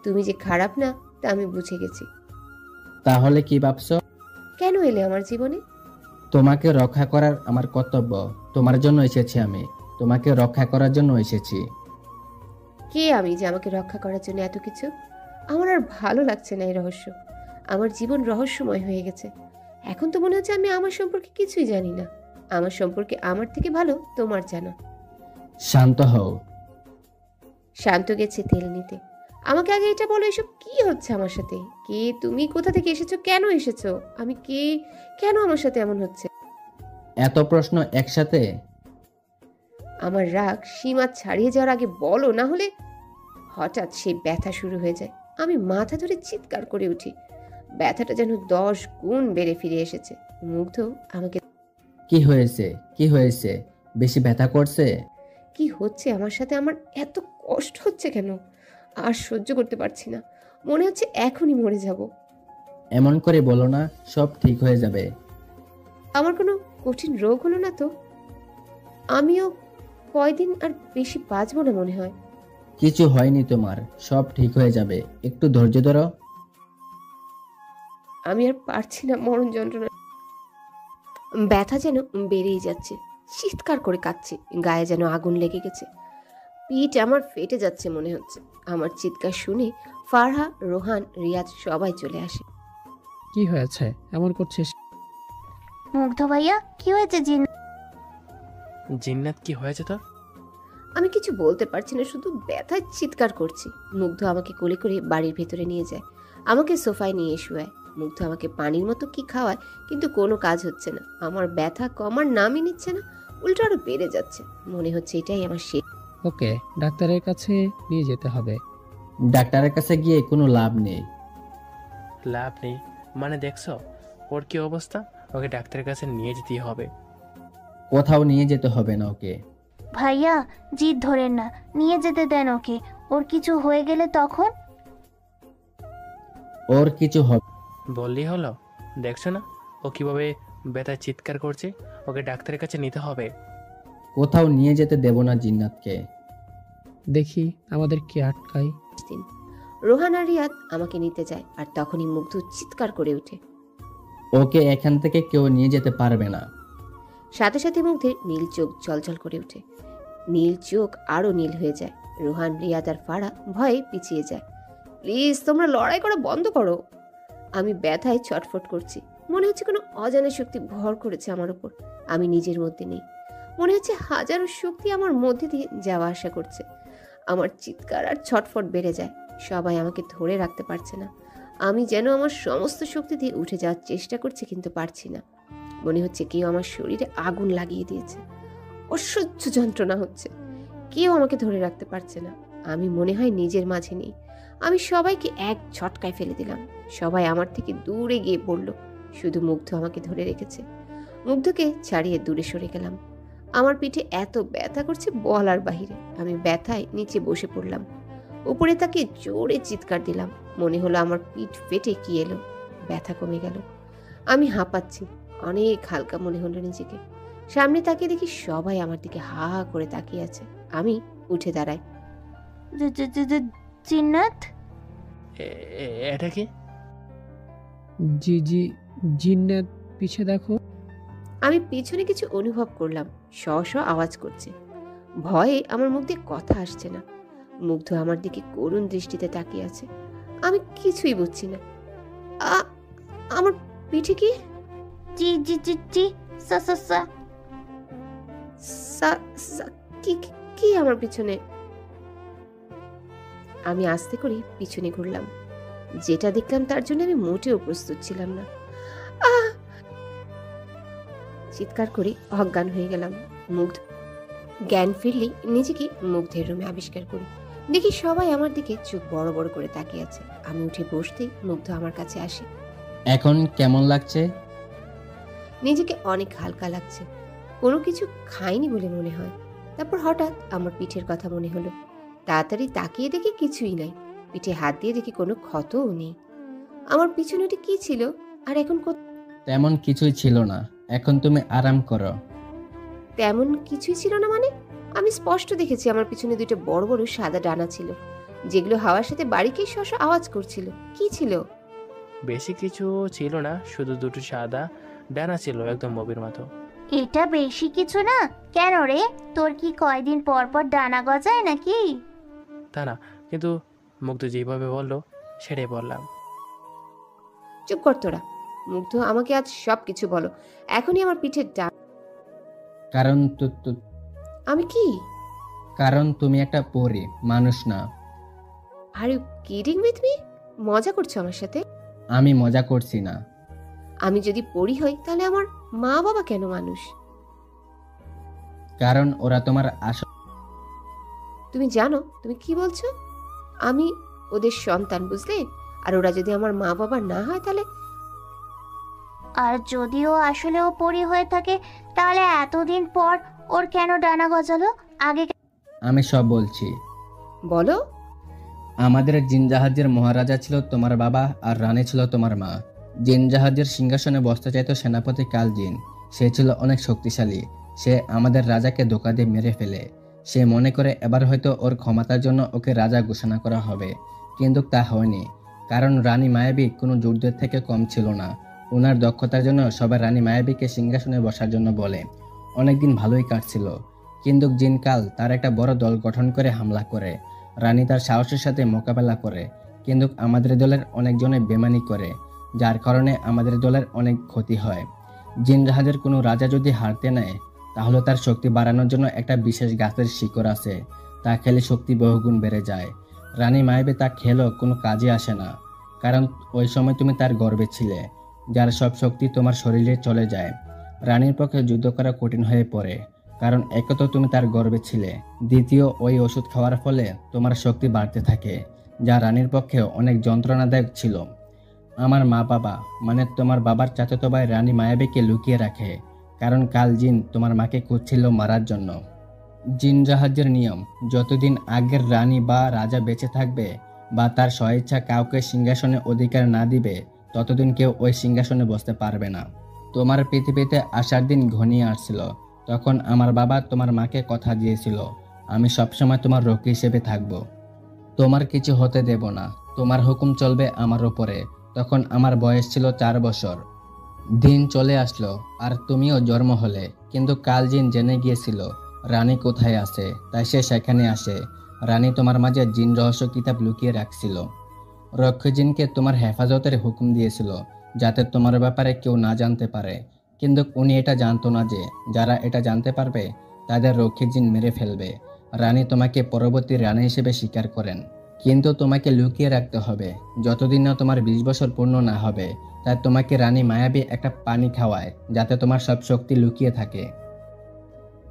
তুমি যে খারাপ না তা আমি বুঝে গেছি। তাহলে কি ভাবছো? কেন এলে আমার জীবনে? তোমাকে রক্ষা করার আমার কর্তব্য। তোমার জন্য এসেছি আমি। তোমাকে রক্ষা করার জন্য এসেছি। কে আমি যে আমাকে রক্ষা করার জন্য এত কিছু? আমার আর ভালো লাগছে না এই রহস্য। আমার জীবন রহস্যময় হয়ে গেছে। এখন তো মনে হচ্ছে আমি আমার সম্পর্কে কিছুই জানি না। আমার সম্পর্কে আমার থেকে ভালো তোমার জানা। শান্ত হও। শান্ত গেছে তেল নিতে। আমাকে আগে এটা বলো, এসব কি হচ্ছে আমার সাথে? কে তুমি? কোথা থেকে এসেছো? কেন এসেছো? আমি কে? কেন আমার সাথে এমন হচ্ছে? এত প্রশ্ন একসাথে? আমার রাগ সীমা ছাড়িয়ে যাওয়ার আগে বলো, না হলে হঠাৎ সেই ব্যথা শুরু হয়ে যায়। আমি মাথা ধরে চিৎকার করে উঠি। ব্যথাটা যেন 10 গুণ বেড়ে ফিরে এসেছে। মুগ্ধ আমাকে। কি হয়েছে? কি হয়েছে? বেশি ব্যথা করছে? কি হচ্ছে আমার সাথে? আমার এত কষ্ট হচ্ছে কেন? আর সহ্য করতে পারছি না। মনে হচ্ছে এখনই মরে যাব। এমন করে বলো না, সব ঠিক হয়ে যাবে। আমার কোনো কঠিন রোগ হলো না তো? আমিও কয়দিন আর বেশি বাঁচবো না মনে হয়। কিছু হয়নি তোমার, সব ঠিক হয়ে যাবে। একটু ধৈর্য ধরো। আমি আর পারছি না মরণ যন্ত্রণা। ব্যথা যেন বেড়েই যাচ্ছে। চিৎকার করে কাঁদছি। গায়ে যেন আগুন লেগে গেছে। পিঠ আমার ফেটে যাচ্ছে মনে হচ্ছে। আমার চিৎকার শুনে ফারহা, রোহান, রিয়াজ সবাই চলে আসে। কি হয়েছে এমন করছিস? মুগ্ধ ভাইয়া, কি হয়েছে জিন্নাত, কি হয়েছে তোর? আমি কিছু বলতে পারছি না, শুধু ব্যথায় চিৎকার করছি। মুগ্ধ আমাকে কোলে করে বাড়ির ভেতরে নিয়ে যায়। আমাকে সোফায় নিয়ে শোয়ায়। মুগ্ধ আমাকে পানির মতো কি খাওয়ায়, কিন্তু কোনো কাজ হচ্ছে না। আমার ব্যথা কমার নামই নিচ্ছে না, উল্টো আরো বেড়ে যাচ্ছে। মনে হচ্ছে এটাই আমার শেষ। ওকে ডাক্তারের কাছে নিয়ে যেতে হবে। ডাক্তারের কাছে গিয়ে কোনো লাভ নেই। লাভ নেই মানে? দেখছো ওর কি অবস্থা? ওকে ডাক্তারের কাছে নিয়ে যেতেই হবে। কোথাও নিয়ে যেতে হবে না ওকে। ভাইয়া জিদ ধরেন না, নিয়ে যেতে দেন ওকে। ওর কিছু হয়ে গেলে তখন? ওর কিছু হবে বললেই হলো? দেখছো না ও কিভাবে ব্যথায় চিৎকার করছে? ওকে ডাক্তারের কাছে নিতে হবে। কোথাও নিয়ে যেতে দেব না জিন্নাতকে। দেখি আমাদের কে আটকাই। রোহান আর রিয়াদ আমাকে নিতে যায়, আর তখনই মুগ্ধ চিৎকার করে ওঠে। ওকে এখান থেকে কেউ নিয়ে যেতে পারবে না। সাথে সাথে মুগ্ধের নীল চোখ জলজল করে ওঠে। নীল চোখ আরো নীল হয়ে যায়। রোহান, রিয়াদ আর ফারা ভয়ে পিছিয়ে যায়। প্লিজ তোমরা লড়াই করা বন্ধ করো। আমি ব্যথায় ছটফট করছি। মনে হচ্ছে কোনো অজানা শক্তি ভর করেছে আমার উপর। আমি নিজের মধ্যে নেই। মনে হচ্ছে হাজারো শক্তি আমার মধ্যে দিয়ে যাওয়া আসা করছে। আমার চিৎকার আর ছটফট বেড়ে যায়। সবাই আমাকে ধরে রাখতে পারছে না। আমি যেন আমার সমস্ত শক্তি দিয়ে উঠে যাওয়ার চেষ্টা করছি, কিন্তু পারছি না। মনে হচ্ছে কেউ আমার শরীরে আগুন লাগিয়ে দিয়েছে। অসহ্য যন্ত্রণা হচ্ছে। কেউ আমাকে ধরে রাখতে পারছে না। আমি মনে হয় নিজের মাঝে নেই। আমি সবাইকে এক ঝটকায় ফেলে দিলাম। সবাই আমার থেকে দূরে গিয়ে পড়ল। শুধু মুগ্ধ আমাকে ধরে রেখেছে। মুগ্ধকে ছাড়িয়ে দূরে সরে গেলাম। আমার পিঠে এত ব্যথা করছে বলার বাহিরে। আমি ব্যথায় নিচে বসে পড়লাম। উপরে তাকে জোরে চিৎকার দিলাম। মনে হলো আমার পিঠ ফেটে কি এলো। ব্যথা কমে গেল। আমি হাঁপাচ্ছি। অনেক হালকা মনে হলো নিজেকে। সামনে তাকিয়ে দেখি সবাই আমার দিকে হা হা করে তাকিয়ে আছে। আমি উঠে দাঁড়াই। জিন্নাত, এটা কি? জি জি, জিন্নাত পিছে দেখো। আমি পিছনে কিছু অনুভব করলাম। শ শ আওয়াজ করছে। ভয়ে আমার মুখ দিয়ে কথা আসছে না। মুগ্ধ আমার দিকে করুণ দৃষ্টিতে তাকিয়ে আছে। আমি কিছুই বুঝছি না। আমার পিঠে কি? জি জি জি জি, সা সা সা। কি আমার পিছনে? আমি আস্তে করে পিছনে ঘুরলাম। যেটা দেখলাম তার জন্য আমি মোটেও প্রস্তুত ছিলাম না। আহ! চিৎকার করে অজ্ঞান হয়ে গেলাম। মুগ্ধ জ্ঞান ফিরলেই নিজেকে মুগ্ধের রুমে আবিষ্কার করি। দেখি সবাই আমার দিকে চোখ বড় বড় করে তাকিয়ে আছে। আমি উঠে বসতেই মুগ্ধ আমার কাছে আসে। এখন কেমন লাগছে? নিজেকে অনেক হালকা লাগছে, কোনো কিছু খাইনি বলে মনে হয়। তারপর হঠাৎ আমার পিঠের কথা মনে হলো। তাড়াতাড়ি তাকিয়ে দেখি কিছুই নাই। পিঠে হাত দিয়ে দেখি কোনো ক্ষতও নেই। আমার পিছনে ওটা কি ছিল? আর এখন তেমন কিছুই ছিল না, এখন তুমি আরাম করো। তেমন কিছুই ছিল না মানে? আমি স্পষ্ট দেখেছি আমার পিছনে দুটো বড় বড় সাদা ডানা ছিল, যেগুলো হাওয়ার সাথে বাড়িকেই শশ আওয়াজ করছিল। কি ছিল? বেশি কিছু ছিল না, শুধু দুটো সাদা ডানা ছিল, একদম মবির মতো। এটা বেশি কিছু না? কেন রে, তোর কি কয়দিন পর পর ডানা গজায় নাকি? তা না, কিন্তু মুগ্ধ যেভাবে বললো সেটাই বললাম। চুপ কর তোরা। মুগ্ধ, আমাকে আজ সব কিছু বলো। এখনই আমার পিঠের কারণ আমি কি? কারণ তুমি একটা পরী, মানুষ না। Are you kidding with me? মজা করছো আমার সাথে? আমি মজা করছি না। আমি যদি পড়ি হই তাহলে আমার মা বাবা কেন মানুষ? কারণ ওরা তোমার আসল। তুমি জানো তুমি কি বলছো? আমি ওদের সন্তান, বুঝলে? আর ওরা যদি আমার মা বাবা না হয় তাহলে? আর যদিও আসলে ও পরি হয়ে থাকে, তাহলে এতদিন পর ওর কেন ডানা গজালো? আগে আমি সব বলছি। বলো। আমাদের জিন জাহাজের মহারাজা ছিল তোমার বাবা, আর রানী ছিল তোমার মা। জিন জাহাজের সিংহাসনে বসতে চাইত সেনাপতি কালজিন। সে ছিল অনেক শক্তিশালী। সে আমাদের রাজাকে ধোঁকা দিয়ে মেরে ফেলে। সে মনে করে এবার হয়তো ওর ক্ষমতার জন্য ওকে রাজা ঘোষণা করা হবে, কিন্তু তা হয়নি। কারণ রানী মায়াবী কোনো যুদ্ধের থেকে কম ছিল না। ওনার দক্ষতার জন্য সবাই রানী মায়াবীকে সিংহাসনে বসার জন্য বলে। অনেকদিন ভালোই কাটছিল, কিন্তু জিনকাল তার একটা বড় দল গঠন করে হামলা করে। রানী তার সাহসের সাথে মোকাবেলা করে, কিন্তু আমাদের দলের অনেকজনে বেমানি করে, যার কারণে আমাদের দলের অনেক ক্ষতি হয়। জিন জাহাজের কোনো রাজা যদি হারতে নেয়, তাহলে তার শক্তি বাড়ানোর জন্য একটা বিশেষ গাছের শিকড় আছে, তা খেলে শক্তি বহুগুণ বেড়ে যায়। রানী মায়াবী তা খেলেও কোনো কাজে আসে না, কারণ ওই সময় তুমি তার গর্ভে ছিলে, যার সব শক্তি তোমার শরীরে চলে যায়। রানীর পক্ষে যুদ্ধ করা কঠিন হয়ে পড়ে, কারণ একে তো তুমি তার গর্ভে ছিলে, দ্বিতীয় ওই ওষুধ খাওয়ার ফলে তোমার শক্তি বাড়তে থাকে, যা রানীর পক্ষে অনেক যন্ত্রণাদায়ক ছিল। আমার মা বাবা, মানে তোমার বাবার চাচাতো ভাই রানী মায়াবীকে লুকিয়ে রাখে, কারণ কাল জিন তোমার মাকে খুঁজছিল মারার জন্য। জিন জাহাজের নিয়ম, যতদিন আগের রানী বা রাজা বেঁচে থাকবে বা তার স্বেচ্ছা কাউকে সিংহাসনে অধিকার না দিবে, ততদিন কেউ ওই সিংহাসনে বসতে পারবে না। তোমার পৃথিবীতে আসার দিন ঘনিয়ে আসছিল, তখন আমার বাবা তোমার মাকে কথা দিয়েছিল, আমি সবসময় তোমার রক্ষী হিসেবে থাকব, তোমার কিছু হতে দেব না, তোমার হুকুম চলবে আমার উপরে। তখন আমার বয়স ছিল 4 বছর। দিন চলে আসলো আর তুমিও জন্ম হলে, কিন্তু কাল জিন জেনে গিয়েছিল রানী কোথায় আছে, তাই সে সেখানে আসে। রানী তোমার মাঝে জিন রহস্য কিতাব লুকিয়ে রাখছিল। রক্ষী জিনকে তোমার হেফাজতের হুকুম দিয়েছিল, যাতে তোমার ব্যাপারে কেউ না জানতে পারে, কিন্তু উনি এটা জানতো না যে যারা এটা জানতে পারবে তাদের রক্ষী জিন মেরে ফেলবে। রানী তোমাকে পরবর্তী রানী হিসেবে স্বীকার করেন, কিন্তু তোমাকে লুকিয়ে রাখতে হবে যতদিন না তোমার 20 বছর পূর্ণ না হবে। তাই তোমাকে রানী মায়াবী একটা পানি খাওয়ায়, যাতে তোমার সব শক্তি লুকিয়ে থাকে।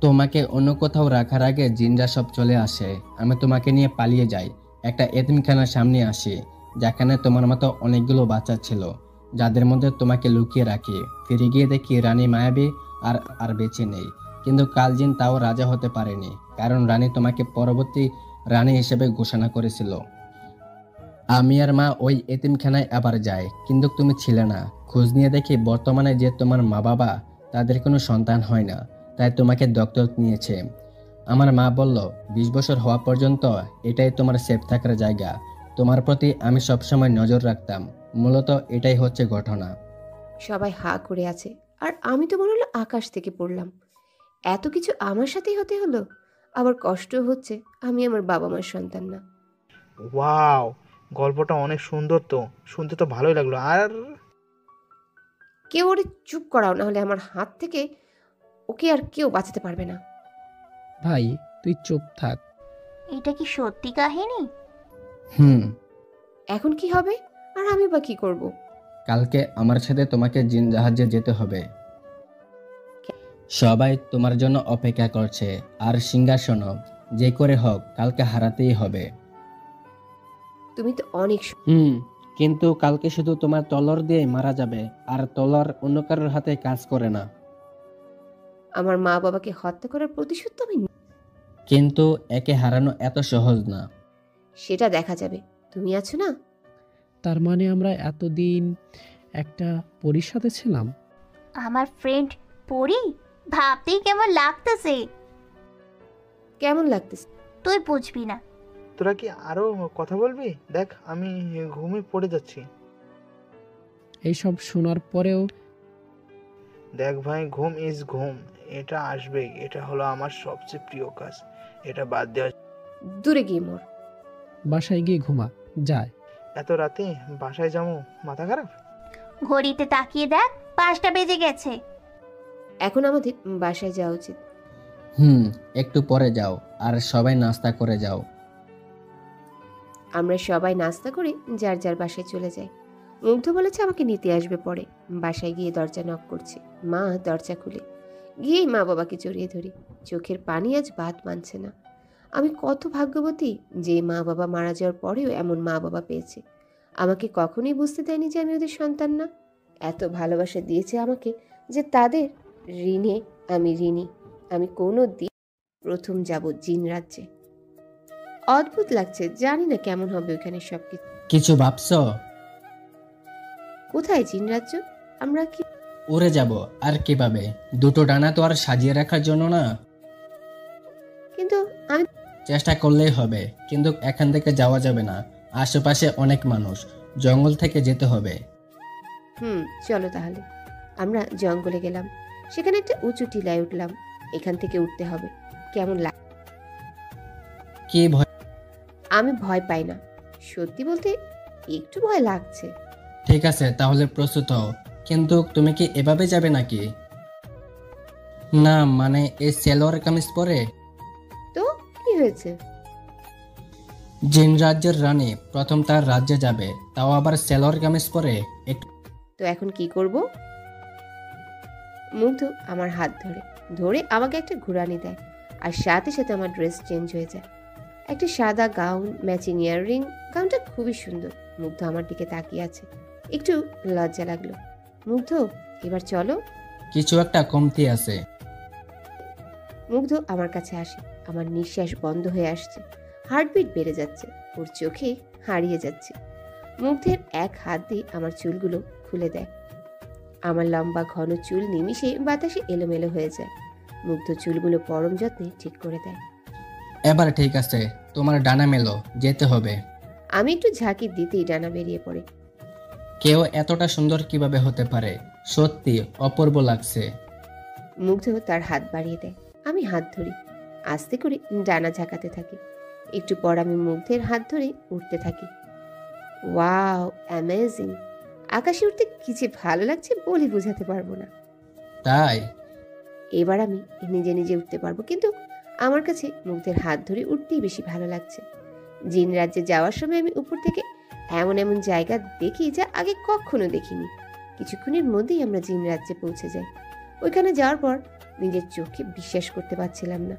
তোমাকে অন্য কোথাও রাখার আগে জিনরা সব চলে আসে। আমি তোমাকে নিয়ে পালিয়ে যাই, একটা এতিমখানার সামনে আসি, যেখানে তোমার মতো অনেকগুলো বাচ্চা ছিল, যাদের মধ্যে তোমাকে লুকিয়ে রাখি। ফিরে গিয়ে দেখি রানী মায়াবী আর বেঁচে নেই, কিন্তু কালজিন তাও রাজা হতে পারেনি, কারণ রানী তোমাকে পরবর্তী রানী হিসেবে ঘোষণা করেছিল। আমি আর মা ওই এতিমখানায় আবার যাই, কিন্তু তুমি ছিলে না। খোঁজ নিয়ে দেখি বর্তমানে যে তোমার মা বাবা, তাদের কোনো সন্তান হয় না, তাই তোমাকে দত্তক নিয়েছে। আমার মা বলল 20 বছর হওয়া পর্যন্ত এটাই তোমার সেফ থাকার জায়গা। তোমার প্রতি আমি সবসময় নজর রাখতাম। মূলত এটাই হচ্ছে ঘটনা। সবাই হা করে আছে, আর আমি তো মনে হলো আকাশ থেকে পড়লাম। এত কিছু আমার সাথেই হতে হলো। আবার কষ্ট হচ্ছে আমি আমার বাবা মার সন্তান না। ওয়াও, গল্পটা অনেক সুন্দর, তো শুনতে তো ভালোই লাগলো। আর কেউ ওরে চুপ করাও, না হলে আমার হাত থেকে ওকে আর কেউ বাঁচাতে পারবে না। ভাই তুই চুপ থাক। এটা কি সত্যি কাহিনী? হুম। এখন কি হবে? আর আমি বা কি করব? কালকে আমার সাথে তোমাকে জিন জাহাজে যেতে হবে। সবাই তোমার জন্য অপেক্ষা করছে। আর সিংহাসন যে করে হোক কালকে হারাতেই হবে। তুমি তো অনেক কিন্তু কালকে শুধু তোমার তলোয়ার দিয়ে মারা যাবে, আর তলোয়ার অন্য কারোর হাতে কাজ করে না। আমার মা বাবাকে হত্যা করার প্রতিশোধ তো আমি কিন্তু একে হারানো এত সহজ না। সেটা দেখা যাবে, তুমি আছো না। তার মানে আমরা এতদিন একটা পরীর সাথে ছিলাম। আমার ফ্রেন্ড পরি, ভাবতেই কেমন লাগতেছে। কেমন লাগতেছে তুই বুঝবি না। তোরা কি আরো কথা বলবি? দেখ আমি ঘুমে পড়ে যাচ্ছি। এইসব শোনার পরেও দেখ ভাই, ঘুম ইজ ঘুম, এটা আসবেই। এটা হলো আমার সবচেয়ে প্রিয় কাজ, এটা বাদ দেওয়া। দূরে গিয়ে মর। বাসায় গিয়ে ঘুমা যায়। এত রাতে বাসায় যাবো? মাথা খারাপ। ঘড়িতে তাকিয়ে দেখ, 5টা বেজে গেছে। এখন আমাদের বাসায় যাওয়া উচিত। একটু পরে যাও, আর সবাই নাস্তা করে যাও। আমরা সবাই নাস্তা করে যার যার বাসায় চলে যাই। মুগ্ধ বলেছে আমাকে নিতে আসবে পরে। বাসায় গিয়ে দরজা নক করছে। মা দরজা খুলে গিয়েই মা বাবাকে জড়িয়ে ধরি। চোখের পানি আজ বাদ মানছে না। আমি কত ভাগ্যবতী যে মা বাবা মারা যাওয়ার পরেও এমন মা বাবা পেয়েছে। আমাকে কখনোই বুঝতে দেয়নি যে আমি ওদের সন্তান না। এত ভালোবাসা দিয়েছে আমাকে যে তাদের ঋণে আমি ঋণী। আমি কোনো দিন প্রথম যাব জিন রাজ্যে। অদ্ভুত লাগছে, জানি না কেমন হবে ওখানে সবকিছু। কিছু ভাবছো? কোথায় জিন রাজ্য? আমরা কি উড়ে যাব? আর কিভাবে? দুটো ডানা তো আর সাজিয়ে রাখার জন্য না। কিন্তু আমি চেষ্টা করলেই হবে, কিন্তু এখান থেকে যাওয়া যাবে না। আশেপাশে অনেক মানুষ, জঙ্গল থেকে যেতে হবে। চলো তাহলে। আমরা জঙ্গলে গেলাম। সেখানে একটা উঁচু টিলায় উঠলাম। এখান থেকে উঠতে হবে। কেমন লাগ? কি ভয়? আমি ভয় পাই না, সত্যি বলতে একটু ভয় লাগছে। ঠিক আছে, তাহলে প্রস্তুত হও। কিন্তু তুমি কি এভাবে যাবে নাকি? না মানে এই সালোয়ার কামিজ পরে? তো কি হয়েছে? জিন রাজ্যের রানী প্রথম তার রাজ্যে যাবে, তাও আবার সালোয়ার কামিজ পরে। তো এখন কি করব? মুগ্ধ আমার হাত ধরে ধরে আমাকে একটা ঘুরানি দেয়, আর সাথে সাথে আমার ড্রেস চেঞ্জ হয়ে যায়। একটা সাদা গাউন, ম্যাচিং ইয়াররিং। গাউনটা খুবই সুন্দর। মুগ্ধ আমার দিকে তাকিয়ে আছে। একটু লজ্জা লাগলো। মুগ্ধ, এবার চলো। কিছু একটা কমতি আছে। মুগ্ধ আমার কাছে আসে। আমার নিঃশ্বাস বন্ধ হয়ে আসছে, হার্টবিট বেড়ে যাচ্ছে, ওর চোখে হারিয়ে যাচ্ছে। মুগ্ধের এক হাত দিয়ে আমার চুলগুলো খুলে দেয়। আমার লম্বা ঘন চুল নিমিষে বাতাসে এলোমেলো হয়ে যায়। মুগ্ধ চুলগুলো পরম যত্নে ঠিক করে দেয়। এবার ঠিক আছে, তোমার ডানা মেলো, যেতে হবে। আমি একটু ঝাঁকি দিতেই ডানা বেরিয়ে পড়ে। কেউ এতটা সুন্দর কিভাবে হতে পারে? সত্যি অপূর্ব লাগছে। মুগ্ধ তার হাত বাড়িয়ে দেয়। আমি হাত ধরি। আস্তে করে ডানা ঝাঁকাতে থাকি। একটু পর আমি মুগ্ধের হাত ধরে উঠতে থাকি। Wow, amazing! আকাশে উঠতে কি যে ভালো লাগছে বলে বোঝাতে পারবো না। তাই এবার আমি নিজে নিজে উঠতে পারবো, কিন্তু আমার কাছে মুগ্ধের হাত ধরে উঠতেই বেশি ভালো লাগছে। জিন রাজ্যে যাওয়ার সময় আমি উপর থেকে এমন এমন জায়গা দেখি যা আগে কখনো দেখিনি। কিছুক্ষণের মধ্যেই আমরা জিন রাজ্যে পৌঁছে যাই। ওইখানে যাওয়ার পর নিজের চোখে বিশ্বাস করতে পারছিলাম না।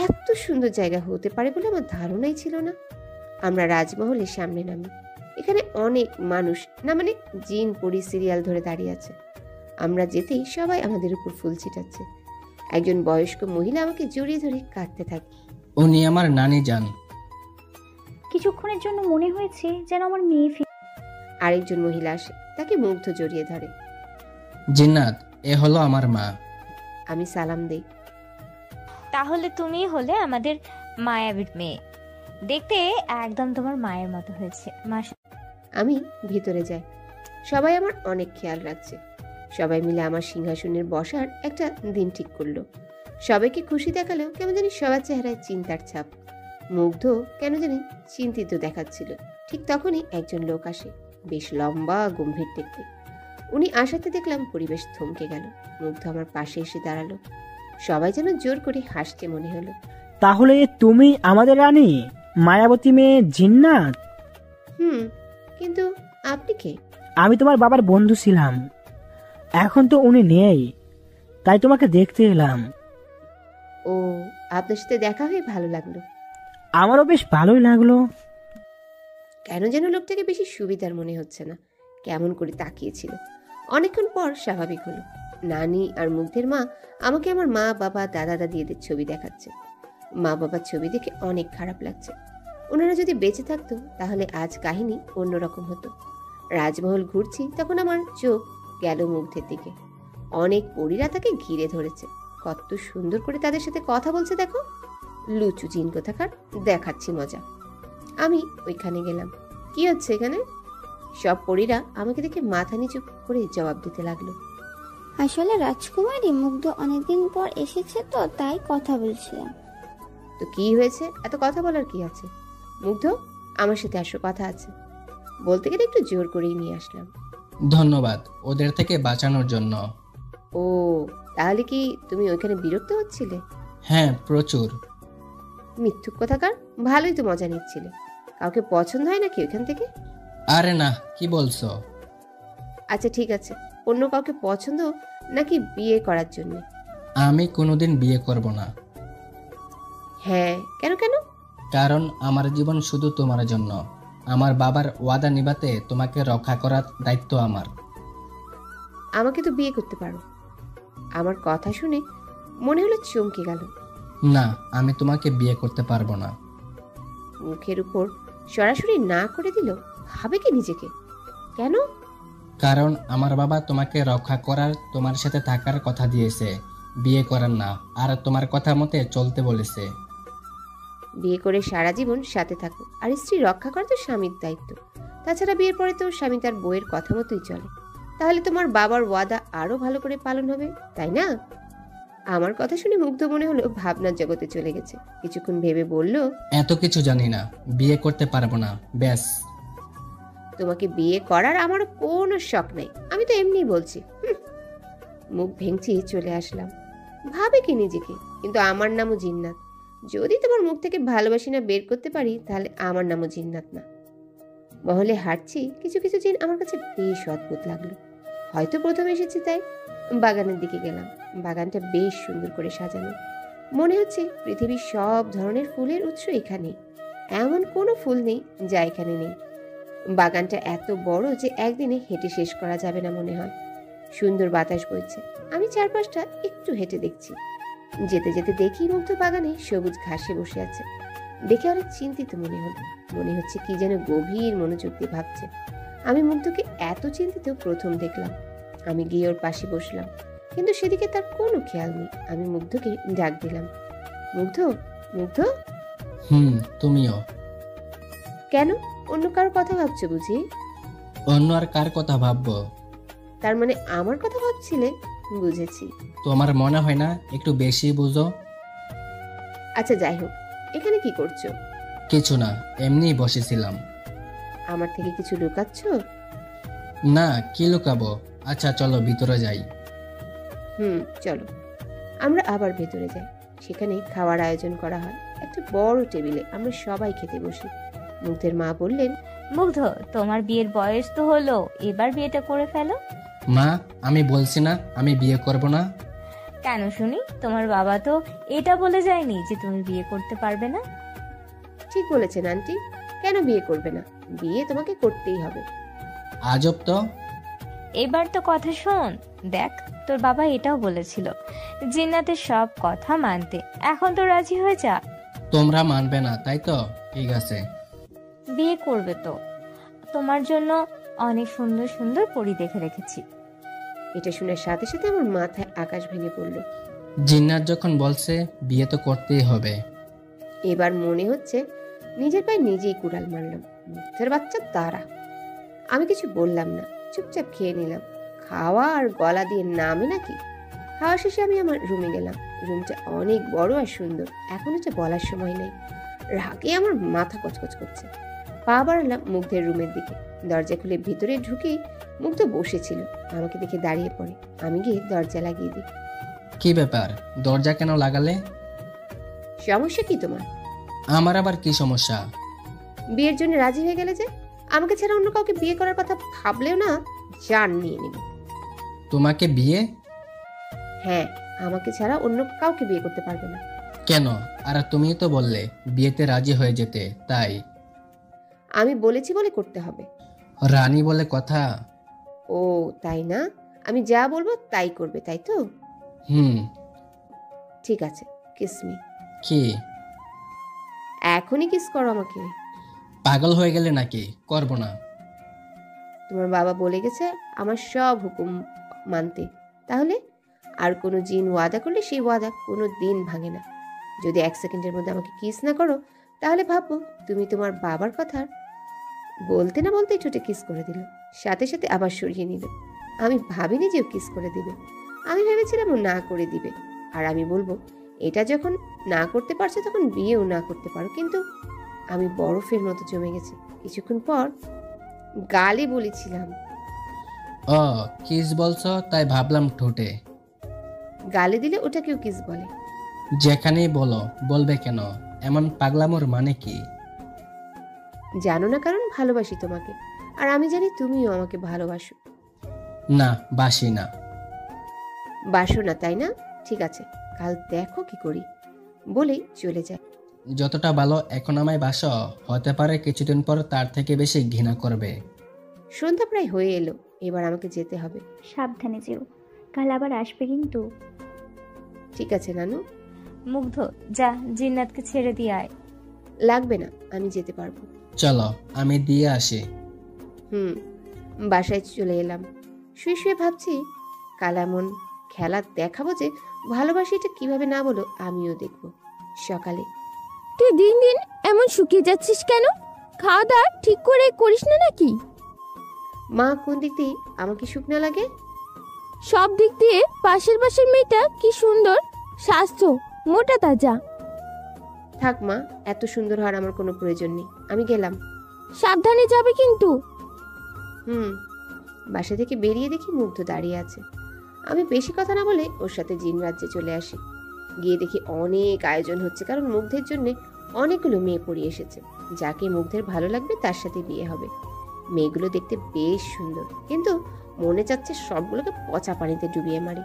এত সুন্দর জায়গা হতে পারে বলে আমার ধারণাই ছিল না। আমরা রাজমহলের সামনে নামি। এখানে অনেক মানুষ, না মানে জিন পরি সিরিয়াল ধরে দাঁড়িয়ে আছে। আমরা যেতেই সবাই আমাদের উপর ফুল ছিটাচ্ছে। একজন বয়স্ক মহিলা আমাকে জড়িয়ে ধরে কাঁদতে থাকে। উনি আমার নানি যান। কিছুক্ষণের জন্য মনে হয়েছে যেন আমার মেয়ে আরেকজন মহিলা আসে, তাকে মুগ্ধ জড়িয়ে ধরে। জিন্নাত, এ হলো আমার মা। আমি সালাম দেই। তাহলে তুমি হলে আমাদের মায়াবীর মেয়ে, দেখতে একদম তোমার মায়ের মতো হয়েছে। আমি ভিতরে যাই। সবাই আমার অনেক খেয়াল রাখছে। সবাই মিলে আমার সিংহাসনের বসার একটা দিন ঠিক করলো। সবাইকে খুশি দেখালেও কেমন জানি সবার চেহারায় চিন্তার ছাপ। মুগ্ধ কেন জানি চিন্তিত দেখাচ্ছিল। ঠিক তখনই একজন লোক আসে, বেশ লম্বা, গম্ভীর দেখতে। উনি আসাতে দেখলাম পরিবেশ থমকে গেল। মুগ্ধ আমার পাশে এসে দাঁড়ালো। সবাই যেন জোর করে হাসতে মনে হলো। তাহলে তুমি আমাদের রানী, মায়াবতী মেয়ে জিন্নাত? কিন্তু আপনি কে? আমি তোমার বাবার বন্ধু ছিলাম, এখন তো উনি নেই, তাই তোমাকে দেখতে এলাম। ও, আপনার সাথে দেখা হয়ে ভালো লাগলো। আমারও বেশ ভালোই লাগলো। কেন যেন লোকটাকে বেশি সুবিধার মনে হচ্ছে না, কেমন করে তাকিয়েছিল। অনেকক্ষণ পর স্বাভাবিক হলো। নানি আর মুগ্ধের মা আমাকে আমার মা বাবা দাদা দাদিদের ছবি দেখাচ্ছে। মা বাবার ছবি দেখে অনেক খারাপ লাগছে। ওনারা যদি বেঁচে থাকতো তাহলে আজ কাহিনী অন্যরকম হতো। রাজমহল ঘুরছি, তখন আমার চোখ গেল মুগ্ধের দিকে। অনেক পরীরা তাকে ঘিরে ধরেছে। কত সুন্দর করে তাদের সাথে কথা বলছে দেখো। লুচু জিন কোথাকার, দেখাচ্ছি মজা। আমি ওইখানে গেলাম। কি হচ্ছে এখানে? সব পরীরা আমাকে দেখে মাথা নিচু করে জবাব দিতে লাগলো। আসলে রাজকুমারী মুগ্ধ অনেকদিন পর এসেছে তো তাই কথা বলছিলাম। তো কি হয়েছে, এত কথা বলার কি আছে? মুগ্ধ, আমার সাথে আসো, কথা আছে। বলতে গেলে একটু জোর করেই নিয়ে আসলাম। ধন্যবাদ ওদের থেকে বাঁচানোর জন্য। ও, তাহলে কি তুমি ওইখানে বিরক্ত হচ্ছিলে? হ্যাঁ, প্রচুর। মিথ্যুক কথাকার, ভালোই তো মজা নিচ্ছিলে। কাউকে পছন্দ হয় নাকি ওইখান থেকে? আরে না, কি বলছো? আচ্ছা ঠিক আছে, অন্য কাউকে পছন্দ নাকি বিয়ে করার জন্য? আমি কোনোদিন বিয়ে করব না। হ্যাঁ, কেন কেন? কারণ আমার জীবন শুধু তোমার জন্য। আমার বাবার ওয়াদা নিভাতে তোমাকে রক্ষা করার দায়িত্ব আমার। আমাকে তো বিয়ে করতে পারো। আমার কথা শুনে মনে হলো চমকে গেল। না, আমি তোমাকে বিয়ে করতে পারবো না। মুখের উপর সরাসরি না করে দিল। ভাবে কি নিজেকে? কেন? কারণ আমার বাবা তোমাকে রক্ষা করার, তোমার সাথে থাকার কথা দিয়েছে, বিয়ে করার না। আর তোমার কথা মতে চলতে বলেছে। বিয়ে করে সারা জীবন সাথে থাকো, আর স্ত্রী রক্ষা করা তো স্বামীর দায়িত্ব। তাছাড়া বিয়ের পরে তো স্বামী তার বউয়ের কথা মতোই চলে। তাহলে তোমার বাবার ওয়াদা আরো ভালো করে পালন হবে, তাই না? আমার কথা শুনে মুগ্ধ মনে হলো ভাবনার জগতে চলে গেছে। কিছুক্ষণ ভেবে বলল, এত কিছু জানি না, বিয়ে করতে পারবো না, ব্যাস। তোমাকে বিয়ে করার আমার কোনো শখ নেই, আমি তো এমনি বলছি। মুখ ভেঙচি চলে আসলাম। ভাবে কি নিজেকে? কিন্তু আমার নামও জিন্নাত। যদি তোমার মুখ থেকে ভালোবাসি না বের করতে পারি, তাহলে আমার নামও জিন্নাত না। মহলে হাঁটছি, কিছু কিছু জিন আমার কাছে বেশ অদ্ভুত লাগলো। হয়তো প্রথম এসেছি তাই। বাগানের দিকে গেলাম। বাগানটা বেশ সুন্দর করে সাজানো। মনে হচ্ছে পৃথিবীর সব ধরনের ফুলের উৎস এখানে। এমন কোনো ফুল নেই যা এখানে নেই। বাগানটা এত বড় যে একদিনে হেঁটে শেষ করা যাবে না মনে হয়। সুন্দর বাতাস বইছে। আমি চারপাশটা একটু হেঁটে দেখছি। যেতে যেতে দেখি মুগ্ধ বাগানে সবুজ ঘাসে বসে আছে। দেখে অনেক চিন্তিত মনে হলো। মনে হচ্ছে কি যেন গভীর মনোযোগ দিয়ে ভাবছে। আমি মুগ্ধকে এত চিন্তিত প্রথম দেখলাম। আমি গিয়ে ওর পাশে বসলাম, কিন্তু সেদিকে তার কোনো খেয়াল নেই। আমি মুগ্ধকে ডাক দিলাম, মুগ্ধ, মুগ্ধ। তুমিও? কেন, অন্য কারো কথা ভাবছো বুঝি? অন্য আর কার কথা ভাববো? তার মানে আমার কথা ভাবছিলে? বুঝেছি। তোমার মনে হয় না একটু বেশি বুঝো? আচ্ছা যাই হোক, এখানে কি করছো? কিছু না, এমনি বসেছিলাম। আমার থেকে কিছু লুকাচ্ছ? না, কি লুকাবো? আচ্ছা চলো ভিতরে যাই। চলো। আমরা আবার ভেতরে যাই। সেখানে খাওয়ার আয়োজন করা হয়। একটা বড় টেবিলে আমরা সবাই খেতে বসি। মুগ্ধের মা বললেন, মুগ্ধ, তোমার বিয়ের বয়স তো হলো, এবার বিয়েটা করে ফেলো। মা, আমি বলছি না আমি বিয়ে করব না। কেন শুনি? তোমার বাবা তো এটা বলে যায়নি যে তুমি বিয়ে করতে পারবে না? ঠিক বলেছেন আন্টি, কেন বিয়ে করবে না? বিয়ে তোমাকে করতেই হবে। আজব তো। এবার তো কথা শোন। দেখ, তোর বাবা এটাও বলেছিল জিন্নাতের সব কথা মানতে। এখন তো রাজি হয়ে যা। তোমরা মানবে না তাই তো? ঠিক আছে। বিয়ে করবে তো। তোমার জন্য অনেক সুন্দর সুন্দর পরী দেখে রেখেছি। এটা শুনে সাথে সাথে আমার মাথায় আকাশ ভেঙে পড়ল। জিন্নাত যখন বলছে বিয়ে তো করতেই হবে। এবার মনে হচ্ছে নিজের পায়ে নিজেই কুড়াল মারলাম। মুগ্ধের বাচ্চা তারা। আমি কিছু বললাম না, চুপচাপ খেয়ে নিলাম। খাওয়া আর গলা দিয়ে নামে নাকি? খাওয়া শেষে আমি আমার রুমে গেলাম। রুমটা অনেক বড় আর সুন্দর। এখন এটা বলার সময় নেই। রাগে আমার মাথা কচকচ করছে। পা বাড়ালাম মুগ্ধের রুমের দিকে। দরজা খুলে ভিতরে ঢুকেই মুগ্ধ বসেছিল। আমাকে দেখে দাঁড়িয়ে পড়ে। আমি গিয়ে দরজা লাগিয়ে দিই। কি ব্যাপার, দরজা কেন লাগালে? সমস্যা কি তোমার? আমার আবার কি সমস্যা? বিয়ের জন্য রাজি হয়ে গেলে যে? আমাকে ছাড়া অন্য কাউকে বিয়ে করার কথা ভাবলেও না জান নিয়ে নিবে। তোমাকে বিয়ে? হ্যাঁ, আমাকে ছাড়া অন্য কাউকে বিয়ে করতে পারবে না। কেন? আর তুমি তো বললে বিয়েতে রাজি হয়ে যেতে, তাই? আমি বলেছি বলে করতে হবে। রানী বলে কথা। ও তাই না? আমি যা বলবো তাই করবে, তাই তো? হুম। ঠিক আছে, কিস মি। কি? এখনই কিস করো আমাকে। পাগল হয়ে গেলে নাকি? করব না। তোমার বাবা বলে গেছে আমার সব হুকুম মানতে, তাহলে আর কোনো জিন ওয়াদা করলে সেই ওয়াদা কোনো দিন ভাঙে না। যদি 1 সেকেন্ডের মধ্যে আমাকে কিস না করো তাহলে ভাববো তুমি তোমার বাবার কথা বলতে না বলতেই ঠোঁটে কিস করে দিল, সাথে সাথে আবার সরিয়ে নিল। আমি ভাবিনি যে ও কিস করে দিবে, আমি ভেবেছিলাম ও না করে দিবে। আর আমি বলবো এটা যখন না করতে পারছো তখন বিয়েও না করতে পারো। কিন্তু আমি বরফের মতো জমে গেছি। কিছুক্ষণ পর গালে বলেছিলাম। ও কিস বলছো তাই ভাবলাম ঠোঁটে। গালে দিলে ওটাকেও কিস বলে। যেখানেই বলো, বলবে কেন? এমন পাগলামোর মানে কি? জানো না, কারণ ভালোবাসি তোমাকে, আর আমি জানি তুমিও আমাকে ভালোবাসো। না, বাসি না। বাসো না তাই না? ঠিক আছে, কাল দেখো কি করি বলেই চলে যায়। যতটা ভালো এখন আমায় বাসো, হতে পারে কিছুদিন পর তার থেকে বেশি ঘৃণা করবে। সন্ধ্যা প্রায় হয়ে এলো, এবার আমাকে যেতে হবে। সাবধানে যেও, কাল আবার আসবে কিন্তু। ঠিক আছে নানু। মুগ্ধ, যা জিন্নাতকে ছেড়ে দিয়ে আয়। লাগবে না, আমি যেতে পারবো। চলো আমি দিয়ে আসি। বাসায় চলে এলাম। শুয়ে শুয়ে ভাবছি কাল এমন খেলা দেখাবো যে ভালোবাসি এটা কিভাবে না বলো আমিও দেখবো। সকালে তুই দিন দিন এমন শুকিয়ে যাচ্ছিস কেন? খাওয়া দাওয়া ঠিক করে করিস না নাকি? মা কোন দিক দিয়ে আমাকে শুকনা লাগে? সব দিক দিয়ে পাশের মেয়েটা কি সুন্দর, স্বাস্থ্য, মোটা তাজা। থাক মা, এত সুন্দর হওয়ার আমার কোনো প্রয়োজন নেই, আমি গেলাম। সাবধানে যাবে কিন্তু। বাসা থেকে বেরিয়ে দেখি মুগ্ধ দাঁড়িয়ে আছে। আমি বেশি কথা না বলে ওর সাথে জিন রাজ্যে চলে আসি। গিয়ে দেখি অনেক আয়োজন হচ্ছে, কারণ মুগ্ধের জন্য অনেকগুলো মেয়ে পড়িয়ে এসেছে। যাকে মুগ্ধের ভালো লাগবে তার সাথে বিয়ে হবে। মেয়েগুলো দেখতে বেশ সুন্দর, কিন্তু মনে চাচ্ছে সবগুলোকে পচা পানিতে ডুবিয়ে মারি।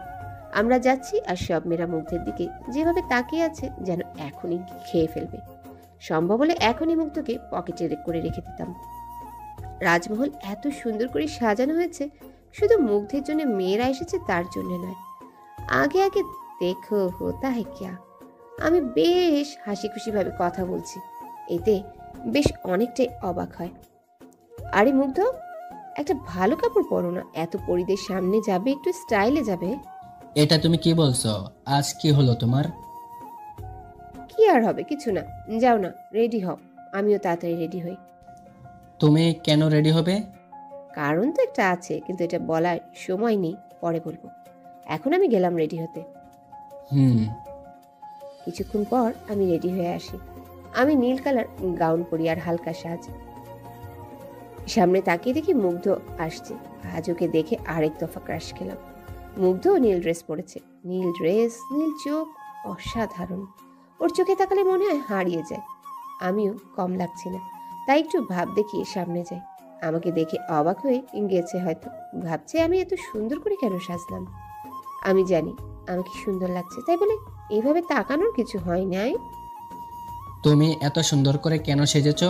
আমরা যাচ্ছি আর সব মেয়েরা মুগ্ধের দিকে যেভাবে তাকিয়ে আছে যেন এখনই খেয়ে ফেলবে। সম্ভব হলে এখনই মুগ্ধকে পকেটে করে রেখে দিতাম। রাজমহল এত সুন্দর করে সাজানো হয়েছে, শুধু মুগ্ধের জন্য মেয়েরা এসেছে তার জন্য নয়। আগে আগে দেখো হোতা হে ক্যা। আমি বেশ হাসি খুশি ভাবে কথা বলছি, এতে বেশ অনেকটাই অবাক হয়। আরে মুগ্ধ, একটা ভালো কাপড় পরো না, এত পরিদের সামনে যাবে, একটু স্টাইলে যাবে। এটা তুমি কি বলছো? আজ কি হলো তোমার? কি আর হবে, কিছু না। যাও না, রেডি হও। আমিও তাড়াতাড়ি রেডি হই। তুমি কেন রেডি হবে? কারণ তো একটা আছে, কিন্তু এটা বলার সময় নেই, পরে বলবো। এখন আমি গেলাম রেডি হতে। কিছুক্ষণ পর আমি রেডি হয়ে আসি। আমি নীল কালার গাউন পরি আর হালকা সাজ। সামনে তাকিয়ে দেখি মুগ্ধ আসছে। আজ ওকে দেখে আরেক দফা ক্রাশ খেলাম। মুগ্ধ নীল ড্রেস পরেছে, নীল ড্রেস, নীল চোখ, অসাধারণ। ওর চোখে তাকালে মনে হয় হারিয়ে যায়। আমিও কম লাগছি না, তাই একটু ভাব দেখিয়ে সামনে যাই। আমাকে দেখে অবাক হয়ে গেছে হয়তো, ভাবছে আমি এত সুন্দর করে কেন সাজলাম। আমি জানি আমাকে সুন্দর লাগছে, তাই বলে এইভাবে তাকানোর কিছু হয় নাই। তুমি এত সুন্দর করে কেন সেজেছো?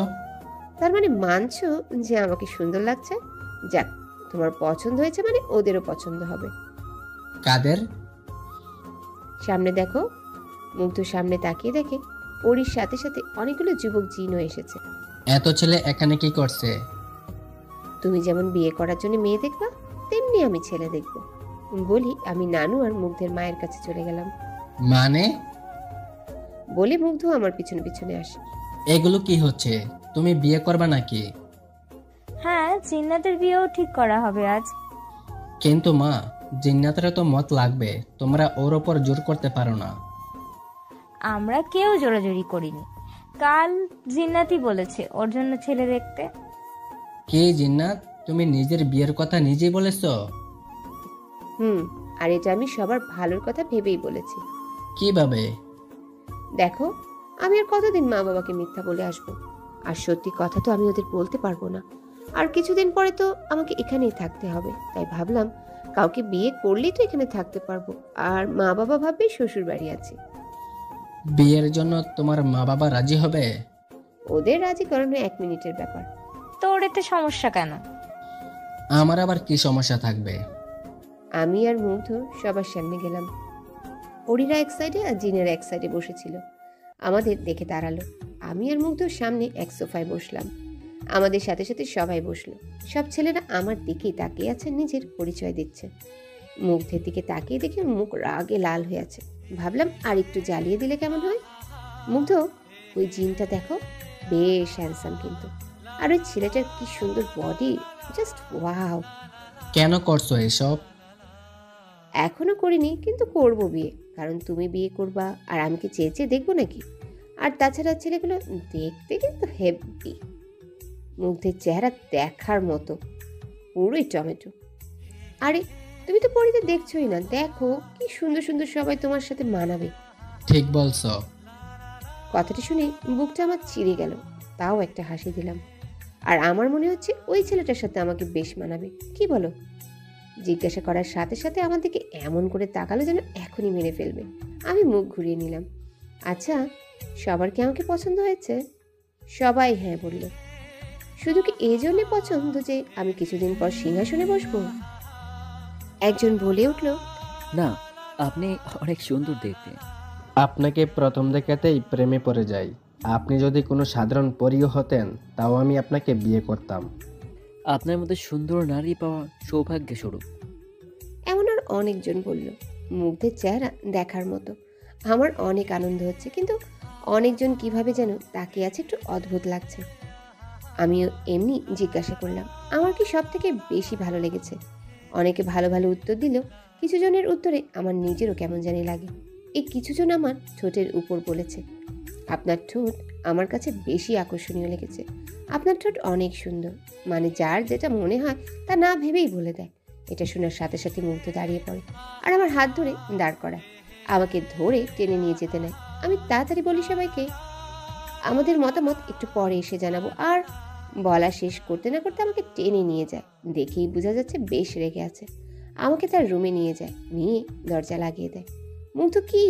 তার মানে মানছো যে আমাকে সুন্দর লাগছে? যাক, তোমার পছন্দ হয়েছে মানে ওদেরও পছন্দ হবে। কাদের? সামনে দেখো। মুগ্ধ সামনে তাকিয়ে দেখে ওরির সাথে সাথে অনেকগুলো যুবক জিনও এসেছে। এত ছেলে এখানে কি করছে? তুমি যেমন বিয়ে করার জন্য মেয়ে দেখবা, তেমনি আমি ছেলে দেখবো বলি আমি নানু আর মুগ্ধের মায়ের কাছে চলে গেলাম। মানে? বলে মুগ্ধ আমার পিছনে পিছনে আসে। এগুলো কি হচ্ছে? তুমি বিয়ে করবে নাকি? হ্যাঁ, জিন্নাতের বিয়েও ঠিক করা হবে আজ। কিন্তু মা, জিন্নাতের তো মত লাগবে, তোমরা ওর ওপর জোর করতে পারো না। আমরা কেউ জোরাজোরি করিনি। কাল জিন্নাতই বলেছে ওর জন্য ছেলে দেখতে। কে জিন্নাত? তুমি নিজের বিয়ের কথা নিজেই বলেছো? আর এটা আমি সবার ভালোর কথা ভেবেই বলেছি। কিভাবে? দেখো, আমি আর কতদিন মা বাবাকে মিথ্যা বলে আসবো? আর সত্যি কথা তো আমি ওদের বলতে পারবো না। আর কিছুদিন পরে তো আমাকে এখানেই থাকতে হবে, তাই ভাবলাম কাউকে বিয়ে করলেই তো এখানে থাকতে পারবো, আর মা বাবা ভাববে শ্বশুর বাড়ি আছে। বিয়ের জন্য তোমার মা বাবা রাজি হবে? ওদের রাজি করানো 1 মিনিটের ব্যাপার। তোর এতে সমস্যা কেন? আমার আবার কি সমস্যা থাকবে? আমি আর মুগ্ধ সবার সামনে গেলাম। অরিরা এক সাইডে আর জিনের এক সাইডে বসেছিল। আমাদের দেখে দাঁড়ালো। আমি আর মুগ্ধর সামনে এক সোফায় বসলাম। আমাদের সাথে সাথে সবাই বসলো। সব ছেলেরা আমার দিকেই তাকিয়ে আছে, নিজের পরিচয় দিচ্ছে। মুগ্ধের দিকে তাকিয়ে দেখে মুখ রাগে লাল হয়ে আছে। ভাবলাম আর একটু জ্বালিয়ে দিলে কেমন হয়। মুগ্ধ, ওই জিনটা দেখো, বেশ হ্যান্ডসাম কিন্তু। আর ওই ছেলেটার কি সুন্দর বডি, জাস্ট ওয়াও। কেন করছো এসব? এখনো করিনি, কিন্তু করব বিয়ে, কারণ তুমি বিয়ে করবা আর আমি কি চেয়ে চেয়ে দেখবো নাকি? আর তাছাড়া ছেলেগুলো দেখতে কিন্তু হেভি। মুগ্ধের চেহারা দেখার মতো, পুরোই টমেটো। আরে তুমি তো পরিতে দেখছোই না, দেখো কি সুন্দর সুন্দর সবাই তোমার সাথে মানাবে। ঠিক বলছো। কথাটা শুনে বুকটা আমার চিড়ে গেল, তাও একটা হাসি দিলাম। আর আমার মনে হচ্ছে ওই ছেলেটার সাথে আমাকে বেশ মানাবে, কি বলো? জিজ্ঞাসা করার সাথে সাথে আমার দিকে এমন করে তাকালো যেন এখনই মেরে ফেলবে। আমি মুখ ঘুরিয়ে নিলাম। আচ্ছা, সবার কি আমাকে পছন্দ হয়েছে? সবাই হ্যাঁ বলল। শুধু কি এই জন্যে পছন্দ যে আমি কিছুদিন পর সিংহাসনে বসবো? একজন বলে উঠল, না, আপনি অনেক সুন্দর দেখতে। আপনাকে প্রথম দেখাতেই প্রেমে পড়ে যাই। আপনি যদি কোনো সাধারণ পরীও হতেন, তাও আমি আপনাকে বিয়ে করতাম। আপনার মধ্যে সুন্দর নারী পাওয়া সৌভাগ্যের স্বরূপ। এমন আর অনেকজন বলল। মুগ্ধের চেহারা দেখার মতো। আমার অনেক আনন্দ হচ্ছে, কিন্তু অনেকজন কিভাবে যেন তাকিয়ে আছে, একটু অদ্ভুত লাগছে। আমিও এমনি জিজ্ঞাসা করলাম, আমার কি সব থেকে বেশি ভালো লেগেছে? অনেকে ভালো ভালো উত্তর দিল। কিছু জনের উত্তরে আমার নিজেরও কেমন জানি লাগে। এই কিছুজন আমার ঠোঁটের উপর বলেছে, আপনার ঠোঁট আমার কাছে বেশি আকর্ষণীয় লেগেছে। আপনার ঠোঁট অনেক সুন্দর, মানে যার যেটা মনে হয় তা না ভেবেই বলে দেয়। এটা শোনার সাথে সাথে মুগ্ধ দাঁড়িয়ে পড়ে আর আমার হাত ধরে দাঁড় করায়, আমাকে ধরে টেনে নিয়ে যেতে নেয়। আমি তাড়াতাড়ি বলি সবাইকে, আমাদের মতামত একটু পরে এসে জানাবো। আর বলা শেষ করতে না করতে আমাকে টেনে নিয়ে যায়। দেখেই বোঝা যাচ্ছে বেশ রেগে আছে। আমাকে তার রুমে নিয়ে যায়, নিয়ে দরজা লাগিয়ে দেয়। মুগ্ধ কি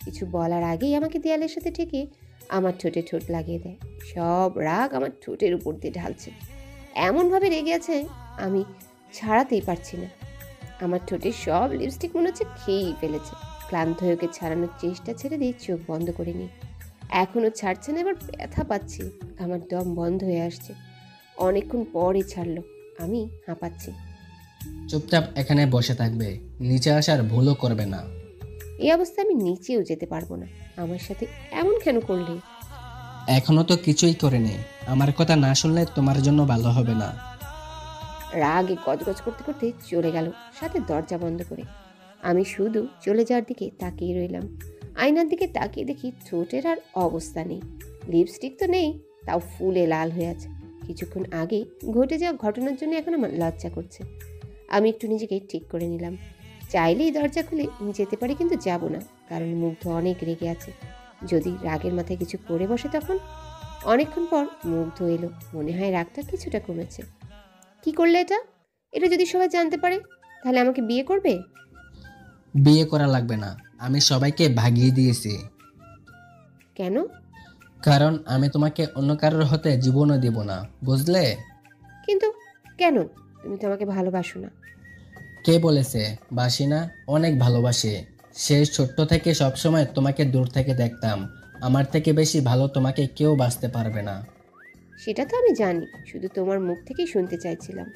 কিছু বলার আগেই আমাকে দেয়ালের সাথে ঠেকে আমার ঠোঁটে ঠোঁট লাগিয়ে দেয়। সব রাগ আমার ঠোঁটের উপর দিয়ে ঢালছে। এমনভাবে রেগে আছে আমি ছাড়াতেই পারছি না। আমার ঠোঁটের সব লিপস্টিক মনে হচ্ছে খেয়েই ফেলেছে। ক্লান্ত হয়ে ওকে ছাড়ানোর চেষ্টা ছেড়ে দিয়ে চোখ বন্ধ করে নিই। এখনও ছাড়ছে না, এবার ব্যথা পাচ্ছি। আমার দম বন্ধ হয়ে আসছে। অনেকক্ষণ পরে ছাড়লো। আমি হাঁপাচ্ছি। চুপচাপ এখানে বসে থাকবে, নিচে আসার ভুলও করবে না। এই অবস্থায় আমি নিচেও যেতে পারবো না। আমার সাথে এমন কেন করলে? এখনো তো কিছুই করেনি। আমার কথা না শুনলে তোমার জন্য ভালো হবে না। রাগে গজগজ করতে করতে চলে গেল, সাথে দরজা বন্ধ করে। আমি শুধু চলে যাওয়ার দিকে তাকিয়ে রইলাম। আয়নার দিকে তাকিয়ে দেখি ঠোঁটের আর অবস্থা নেই। লিপস্টিক তো নেই, তাও ফুলে লাল হয়ে আছে। কিছুক্ষণ আগে ঘটে যাওয়া ঘটনার জন্য এখন আমার লজ্জা করছে। আমি একটু নিজেকে ঠিক করে নিলাম। চাইলেই দরজা খুলে যেতে পারি, কিন্তু যাব না, কারণ মুগ্ধ অনেক রেগে আছে। যদি রাগের মাথায় কিছু করে বসে তখন। অনেকক্ষণ পর মুগ্ধ এলো, মনে হয় রাগটা কিছুটা কমেছে। কি করলে এটা? এটা যদি সবাই জানতে পারে, তাহলে আমাকে বিয়ে করবে? বিয়ে করা লাগবে না, আমি সবাইকে ভাগিয়ে দিয়েছি। কেন? কারণ আমি তোমাকে অন্য কারোর হতে জীবনও দিব না, বুঝলে? কিন্তু কেন? তুমি তো আমাকে ভালোবাসো না। কে বলেছে বাসি না? অনেক ভালোবাসি। সেই ছোট্ট থেকে সবসময় তোমাকে দূর থেকে দেখতাম। আমার থেকে বেশি ভালো তোমাকে কেউ বাঁচতে পারবে না। সেটা তো আমি জানি, শুধু তোমার মুখ থেকেই শুনতে চাইছিলাম।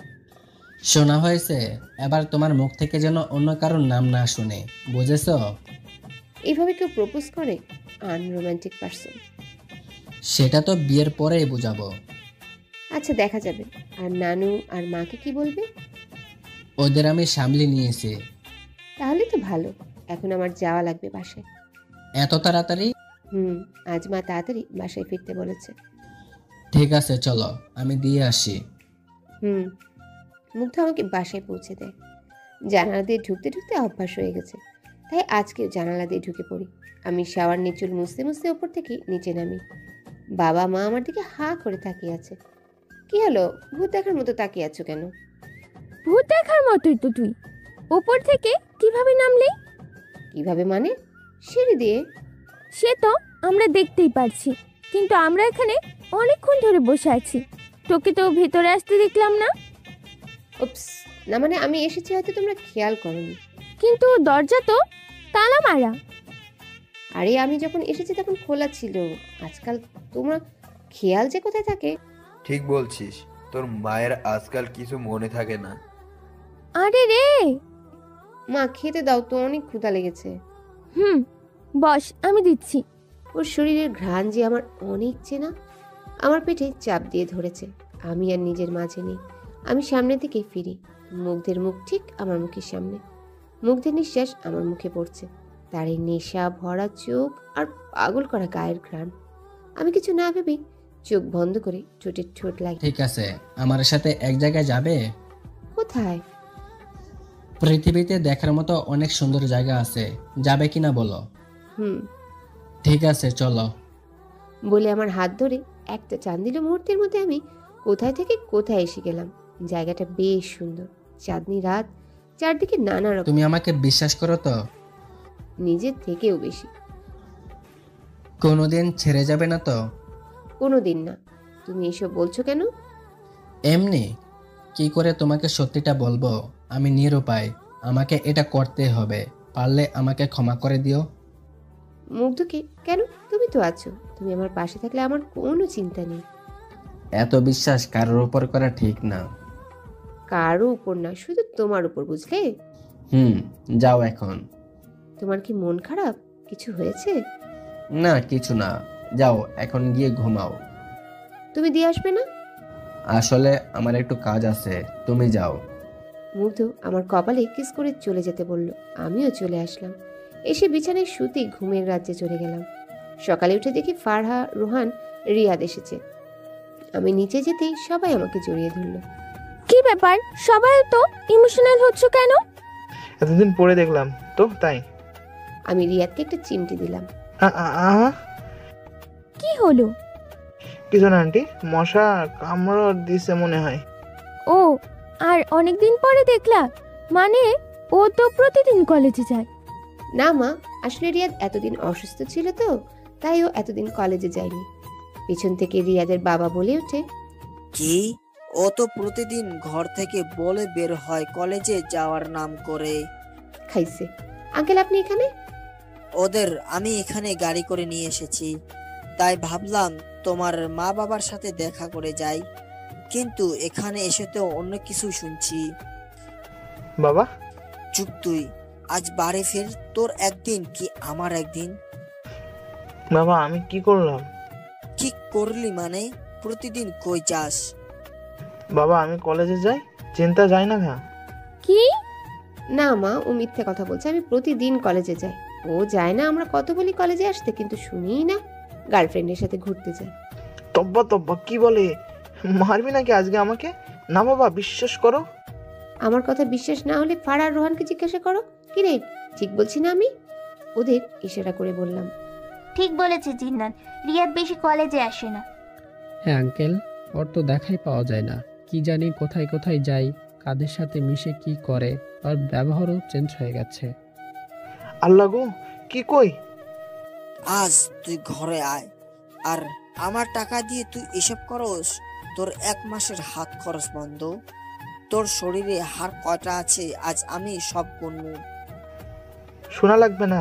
শোনা হয়েছে, এবার তোমার মুখ থেকে যেন অন্য কারোর নাম না শুনে, বুঝেছো? এইভাবে কেউ প্রপোজ করে? Unromantic person. সেটা তো বিয়ের পরেই বুঝাবো। আচ্ছা, দেখা যাবে। আর নানু আর মাকে কি বলবে? ওদের আমি সামলে নিয়েছি। তাহলে তো ভালো। এখন আমার যাওয়া লাগবে বাসায়। এত তাড়াতাড়ি? আজ মা তাড়াতাড়ি বাসায় ফিরতে বলেছে। ঠিক আছে, চলো আমি দিয়ে আসি। মুগ্ধ আমাকে বাসায় পৌঁছে দেয়। জানালা দিয়ে ঢুকতে ঢুকতে অভ্যাস হয়ে গেছে, তাই আজকেও জানালা দিয়ে ঢুকে পড়ি। আমি শাওয়ার নিচুল মুছতে মুছতে ওপর থেকে নিচে নামি। বাবা মা আমার দিকে হা করে তাকিয়ে আছে। কি হলো, ভূত দেখার মতো তাকিয়ে আছো কেন? ভূত দেখার মতোই তো তুই। ওপর থেকে কিভাবে নামলি? কিভাবে মানে? সিঁড়ি দিয়ে। সে তো আমরা দেখতেই পারছি, কিন্তু আমরা এখানে অনেকক্ষণ ধরে বসে আছি, তোকে তো ভেতরে আসতে দেখলাম না। উপস, না মানে আমি এসেছি হয়তো তোমরা খেয়াল করোনি। কিন্তু দরজা তো তালা মারা। আরে আমি যখন এসেছি তখন খোলা ছিল। আজকাল তোমরা খেয়াল যে কোথায় থাকে। ঠিক বলছিস, তোর মায়ের আজকাল কিছু মনে থাকে না। আরে রে মা, খেতে দাও তো, অনেক ক্ষুধা লেগেছে। বস, আমি দিচ্ছি। ওর শরীরের ঘ্রাণ যে আমার অনেক চেনা। আমার পেটে চাপ দিয়ে ধরেছে। আমি আর নিজের মাঝে নেই। আমি সামনের দিকে ফিরি। মুগ্ধের মুখ ঠিক আমার মুখের সামনে। মুগ্ধের নিঃশ্বাস আমার মুখে পড়ছে। তার এই নেশা ভরা চোখ আর পাগল করা গায়ের ঘ্রাণ। আমি কিছু না ভেবেই চোখ বন্ধ করে ঠোঁটের ঠোঁট লাগে। ঠিক আছে, আমার সাথে এক জায়গায় যাবে? কোথায়? পৃথিবীতে দেখার মতো অনেক সুন্দর জায়গা আছে, যাবে কিনা বলো? ঠিক আছে, চলো। বলে আমার হাত ধরে একটা চাঁদ দিল। মুহূর্তের মধ্যে আমি কোথায় থেকে কোথায় এসে গেলাম। জায়গাটা বেশ সুন্দর, চাঁদনি রাত, চারদিকে নানা রকম। তুমি আমাকে বিশ্বাস করো তো? নিজের থেকেও বেশি। কোনোদিন ছেড়ে যাবে না তো? কোনোদিন না। তুমি এসব বলছো কেন? এমনি। কি করে তোমাকে সত্যিটা বলবো? আমি নিরুপায়, আমাকে এটা করতে হবে। পারলে আমাকে ক্ষমা করে দিও। মুগ্ধকে কেন? তুমি তো আছো। তুমি আমার পাশে থাকলে আমার কোনো চিন্তা নেই। এত বিশ্বাস কারোর উপর করা ঠিক না। কারো উপর না, শুধু তোমার উপর, বুঝলে? যাও এখন। তোমার কি মন খারাপ? কিছু হয়েছে? না, কিছু না। যাও এখন, গিয়ে ঘুমাও। তুমি দিয়ে আসবে না? আসলে আমার একটু কাজ আছে, তুমি যাও। মুগ্ধ আমার কপালে কিস করে চলে যেতে বলল। আমিও চলে আসলাম। এসে বিছানায় শুতে ঘুমের রাজ্যে চলে গেলাম। সকালে উঠে দেখি ফারহা, রোহান, রিয়াদ এসেছে। আমি নিচে যেতেই সবাই আমাকে জড়িয়ে ধরলো। কি ব্যাপার, সবাই তো ইমোশনাল হচ্ছ কেন? এতদিন পরে দেখলাম তো, তাই। আমি রিয়াদকে একটা চিমটি দিলাম। কি হলো? কিছু না আন্টি, মশা কামড় দিছে মনে হয়। ও, আর অনেকদিন পরে দেখলা? মানে ও তো প্রতিদিন কলেজে যায়। না মা, আসলে রিয়াদ এতদিন অসুস্থ ছিল তো, তাই ও এতদিন কলেজে যায়নি। পিছন থেকে রিয়াদের বাবা বলে ওঠে, কি? ও তো প্রতিদিন ঘর থেকে বলে বের হয় কলেজে যাওয়ার নাম করে। খাইছে। আঙ্কেল আপনি এখানে? ওদের আমি এখানে গাড়ি করে নিয়ে এসেছি, তাই ভাবলাম তোমার মা বাবার সাথে দেখা করে যাই, কিন্তু এখানে এসে তো অন্য কিছু শুনছি। বাবা চুপ তুই, আজ বাড়ি ফের, তোর একদিন কি আমার একদিন। বাবা আমি কি করলাম? কি করলি মানে? প্রতিদিন কই যাস? বাবা আমি কলেজে যাই, চিন্তা যায় না ঘা। কি? না মা, ও মিথ্যে কথা বলছে। আমি প্রতিদিন কলেজে যাই। ও যায় না, আমরা কত বলি কলেজে আসতে, কিন্তু শুনিই না। গার্লফ্রেন্ডের সাথে ঘুরতে যায়। তব্বা তব্বা, কি বলে? মারবি নাকি আজকে আমাকে? না বাবা, বিশ্বাস করো। আমার কথা বিশ্বাস না হলে ফারহা আর রোহানকে জিজ্ঞাসা করো। কি রে, ঠিক বলছি না আমি? ওদের ইশারা করে বললাম। ঠিক বলেছে জিন্নাত, রিয়াদ বেশি কলেজে আসে না। হ্যাঁ আঙ্কেল, ওর তো দেখাই পাওয়া যায় না। কি জানি কোথায় কোথায় যায়, কাদের সাথে মিশে কি করে, ওর ব্যবহারও চেঞ্জ হয়ে গেছে। আল্লাহ গো, কি কই? আজ তুই ঘরে আয়, আর আমার টাকা দিয়ে তুই এসব করস? তোর 1 মাসের হাত খরচ বন্ধ। তোর শরীরে হাড় কয়টা আছে আজ আমি সব গুনবো। শোনা লাগবে না,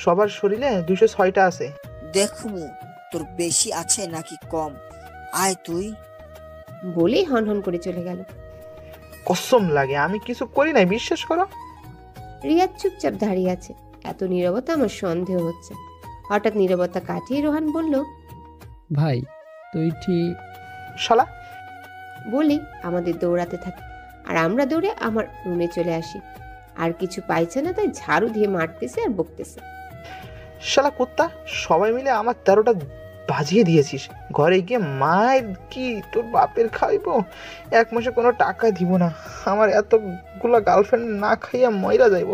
সবার শরীরে 206টা আছে। দেখমু তোর বেশি আছে নাকি কম। আয় তুই। বলেই হনহন করে চলে গেল। কসম লাগে আমি কিছু করি নাই, বিশ্বাস করো। রিয়াদ চুপচাপ দাঁড়িয়ে আছে। এত নীরবতা আমার সন্দেহ হচ্ছে। হঠাৎ নীরবতা কাটিয়ে রোহান বলল, ভাই তুই ঠিক। শালা বলি আমাদের দৌড়াতে থাকে, আর আমরা দৌড়ে আমার রুমে চলে আসি। আর কিছু পাইছে না, তাই ঝাড়ু দিয়ে মারতেছে আর বকতেছে। শালা কুত্তা, সবাই মিলে আমার 13টা বাজিয়ে দিয়েছিস। ঘরে গিয়ে মায়ের কি তোর বাপের খাইবো? 1 মাসে কোনো টাকা দিব না। আমার এতগুলা গার্লফ্রেন্ড না খাইয়া ময়রা যাইব।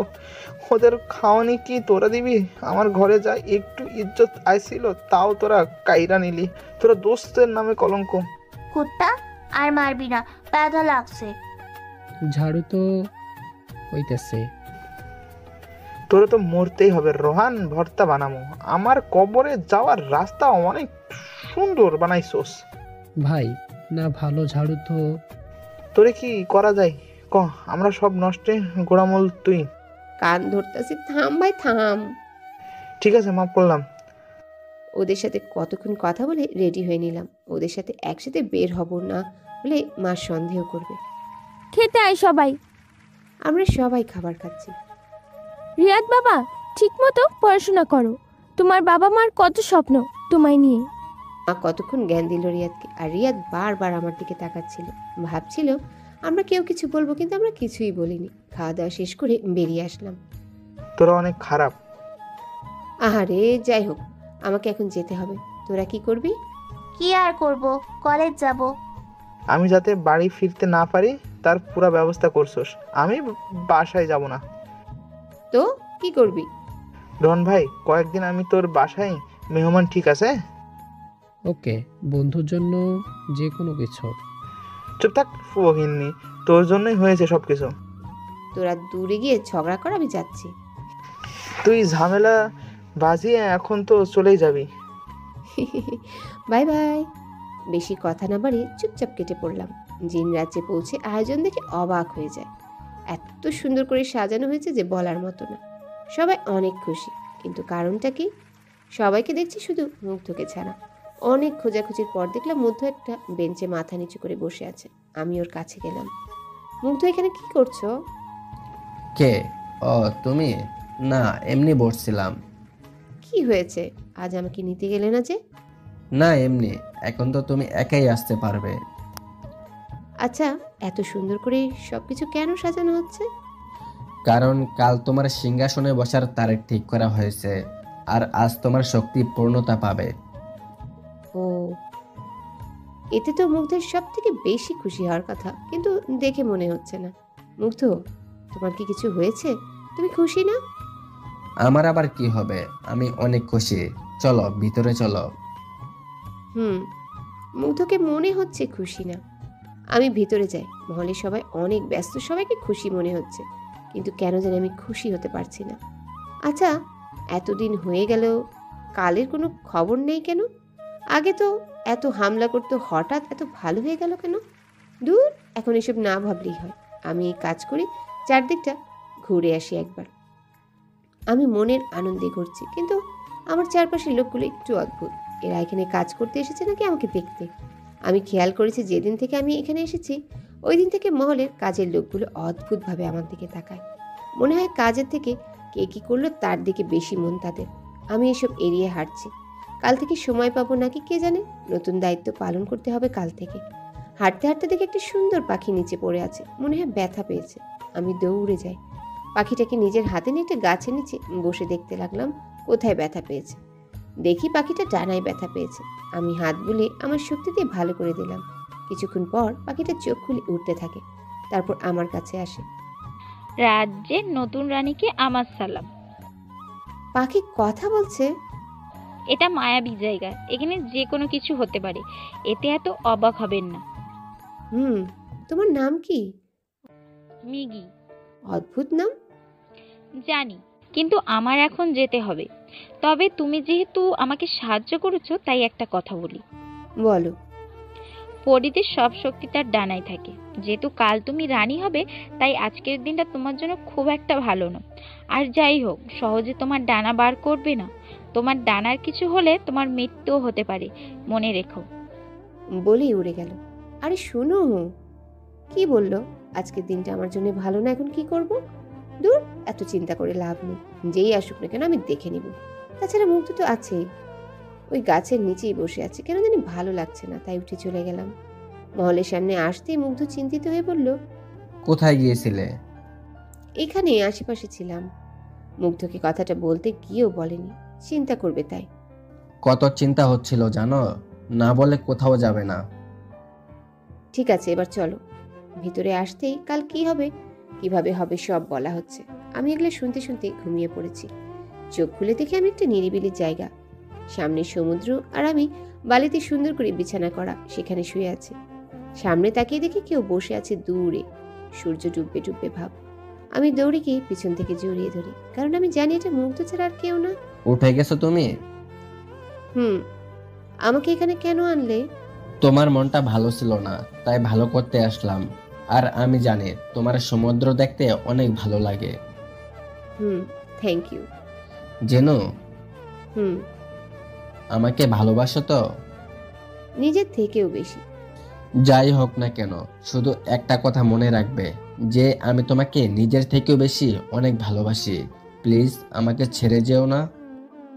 ওদের খাওয়ানি কি তোরা দিবি? আমার ঘরে যা একটু ইজ্জত আইছিল তাও তোরা কাইরা নিলি। তোরা দোস্তের নামে কলঙ্ক। কুত্তা, আর মারবি না, ব্যথা লাগছে। ঝাড়ু তো হইতেছে। তোরে তো মরতেই হবে রোহান, ভর্তা বানামো। আমার কবরে যাওয়ার রাস্তা অনেক সুন্দর বানাইছোস। ভাই না, ভালো ঝাড়ু তো। তোরে কি করা যায় ক, আমরা সব নষ্টে গোড়ামূল তুই। কান ধরতেছি, থাম ভাই থাম। ঠিক আছে, মাফ করলাম। ওদের সাথে কতক্ষণ কথা বলে রেডি হয়ে নিলাম। ওদের সাথে একসাথে বের হব না বলে মা সন্দেহ করবে। খেতে আয় সবাই। আমরা সবাই খাবার খাচ্ছি। রিয়াদ বাবা, ঠিক মতো পড়াশোনা করো। তোমার বাবা মার কত স্বপ্ন তোমায় নিয়ে। মা কতক্ষণ জ্ঞান দিল রিয়াদকে, আর রিয়াদ বারবার আমার দিকে তাকাচ্ছিল। ভাবছিল আমরা কেউ কিছু বলবো, কিন্তু আমরা কিছুই বলিনি। খাওয়া দাওয়া শেষ করে বেরিয়ে আসলাম। তোরা অনেক খারাপ। আহারে, যাই হোক, আমাকে এখন যেতে হবে। তোরা কি করবি? কি আর করব, কলেজ যাব। আমি যাতে বাড়ি ফিরতে না পারি তার পুরো ব্যবস্থা করছোস। আমি বাসায় যাব না। তো কি করবি? রন ভাই, কয়েকদিন আমি তোর বাসায় মেহমান, ঠিক আছে? ওকে, বন্ধুর জন্য যে কোনো কিছু। চুপ থাক ফহিনী, তোর জন্যই হয়েছে সবকিছু। তোরা দূরে গিয়ে ঝগড়া কর, আমি যাচ্ছি। তুই ঝামেলা বাজিয়ে এখন তো চলেই যাবি। Bye bye. বেশি কথা না বাড়িয়ে চুপচাপ কেটে পড়লাম। জিন রাজ্যে পৌঁছে আয়োজন দেখে অবাক হয়ে যায়। এত সুন্দর করে সাজানো হয়েছে যে বলার মতো না। সবাই অনেক খুশি, কিন্তু কারণটা কি? সবাইকে দেখছি, শুধু মুগ্ধকে ছাড়া। অনেক খোঁজাখুঁজির পর দেখলাম মুগ্ধ একটা বেঞ্চে মাথা নিচু করে বসে আছে। আমি ওর কাছে গেলাম। মুগ্ধ, এখানে কি করছো? কে? ও তুমি? না, এমনি বসছিলাম। কি হয়েছে? আজ আমাকে নিতে গেলে না যে? না, এমনি। এখন তো তুমি একাই আসতে পারবে। আচ্ছা, এত সুন্দর করে সবকিছু কেন সাজানো হচ্ছে? কারণ কাল তোমার সিংহাসনে বসার তারিখ ঠিক করা হয়েছে, আর আজ তোমার শক্তি পূর্ণতা পাবে। ও, এতে তো মুগ্ধের সব থেকে বেশি খুশি হওয়ার কথা, কিন্তু দেখে মনে হচ্ছে না। মুগ্ধ, তোমার কি কিছু হয়েছে? তুমি খুশি না? আমার আবার কি হবে? আমি অনেক খুশি। চলো ভিতরে চলো। মুগ্ধকে মনে হচ্ছে খুশি না। আমি ভিতরে যাই। মহলে সবাই অনেক ব্যস্ত, সবাইকে খুশি মনে হচ্ছে, কিন্তু কেন জানি আমি খুশি হতে পারছি না। আচ্ছা, এতদিন হয়ে গেল, কালের কোনো খবর নেই কেন? আগে তো এত হামলা করতো, হঠাৎ এত ভালো হয়ে গেল কেন? দূর, এখন এসব না ভাবলেই হয়। আমি এই কাজ করি, চারদিকটা ঘুরে আসি একবার। আমি মনের আনন্দে ঘুরছি, কিন্তু আমার চারপাশের লোকগুলো একটু অদ্ভুত। এরা এখানে কাজ করতে এসেছে নাকি আমাকে দেখতে? আমি খেয়াল করেছি যেদিন থেকে আমি এখানে এসেছি ওই দিন থেকে মহলের কাজের লোকগুলো অদ্ভুতভাবে আমার দিকে তাকায়। মনে হয় কাজের থেকে কে কী করলো তার দিকে বেশি মন তাদের। আমি এসব এড়িয়ে হাঁটছি। কাল থেকে সময় পাবো নাকি কে জানে। নতুন দায়িত্ব পালন করতে হবে কাল থেকে। হাঁটতে হাঁটতে দেখে একটা সুন্দর পাখি নিচে পড়ে আছে, মনে হয় ব্যথা পেয়েছে। আমি দৌড়ে যাই, পাখিটাকে নিজের হাতে নিয়ে একটা গাছের নিচে বসে দেখতে লাগলাম কোথায় ব্যথা পেয়েছে। দেখি পাখিটা ডানায় ব্যথা পেয়েছে। আমি হাত বুলিয়ে আমার শক্তি দিয়ে ভালো করে দিলাম। কিছুক্ষণ পর পাখিটা চোখ খুলে উঠতে থাকে, তারপর আমার কাছে আসে। রাজ্যের নতুন রানীকে আমার সালাম। পাখি কথা বলছে? এটা মায়াবী জায়গা, এখানে যে কোনো কিছু হতে পারে, এতে এত অবাক হবেন না। তোমার নাম কি? মিগি। অদ্ভুত নাম। জানি, কিন্তু আমার এখন যেতে হবে। তবে তুমি যেহেতু আমাকে সাহায্য করেছো, তাই একটা কথা বলি। বলো। পরীদের সব শক্তি তার ডানায় থাকে। যেহেতু কাল তুমি রানী হবে, তাই আজকের দিনটা তোমার জন্য খুব একটা ভালো না। আর যাই হোক, সহজে তোমার ডানা বার করবে না। তোমার ডানার কিছু হলে তোমার মৃত্যুও হতে পারে, মনে রেখো। বলেই উড়ে গেল। আরে শোনো, কি বললো? আজকের দিনটা আমার জন্য ভালো না, এখন কি করব? দূর, এত চিন্তা করে লাভ নেই। যেই আসুক না কেন আমি দেখে নিব। তাছাড়া মুগ্ধ তো আছেই, ওই গাছের নিচেই বসে আছে। কেন জানি ভালো লাগছে না, তাই উঠে চলে গেলাম। মহলের সামনে আসতেই মুগ্ধ চিন্তিত হয়ে বলল, কোথায় গিয়েছিলে? এখানে আশেপাশে ছিলাম। মুগ্ধকে কথাটা বলতে গিয়েও বলেনি, চিন্তা করবে তাই। কত চিন্তা হচ্ছিল জানো? না বলে কোথাও যাবে না। ঠিক আছে, এবার চলো। ভিতরে আসতেই কাল কি হবে, কিভাবে হবে সব বলা হচ্ছে। আমি এগুলো শুনতে শুনতে ঘুমিয়ে পড়েছি। চোখ খুলে দেখি আমি একটা নিরিবিলি জায়গা, সামনে সমুদ্র, আর আমি বালিতে সুন্দর করে বিছানা করা সেখানে শুয়ে আছি। সামনে তাকিয়ে দেখি কেউ বসে আছে দূরে, সূর্য ডুববে ডুববে ভাব। আমি দৌড়ে গিয়ে পিছন থেকে জড়িয়ে ধরি, কারণ আমি জানি এটা মুগ্ধ ছাড়া আর কেউ না। উঠে গেছো তুমি? আমাকে এখানে কেন আনলে? তোমার মনটা ভালো ছিল না, তাই ভালো করতে আসলাম। আর আমি জানি তোমার সমুদ্র দেখতে অনেক ভালো লাগে। Thank you. জেনো, আমাকে ভালোবাসো তো? নিজের থেকেও বেশি। যাই হোক না কেন, শুধু একটা কথা মনে রাখবে যে আমি তোমাকে নিজের থেকেও বেশি অনেক ভালোবাসি। প্লিজ আমাকে ছেড়ে যেও না।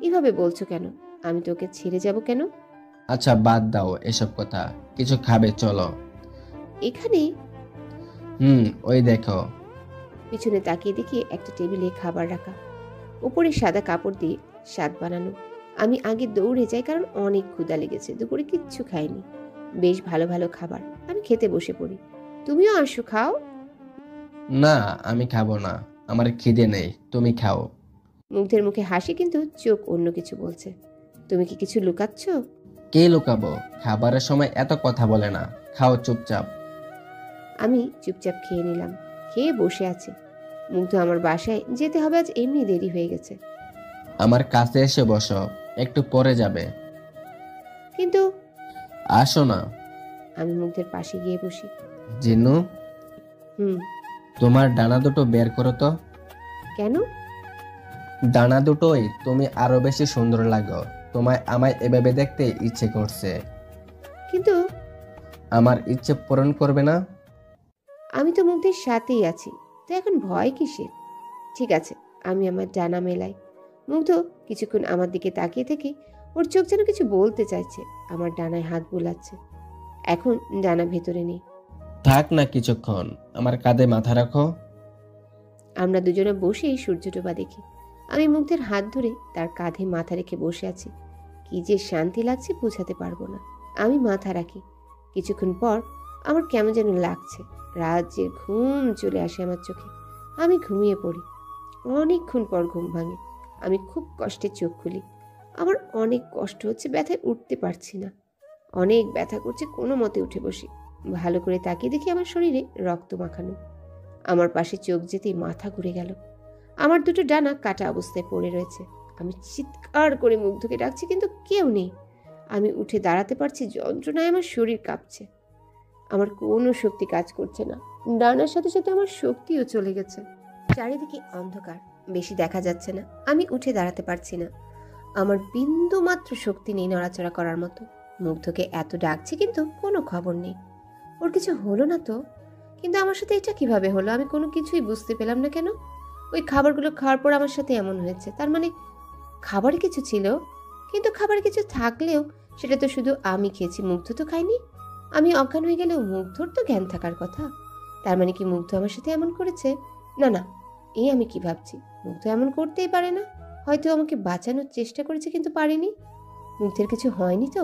এভাবে বলছো কেন? আমি তোকে ছেড়ে যাব কেন? আচ্ছা বাদ দাও এসব কথা, কিছু খাবে চলো। এখানে? ওই দেখো। পিছনে তাকিয়ে দেখি একটা টেবিলে খাবার রাখা, উপরে সাদা কাপড় দিয়ে স্বাদ বানানো। আমি আগে দৌড়ে যাই, কারণ অনেক ক্ষুধা লেগেছে, দুপুরে কিচ্ছু খাইনি। বেশ ভালো ভালো খাবার। আমি খেতে বসে পড়ি। তুমিও আসো, খাও। না, আমি খাবো না, আমার খিদে নেই, তুমি খাও। মুগ্ধের মুখে হাসি, কিন্তু চোখ অন্য কিছু বলছে। তুমি কি কিছু লুকাচ্ছ? কে লুকাবো? খাবারের সময় এত কথা বলে না, খাও চুপচাপ। আমি চুপচাপ খেয়ে নিলাম, খেয়ে বসে আছি। মুগ্ধ আমার বাসায় যেতে হবে আজ, এমনি দেরি হয়ে গেছে। আমার কাছে এসে বসো, একটু পরে যাবে। কিন্তু আসো না। আমি মুগ্ধের পাশে গিয়ে বসি। জিনু, তোমার ডানা দুটো বের করো তো। কেন? ডানা দুটোই তুমি আরো বেশি সুন্দর লাগো, তোমায় আমায় এভাবে দেখতে ইচ্ছে করছে। কিন্তু আমার ইচ্ছে পূরণ করবে না? আমি তো মুগ্ধের সাথেই আছি, তো এখন ভয় কিসের? ঠিক আছে, আমি আমার ডানা মেলাই। মুগ্ধ কিছুক্ষণ আমার দিকে তাকিয়ে থেকে ওর চোখ যেন কিছু বলতে চাইছে, আমার ডানায় হাত বোলাচ্ছে। এখন ডানা ভেতরে নেই। থাক না কিছুক্ষণ, আমার কাঁধে মাথা রাখো। আমরা দুজনে বসেই সূর্য ডোবা দেখি। আমি মুগ্ধের হাত ধরে তার কাঁধে মাথা রেখে বসে আছি। কি যে শান্তি লাগছে বোঝাতে পারবো না। আমি মাথা রাখি। কিছুক্ষণ পর আমার কেমন যেন লাগছে, রাজ্যের ঘুম চলে আসে আমার চোখে। আমি ঘুমিয়ে পড়ি। অনেকক্ষণ পর ঘুম ভাঙে। আমি খুব কষ্টে চোখ খুলি। আমার অনেক কষ্ট হচ্ছে, ব্যথায় উঠতে পারছি না। অনেক ব্যথা করছে, কোনো মতে উঠে বসি। ভালো করে তাকিয়ে দেখি আমার শরীরে রক্ত মাখানো। আমার পাশে চোখ যেতেই মাথা ঘুরে গেল। আমার দুটো ডানা কাটা অবস্থায় পড়ে রয়েছে। আমি চিৎকার করে মুগ্ধকে ডাকছি, কিন্তু কেউ নেই। আমি উঠে দাঁড়াতে পারছি, যন্ত্রণায় আমার শরীর কাঁপছে। আমার কোনো শক্তি কাজ করছে না। ডানার সাথে সাথে আমার শক্তিও চলে গেছে। চারিদিকে অন্ধকার, বেশি দেখা যাচ্ছে না। আমি উঠে দাঁড়াতে পারছি না। আমার বিন্দু মাত্র শক্তি নেই নড়াচড়া করার মতো। মুগ্ধকে এত ডাকছি, কিন্তু কোনো খবর নেই। ওর কিছু হলো না তো? কিন্তু আমার সাথে এটা কিভাবে হলো? আমি কোনো কিছুই বুঝতে পেলাম না। কেন ওই খাবারগুলো খাওয়ার পর আমার সাথে এমন হয়েছে? তার মানে খাবারে কিছু ছিল, কিন্তু খাবারে কিছু থাকলেও সেটা তো শুধু আমি খেয়েছি, মুগ্ধ তো খাইনি। আমি অজ্ঞান হয়ে গেলেও মুগ্ধর তো জ্ঞান থাকার কথা। তার মানে কি মুগ্ধ আমার সাথে এমন করেছে? না না, এই আমি কি ভাবছি? মুগ্ধ এমন করতেই পারে না। হয়তো আমাকে বাঁচানোর চেষ্টা করেছে, কিন্তু পারেনি। মুগ্ধের কিছু হয়নি তো?